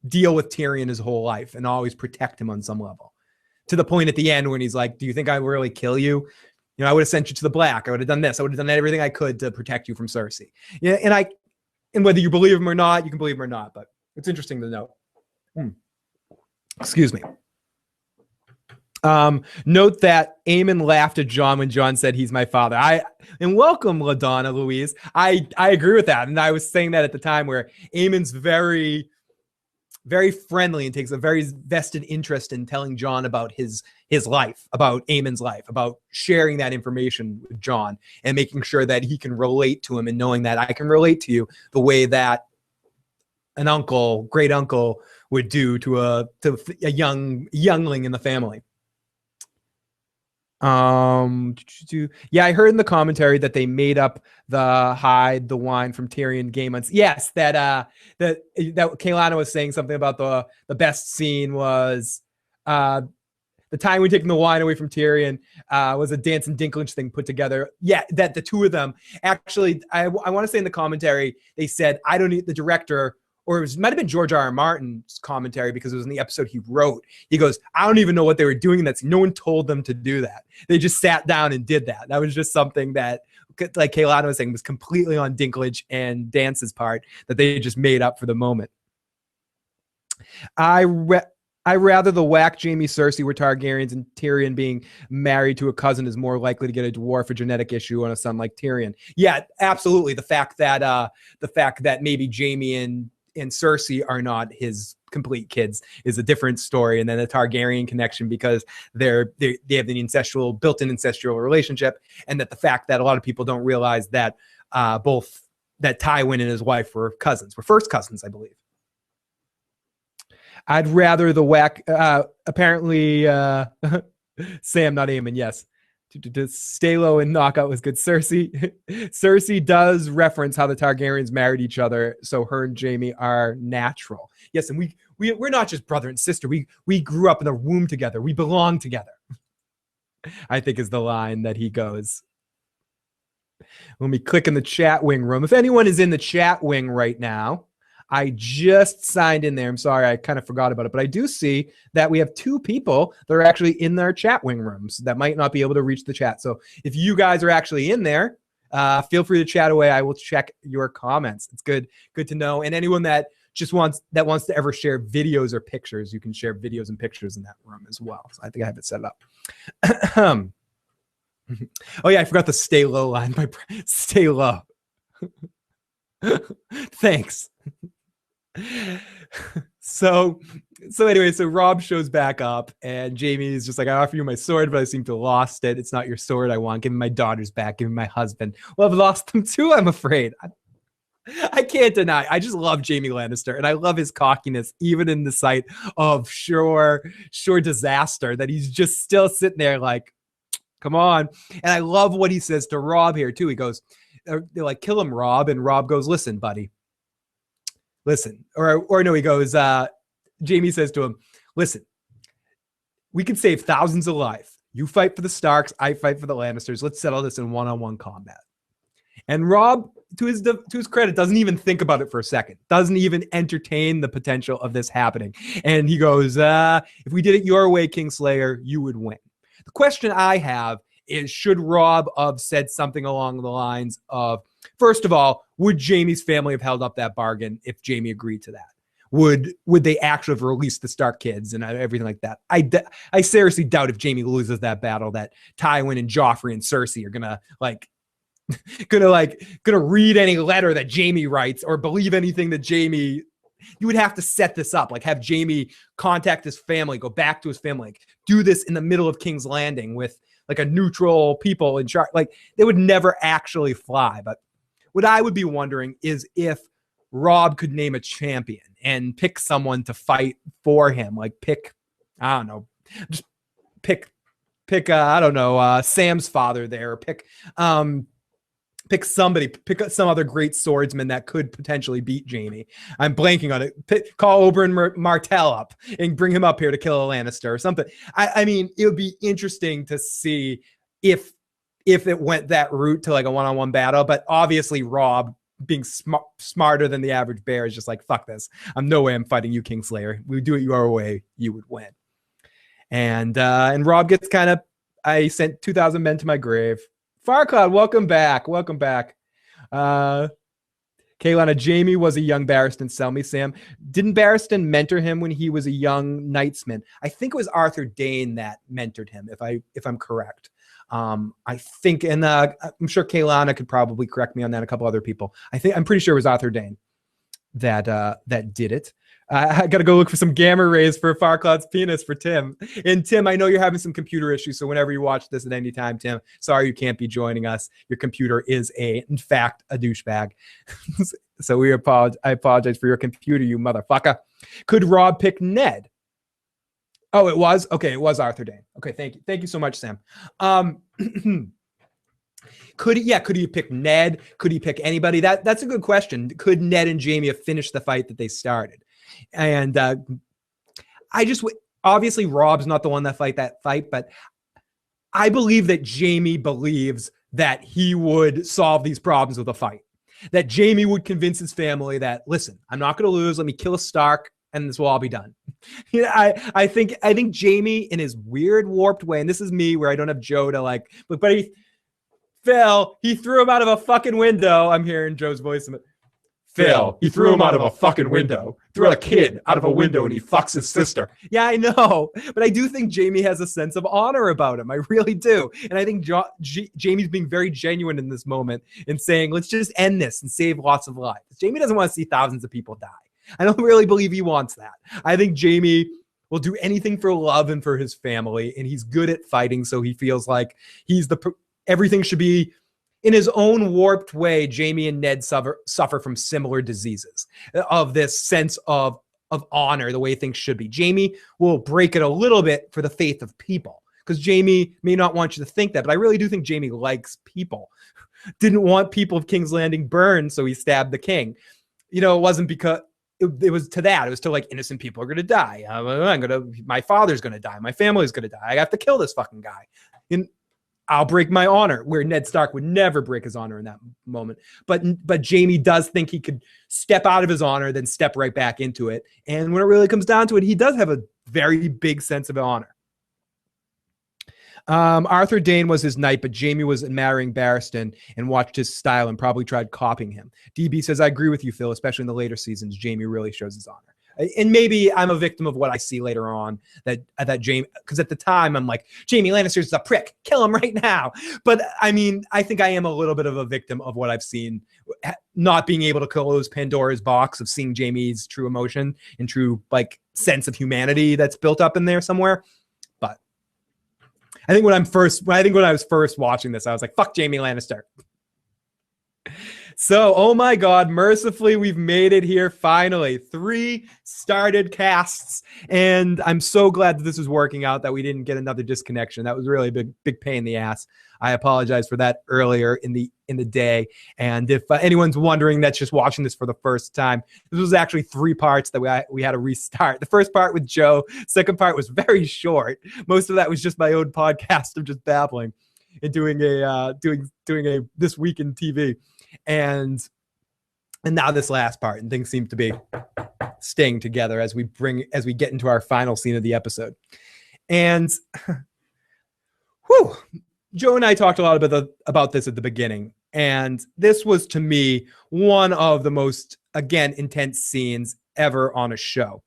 deal with Tyrion his whole life and always protect him on some level, to the point at the end when he's like, do you think I will really kill you? I would have sent you to the Black. I would have done this. I would have done everything I could to protect you from Cersei. And whether you believe him or not, you can believe him or not, but it's interesting to note. Excuse me. Note that Aemon laughed at Jon when Jon said he's my father. And welcome, LaDonna Louise. I agree with that. And I was saying that at the time where Aemon's very, very friendly and takes a very vested interest in telling Jon about his life, about Aemon's life, about sharing that information with Jon and making sure that he can relate to him and knowing that I can relate to you the way that an great uncle would do to a youngling in the family. Yeah, I heard in the commentary that they made up the hide the wine from Tyrion game on. Yes, that Kaylana was saying something about the best scene was the time we taking the wine away from Tyrion was a Dance and Dinklage thing put together. Yeah, that the two of them actually, I want to say in the commentary they said I don't need the director. Or it might have been George R.R. Martin's commentary because it was in the episode he wrote. He goes, I don't even know what they were doing. No one told them to do that. They just sat down and did that. That was just something that, like Kaylana was saying, was completely on Dinklage and Dance's part that they just made up for the moment. I rather the whack Jaime Cersei were Targaryens and Tyrion being married to a cousin is more likely to get a dwarf or genetic issue on a son like Tyrion. Yeah, absolutely. The fact that maybe Jaime and Cersei are not his complete kids is a different story. And then the Targaryen connection because they have an built-in incestual relationship, and that the fact that a lot of people don't realize that both that Tywin and his wife were first cousins, I believe. I'd rather the whack. Apparently, Sam, not Eamon. Yes. To stay low and knockout was good. Cersei does reference how the Targaryens married each other, so her and Jaime are natural. Yes, and we're not just brother and sister. We grew up in the womb together. We belong together. I think is the line that he goes. Let me click in the chat wing room. If anyone is in the chat wing right now, I just signed in there. I'm sorry, I kind of forgot about it, but I do see that we have 2 people that are actually in their chat wing rooms that might not be able to reach the chat. So if you guys are actually in there, feel free to chat away. I will check your comments. It's good to know. And anyone that just wants to ever share videos or pictures, you can share videos and pictures in that room as well. So I think I have it set up. Oh yeah, I forgot the stay low line. Stay low. Thanks. So anyway, so Robb shows back up and Jaime is just like, I offer you my sword, but I seem to have lost it. It's not your sword I want. Give me my daughters back. Give me my husband. Well, I've lost them too, I'm afraid. I can't deny. I just love Jaime Lannister, and I love his cockiness, even in the sight of sure disaster, that he's just still sitting there like, come on. And I love what he says to Robb here too. He goes, they're like, kill him, Robb. And Robb goes, listen, buddy. Listen. Or no, he goes, Jaime says to him, listen, we can save thousands of lives. You fight for the Starks. I fight for the Lannisters. Let's settle this in one-on-one combat. And Robb, to his credit, doesn't even think about it for a second. Doesn't even entertain the potential of this happening. And he goes, if we did it your way, Kingslayer, you would win. The question I have is, should Robb have said something along the lines of, first of all, would Jaime's family have held up that bargain if Jaime agreed to that? Would they actually have released the Stark kids and everything like that? I seriously doubt if Jaime loses that battle that Tywin and Joffrey and Cersei are gonna read any letter that Jaime writes or believe anything that Jaime. You would have to set this up, like have Jaime contact his family, go back to his family, like do this in the middle of King's Landing with like a neutral people in charge. Like they would never actually fly. But what I would be wondering is if Robb could name a champion and pick someone to fight for him, like pick, I don't know, just pick I don't know, Sam's father there, or pick somebody, pick some other great swordsman that could potentially beat Jaime. I'm blanking on it. Call Oberyn Martell up and bring him up here to kill a Lannister or something. I mean, it would be interesting to see if it went that route to like a one-on-one battle, but obviously Robb, being smarter than the average bear, is just like, fuck this. No way I'm fighting you, Kingslayer. We do it your way, you would win. And Robb gets kind of, I sent 2,000 men to my grave. Farcloud, welcome back. Kaylana, Jaime was a young Barristan. Sell me, Sam. Didn't Barristan mentor him when he was a young knightsman? I think it was Arthur Dayne that mentored him, if I'm correct. I think, and I'm sure Kaylana could probably correct me on that. A couple other people. I'm pretty sure it was Arthur Dayne that did it. I got to go look for some gamma rays for Farcloud's penis for Tim. And Tim, I know you're having some computer issues, so whenever you watch this at any time, Tim, sorry you can't be joining us. Your computer is in fact a douchebag. So I apologize for your computer, you motherfucker. Could Robb pick Ned? Oh, it was? Okay, it was Arthur Dayne. Okay, thank you. Thank you so much, Sam. Could he pick Ned? Could he pick anybody? That's a good question. Could Ned and Jaime have finished the fight that they started? And obviously Robb's not the one that fight, but I believe that Jaime believes that he would solve these problems with a fight. That Jaime would convince his family that, listen, I'm not going to lose. Let me kill a Stark, and this will all be done. You know, I think Jaime, in his weird warped way, and this is me where I don't have Joe to like, but he threw him out of a fucking window. I'm hearing Joe's voice. Phil, he threw him out of a fucking window. Threw a kid out of a window and he fucks his sister. Yeah, I know. But I do think Jaime has a sense of honor about him. I really do. And I think Jaime's being very genuine in this moment in saying, let's just end this and save lots of lives. Jaime doesn't want to see thousands of people die. I don't really believe he wants that. I think Jaime will do anything for love and for his family. And he's good at fighting. So he feels like everything should be, in his own warped way. Jaime and Ned suffer from similar diseases of this sense of honor, the way things should be. Jaime will break it a little bit for the faith of people, because Jaime may not want you to think that, but I really do think Jaime likes people. Didn't want people of King's Landing burned, so he stabbed the king. You know, it wasn't because it was to that. It was to like, innocent people are going to die. My father's going to die. My family's going to die. I have to kill this fucking guy. And I'll break my honor, where Ned Stark would never break his honor in that moment. But Jaime does think he could step out of his honor, then step right back into it. And when it really comes down to it, he does have a very big sense of honor. Arthur Dayne was his knight, but Jaime was admiring Barristan and watched his style and probably tried copying him. DB says, I agree with you, Phil, especially in the later seasons. Jaime really shows his honor. And maybe I'm a victim of what I see later on, that Jaime, because at the time I'm like, Jaime Lannister is a prick, kill him right now. But I mean, I think I am a little bit of a victim of what I've seen, not being able to close Pandora's box of seeing Jaime's true emotion and true like sense of humanity that's built up in there somewhere. But I think when I was first watching this, I was like, fuck Jaime Lannister. So, oh my God, mercifully, we've made it here finally. 3 started casts. And I'm so glad that this is working out, that we didn't get another disconnection. That was really a big pain in the ass. I apologize for that earlier in the day. And if anyone's wondering that's just watching this for the first time, this was actually 3 parts that we had to restart. The first part with Joe, second part was very short. Most of that was just my own podcast of just babbling and doing a This Week in TV. And now this last part, and things seem to be staying together as we get into our final scene of the episode. And Joe and I talked a lot about this at the beginning, and this was to me one of the most, again, intense scenes ever on a show.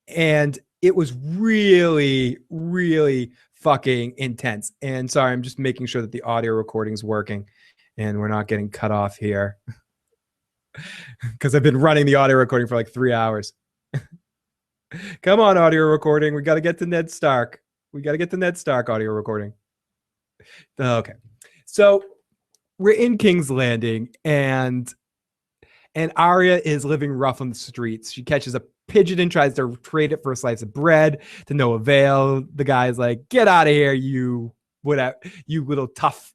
And it was really, really fucking intense. And sorry, I'm just making sure that the audio recording's working and we're not getting cut off here because I've been running the audio recording for like 3 hours. Come on, audio recording. We got to get to Ned Stark. Audio recording. Okay. So we're in King's Landing, and Arya is living rough on the streets. She catches a pigeon and tries to trade it for a slice of bread, to no avail. The guy's like, get out of here, you little tough,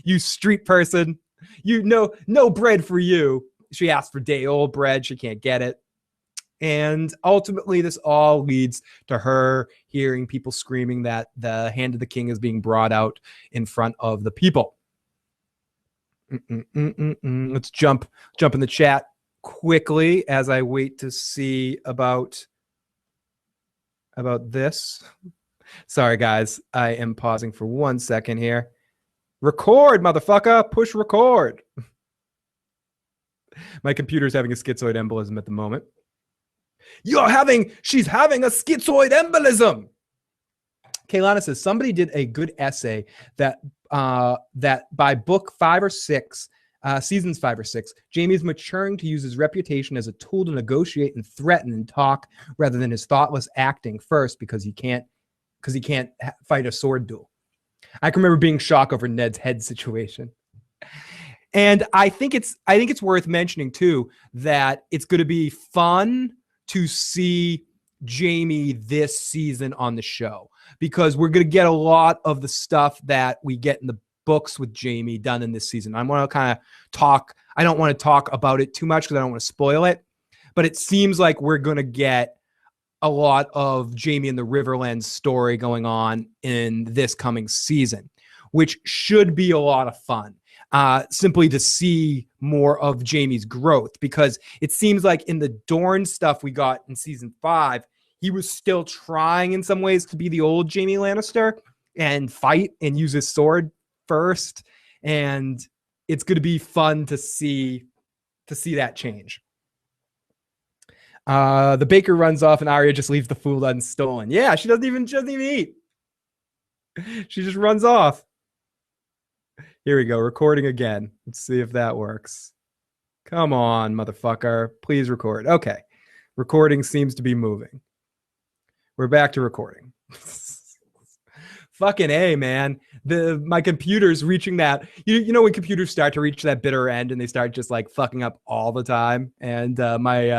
you street person. No bread for you. She asks for day-old bread. She can't get it. And ultimately, this all leads to her hearing people screaming that the hand of the king is being brought out in front of the people. Let's jump in the chat quickly as I wait to see about this. Sorry, guys. I am pausing for 1 second here. Record, motherfucker. Push record. My computer's having a schizoid embolism at the moment. She's having a schizoid embolism. Kaylana says, somebody did a good essay that by book 5 or 6, seasons 5 or 6, Jaime's maturing to use his reputation as a tool to negotiate and threaten and talk rather than his thoughtless acting first because he can't fight a sword duel. I can remember being shocked over Ned's head situation. And I think it's worth mentioning too that it's going to be fun to see Jaime this season on the show, because we're going to get a lot of the stuff that we get in the books with Jaime done in this season. I want to kind of talk. I don't want to talk about it too much because I don't want to spoil it, but it seems like we're going to get a lot of Jaime and the Riverlands story going on in this coming season, which should be a lot of fun. Simply to see more of Jaime's growth, because it seems like in the Dorne stuff we got in season 5, he was still trying in some ways to be the old Jaime Lannister and fight and use his sword first. And it's going to be fun to see that change. The baker runs off and Arya just leaves the food unstolen. Yeah, she doesn't even eat. She just runs off. Here we go, recording again. Let's see if that works. Come on, motherfucker. Please record. Okay. Recording seems to be moving. We're back to recording. Fucking A, man. My computer's reaching that. You know when computers start to reach that bitter end and they start just like fucking up all the time? And my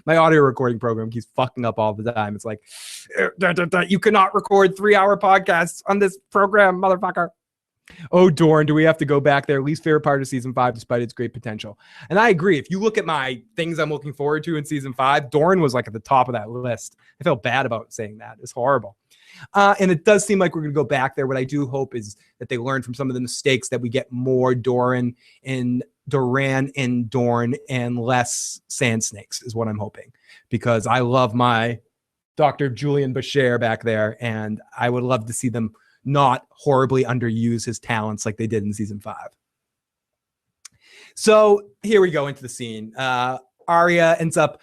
audio recording program keeps fucking up all the time. It's like, you cannot record 3-hour podcasts on this program, motherfucker. Oh, Dorne, do we have to go back there? Least favorite part of season 5, despite its great potential. And I agree. If you look at my things I'm looking forward to in season 5, Dorne was like at the top of that list. I felt bad about saying that. It's horrible. And it does seem like we're going to go back there. What I do hope is that they learn from some of the mistakes, that we get more Doran and Dorne and less Sand Snakes is what I'm hoping. Because I love my Dr. Julian Bashir back there, and I would love to see them not horribly underuse his talents like they did in season 5. So here we go into the scene. Arya ends up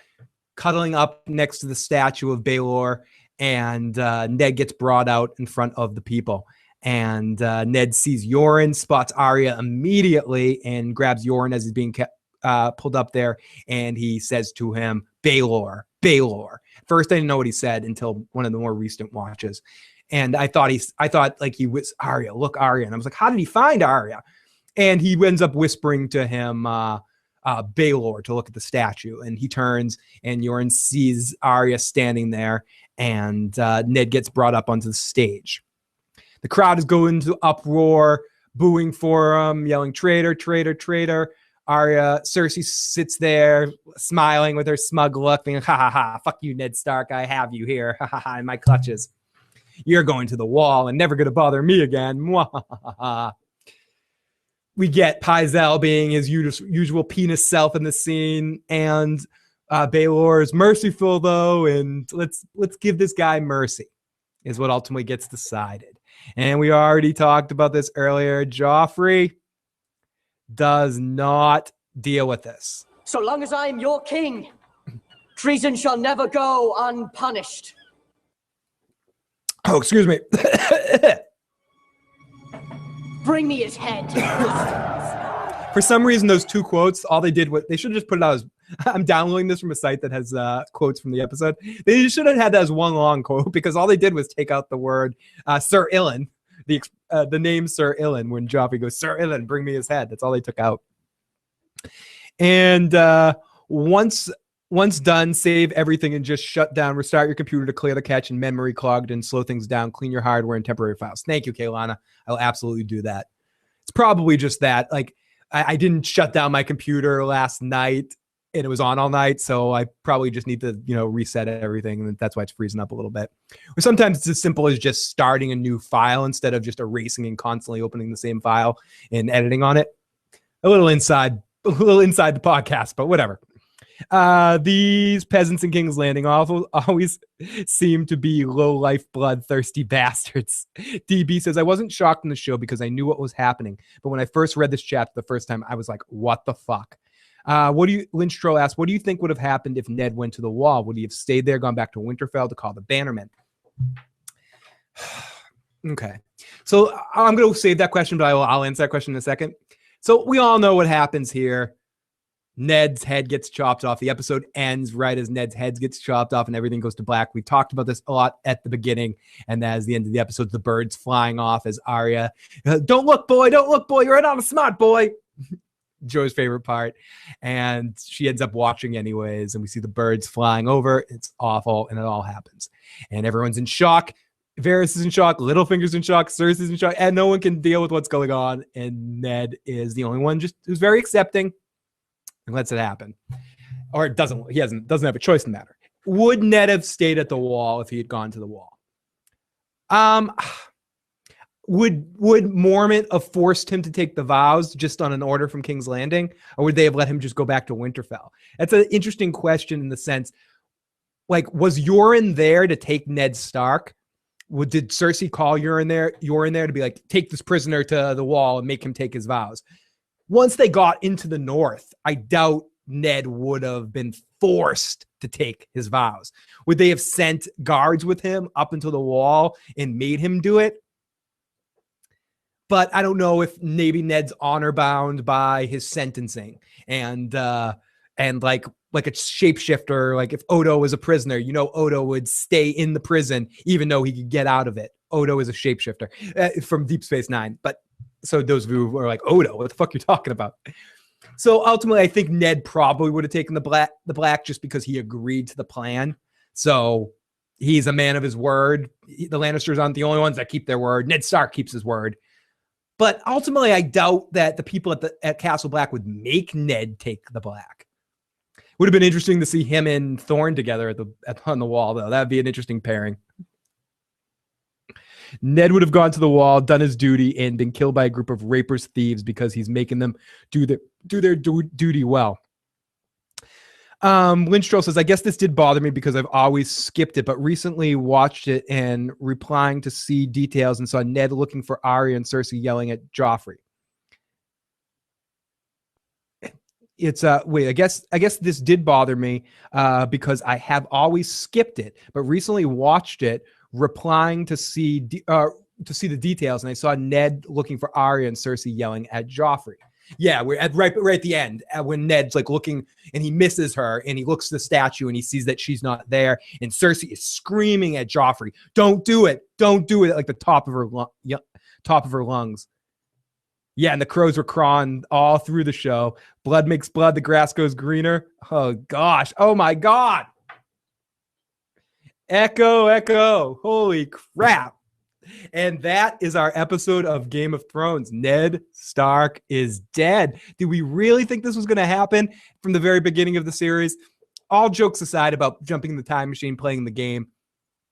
cuddling up next to the statue of Baelor, and Ned gets brought out in front of the people. And Ned sees Yoren, spots Arya immediately, and grabs Yoren as he's being pulled up there, and he says to him, Baelor, Baelor. First, I didn't know what he said until one of the more recent watches. And I thought like he was Arya, look, Arya. And I was like, how did he find Arya? And he ends up whispering to him, Baelor, to look at the statue. And he turns, and Yoren sees Arya standing there, and Ned gets brought up onto the stage. The crowd is going into uproar, booing for him, yelling, traitor, traitor, traitor. Cersei sits there smiling with her smug look, being, ha ha ha, fuck you, Ned Stark, I have you here, ha ha ha, in my clutches. You're going to the wall and never going to bother me again. We get Pycelle being his usual penis self in the scene, and Baelor is merciful though, and let's give this guy mercy, is what ultimately gets decided. And we already talked about this earlier. Joffrey does not deal with this. So long as I am your king, treason shall never go unpunished. Oh, excuse me. Bring me his head. For some reason, those two quotes, all they did was, they should have just put it out as, I'm downloading this from a site that has quotes from the episode. They should have had that as one long quote, because all they did was take out the word Sir Ilyn, the name Sir Ilyn, when Joffrey goes, Sir Ilyn, bring me his head. That's all they took out. And once done, save everything and just shut down, restart your computer to clear the cache and memory clogged and slow things down, clean your hardware and temporary files. Thank you, Kaylana. I'll absolutely do that. It's probably just that. Like, I didn't shut down my computer last night and it was on all night, so I probably just need to, reset everything, and that's why it's freezing up a little bit. Or sometimes it's as simple as just starting a new file instead of just erasing and constantly opening the same file and editing on it. A little inside the podcast, but whatever. These peasants in King's Landing always seem to be low life bloodthirsty bastards. DB says, I wasn't shocked in the show because I knew what was happening, but when I first read this chapter the first time, I was like, what the fuck? Lynch Troll asked, what do you think would have happened if Ned went to the wall? Would he have stayed there, gone back to Winterfell to call the Bannermen? Okay, so I'm going to save that question, but I'll answer that question in a second. So we all know what happens here. Ned's head gets chopped off. The episode ends right as Ned's head gets chopped off and everything goes to black. We talked about this a lot at the beginning, and as the end of the episode, the birds flying off as Arya, don't look, boy, you're right on a smart boy. Joe's favorite part. And she ends up watching anyways, and we see the birds flying over. It's awful, and it all happens. And everyone's in shock. Varys is in shock, Littlefinger's in shock, Cersei's in shock, and no one can deal with what's going on. And Ned is the only one who's very accepting and lets it happen. Or it doesn't, he doesn't have a choice in the matter. Would Ned have stayed at the wall if he had gone to the wall? Would Mormont have forced him to take the vows just on an order from King's Landing? Or would they have let him just go back to Winterfell? That's an interesting question in the sense, like, was Yoren there to take Ned Stark? Did Cersei call Yoren there to be like, take this prisoner to the wall and make him take his vows? Once they got into the north, I doubt Ned would have been forced to take his vows. Would they have sent guards with him up into the wall and made him do it? But I don't know if maybe Ned's honor bound by his sentencing and like a shapeshifter. Like if Odo was a prisoner, Odo would stay in the prison even though he could get out of it. Odo is a shapeshifter from Deep Space Nine. But so those of you who are like, Odo, what the fuck are you talking about? So ultimately, I think Ned probably would have taken the black just because he agreed to the plan. So he's a man of his word. The Lannisters aren't the only ones that keep their word. Ned Stark keeps his word. But ultimately, I doubt that the people at Castle Black would make Ned take the black. Would have been interesting to see him and Thorne together on the wall, though. That would be an interesting pairing. Ned would have gone to the wall, done his duty, and been killed by a group of rapers, thieves, because he's making them do their duty well. Lindstrom says, I guess this did bother me because I've always skipped it, but recently watched it and replying to see details and saw Ned looking for Arya and Cersei yelling at Joffrey. It's wait, I guess this did bother me because I have always skipped it, but recently watched it, replying to see the details, and I saw Ned looking for Arya and Cersei yelling at Joffrey. Yeah, we're at right at the end when Ned's like looking and he misses her and he looks at the statue and he sees that she's not there and Cersei is screaming at Joffrey, "Don't do it! Don't do it!" at like the top of her lungs. Yeah, and the crows were crawling all through the show. Blood makes blood, the grass goes greener. Oh gosh! Oh my God! Echo! Holy crap! And that is our episode of Game of Thrones. Ned Stark is dead. Did we really think this was going to happen from the very beginning of the series? All jokes aside about jumping in the time machine, playing the game,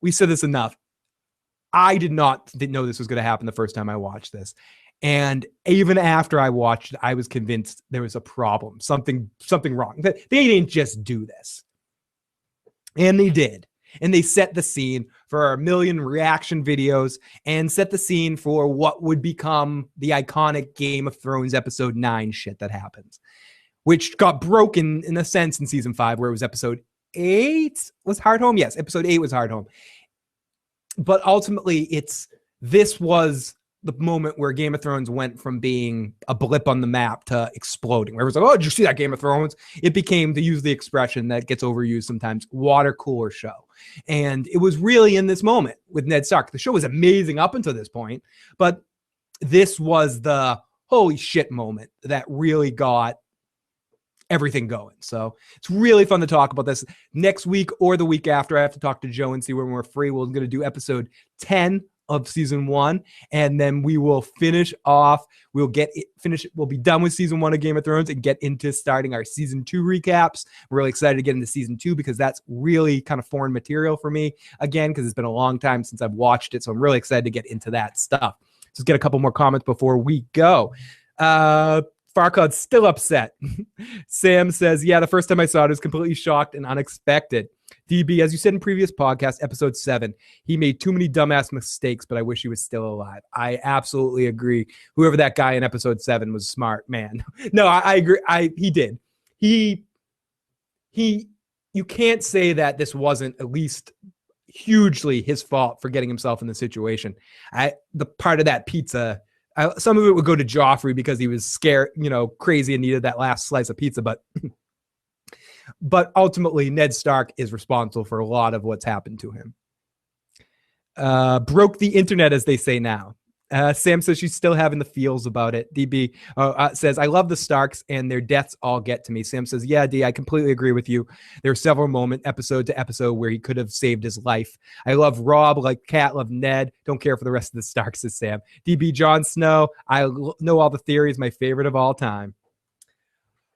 we said this enough. I didn't know this was going to happen the first time I watched this. And even after I watched it, I was convinced there was a problem, something wrong. They didn't just do this. And they did. And they set the scene for a million reaction videos and set the scene for what would become the iconic Game of Thrones episode 9 shit that happens, which got broken in a sense in season 5, where it was episode 8 was Hardhome. Yes, episode 8 was Hardhome. But ultimately, this was the moment where Game of Thrones went from being a blip on the map to exploding. Where it was like, oh, did you see that Game of Thrones? It became, to use the expression that gets overused sometimes, water cooler show. And it was really in this moment with Ned Stark. The show was amazing up until this point, but this was the holy shit moment that really got everything going. So it's really fun to talk about this. Next week or the week after, I have to talk to Joe and see when we're free. We're going to do episode 10 of season 1, and then we will finish off. We'll be done with season 1 of Game of Thrones and get into starting our season 2 recaps. We're really excited to get into season 2 because that's really kind of foreign material for me again, because it's been a long time since I've watched it. So I'm really excited to get into that stuff. Just get a couple more comments before we go. Farcod's still upset. Sam says, yeah, the first time I saw it, I was completely shocked and unexpected. DB, as you said in previous podcast, episode 7, he made too many dumbass mistakes, but I wish he was still alive. I absolutely agree. Whoever that guy in episode 7 was smart, man. No, I agree. He did. You can't say that this wasn't at least hugely his fault for getting himself in the situation. The part of that pizza, some of it would go to Joffrey because he was scared, crazy and needed that last slice of pizza, but ultimately, Ned Stark is responsible for a lot of what's happened to him. Broke the internet, as they say now. Sam says she's still having the feels about it. DB says, I love the Starks and their deaths all get to me. Sam says, yeah, D, I completely agree with you. There are several moments, episode to episode, where he could have saved his life. I love Robb like Cat, love Ned. Don't care for the rest of the Starks, says Sam. DB, Jon Snow, I know all the theories, my favorite of all time.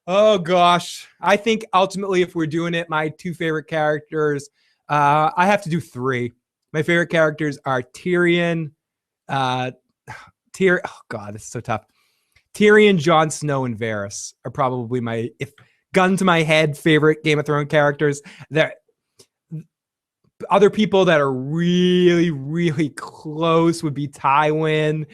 Oh, gosh. I think ultimately, if we're doing it, my 2 favorite characters, I have to do 3. My favorite characters are Tyrion, oh, God, it's so tough. Tyrion, Jon Snow, and Varys are probably my, if gun to my head, favorite Game of Thrones characters. There other people that are really, really close would be Tywin,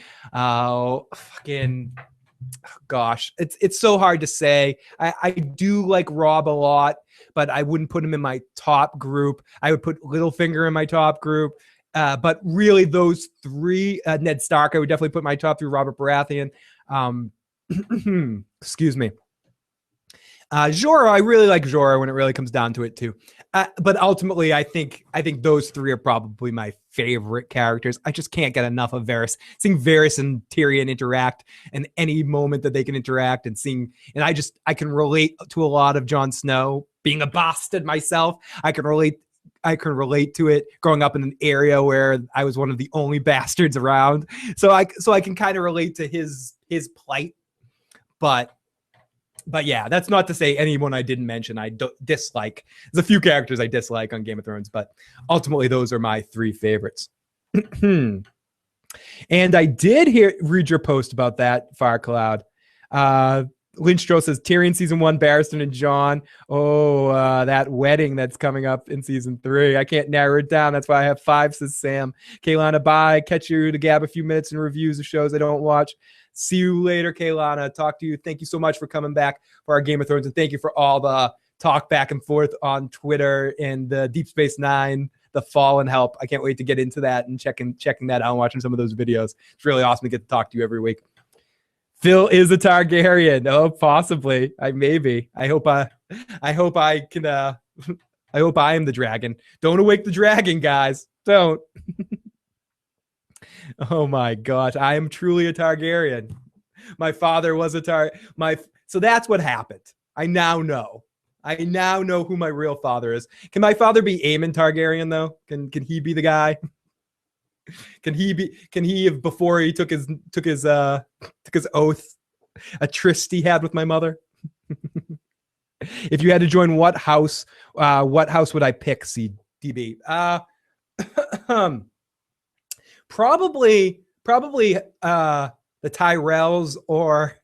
gosh, it's so hard to say. I do like Robb a lot, but I wouldn't put him in my top group. I would put Littlefinger in my top group. But really those 3, Ned Stark, I would definitely put my top 3, Robert Baratheon. Excuse me. Jorah, I really like Jorah when it really comes down to it too. But ultimately, I think those 3 are probably my favorite characters. I just can't get enough of Varys. Seeing Varys and Tyrion interact, and any moment that they can interact, and I can relate to a lot of Jon Snow being a bastard myself. I can relate I can relate to it growing up in an area where I was one of the only bastards around. So I can kind of relate to his plight. But yeah, that's not to say anyone I didn't mention I don't dislike. There's a few characters I dislike on Game of Thrones, but ultimately those are my 3 favorites. And I did read your post about that, Firecloud. Lynchstro says Tyrion season 1, Barristan and Jon. Oh, that wedding that's coming up in season 3. I can't narrow it down. That's why I have 5, says Sam. Kaylana, bye. Catch you to gab a few minutes and reviews of shows I don't watch. See you later, Kaylana. Talk to you. Thank you so much for coming back for our Game of Thrones, and thank you for all the talk back and forth on Twitter and the Deep Space Nine, the Fallen help. I can't wait to get into that and checking that out and watching some of those videos. It's really awesome to get to talk to you every week. Phil is a Targaryen. Oh, possibly. I hope I can. I hope I am the dragon. Don't awake the dragon, guys. Don't. Oh my gosh, I am truly a Targaryen. My father was a So that's what happened. I now know who my real father is. Can my father be Aemon Targaryen though? Can he be the guy? Can he have, before he took his oath, a tryst he had with my mother? If you had to join what house would I pick, CDB? Probably the Tyrells or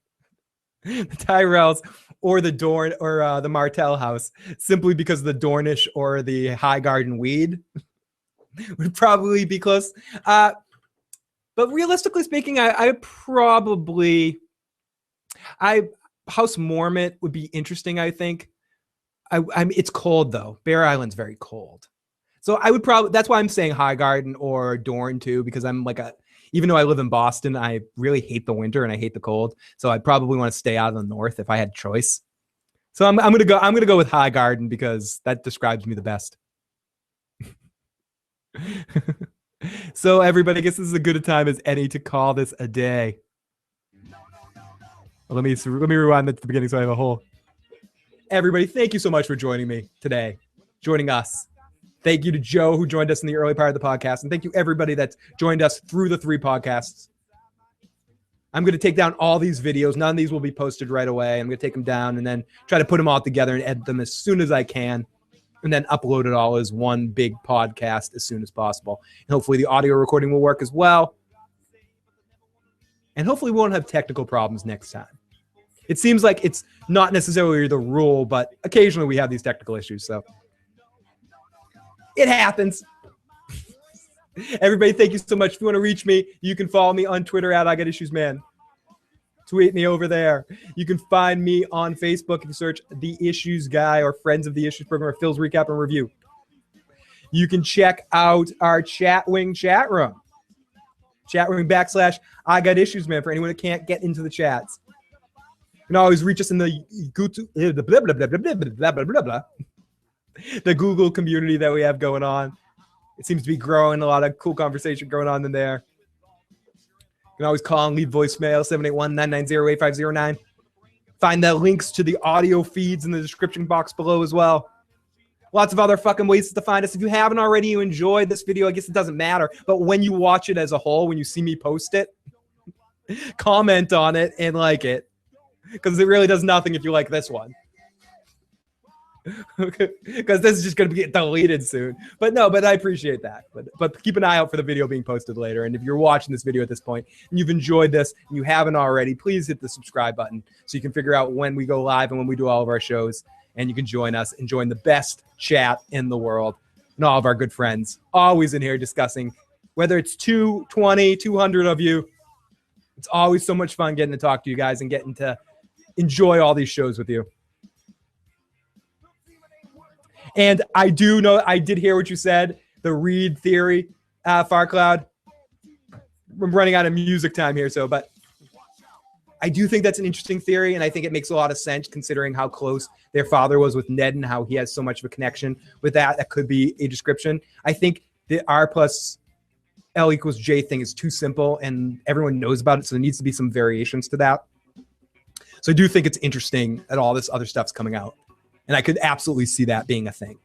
the Dorn or the Martell house, simply because the Dornish or the Highgarden Weed would probably be close. But realistically speaking, I House Mormont would be interesting, I think. It's cold though. Bear Island's very cold. So I would probably, that's why I'm saying Highgarden or Dorne too, because I'm like even though I live in Boston, I really hate the winter and I hate the cold. So I'd probably want to stay out of the north if I had choice. So I'm gonna go with Highgarden because that describes me the best. So everybody, I guess this is as good a time as any to call this a day. Well, let me rewind that to the beginning so I have a whole. Everybody, thank you so much for joining me today, joining us. Thank you to Joe, who joined us in the early part of the podcast. And thank you, everybody that's joined us through the 3 podcasts. I'm going to take down all these videos. None of these will be posted right away. I'm going to take them down and then try to put them all together and edit them as soon as I can. And then upload it all as one big podcast as soon as possible. And hopefully the audio recording will work as well. And hopefully we won't have technical problems next time. It seems like it's not necessarily the rule, but occasionally we have these technical issues. So it happens. Everybody, thank you so much. If you want to reach me, you can follow me on Twitter at IGotIssuesMan. Tweet me over there. You can find me on Facebook if you search The Issues Guy or Friends of the Issues Program or Phil's Recap and Review. You can check out our Chatwing chat room. Chatwing / IGotIssuesMan for anyone that can't get into the chats. You can always reach us in the the Google community that we have going on. It seems to be growing. A lot of cool conversation going on in there. You can always call and leave voicemail, 781-990-8509. Find the links to the audio feeds in the description box below as well. Lots of other fucking ways to find us. If you haven't already, you enjoyed this video, I guess it doesn't matter. But when you watch it as a whole, when you see me post it, comment on it and like it. Because it really does nothing if you like this one. Because this is just going to get deleted soon. But I appreciate that. But keep an eye out for the video being posted later. And if you're watching this video at this point and you've enjoyed this and you haven't already, please hit the subscribe button so you can figure out when we go live and when we do all of our shows. And you can join us and join the best chat in the world. And all of our good friends always in here discussing, whether it's 220, 200 of you. It's always so much fun getting to talk to you guys and getting to enjoy all these shows with you. And I do know, I did hear what you said, the Reed theory, Farcloud. I'm running out of music time here, but I do think that's an interesting theory, and I think it makes a lot of sense considering how close their father was with Ned and how he has so much of a connection with that. That could be a description. I think the R plus L equals J thing is too simple, and everyone knows about it, so there needs to be some variations to that. So I do think it's interesting that all this other stuff's coming out. And I could absolutely see that being a thing.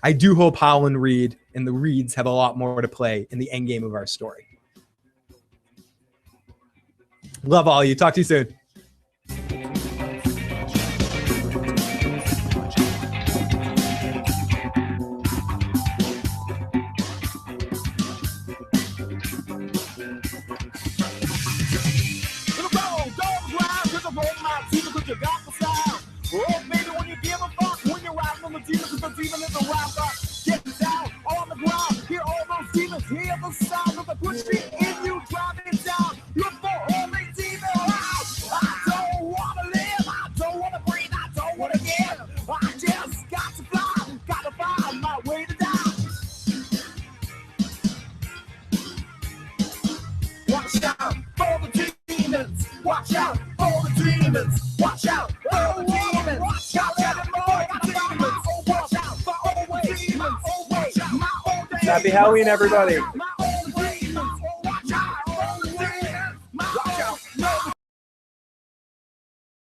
I do hope Howland Reed and the Reeds have a lot more to play in the end game of our story. Love all of you. Talk to you soon. Happy Halloween, everybody.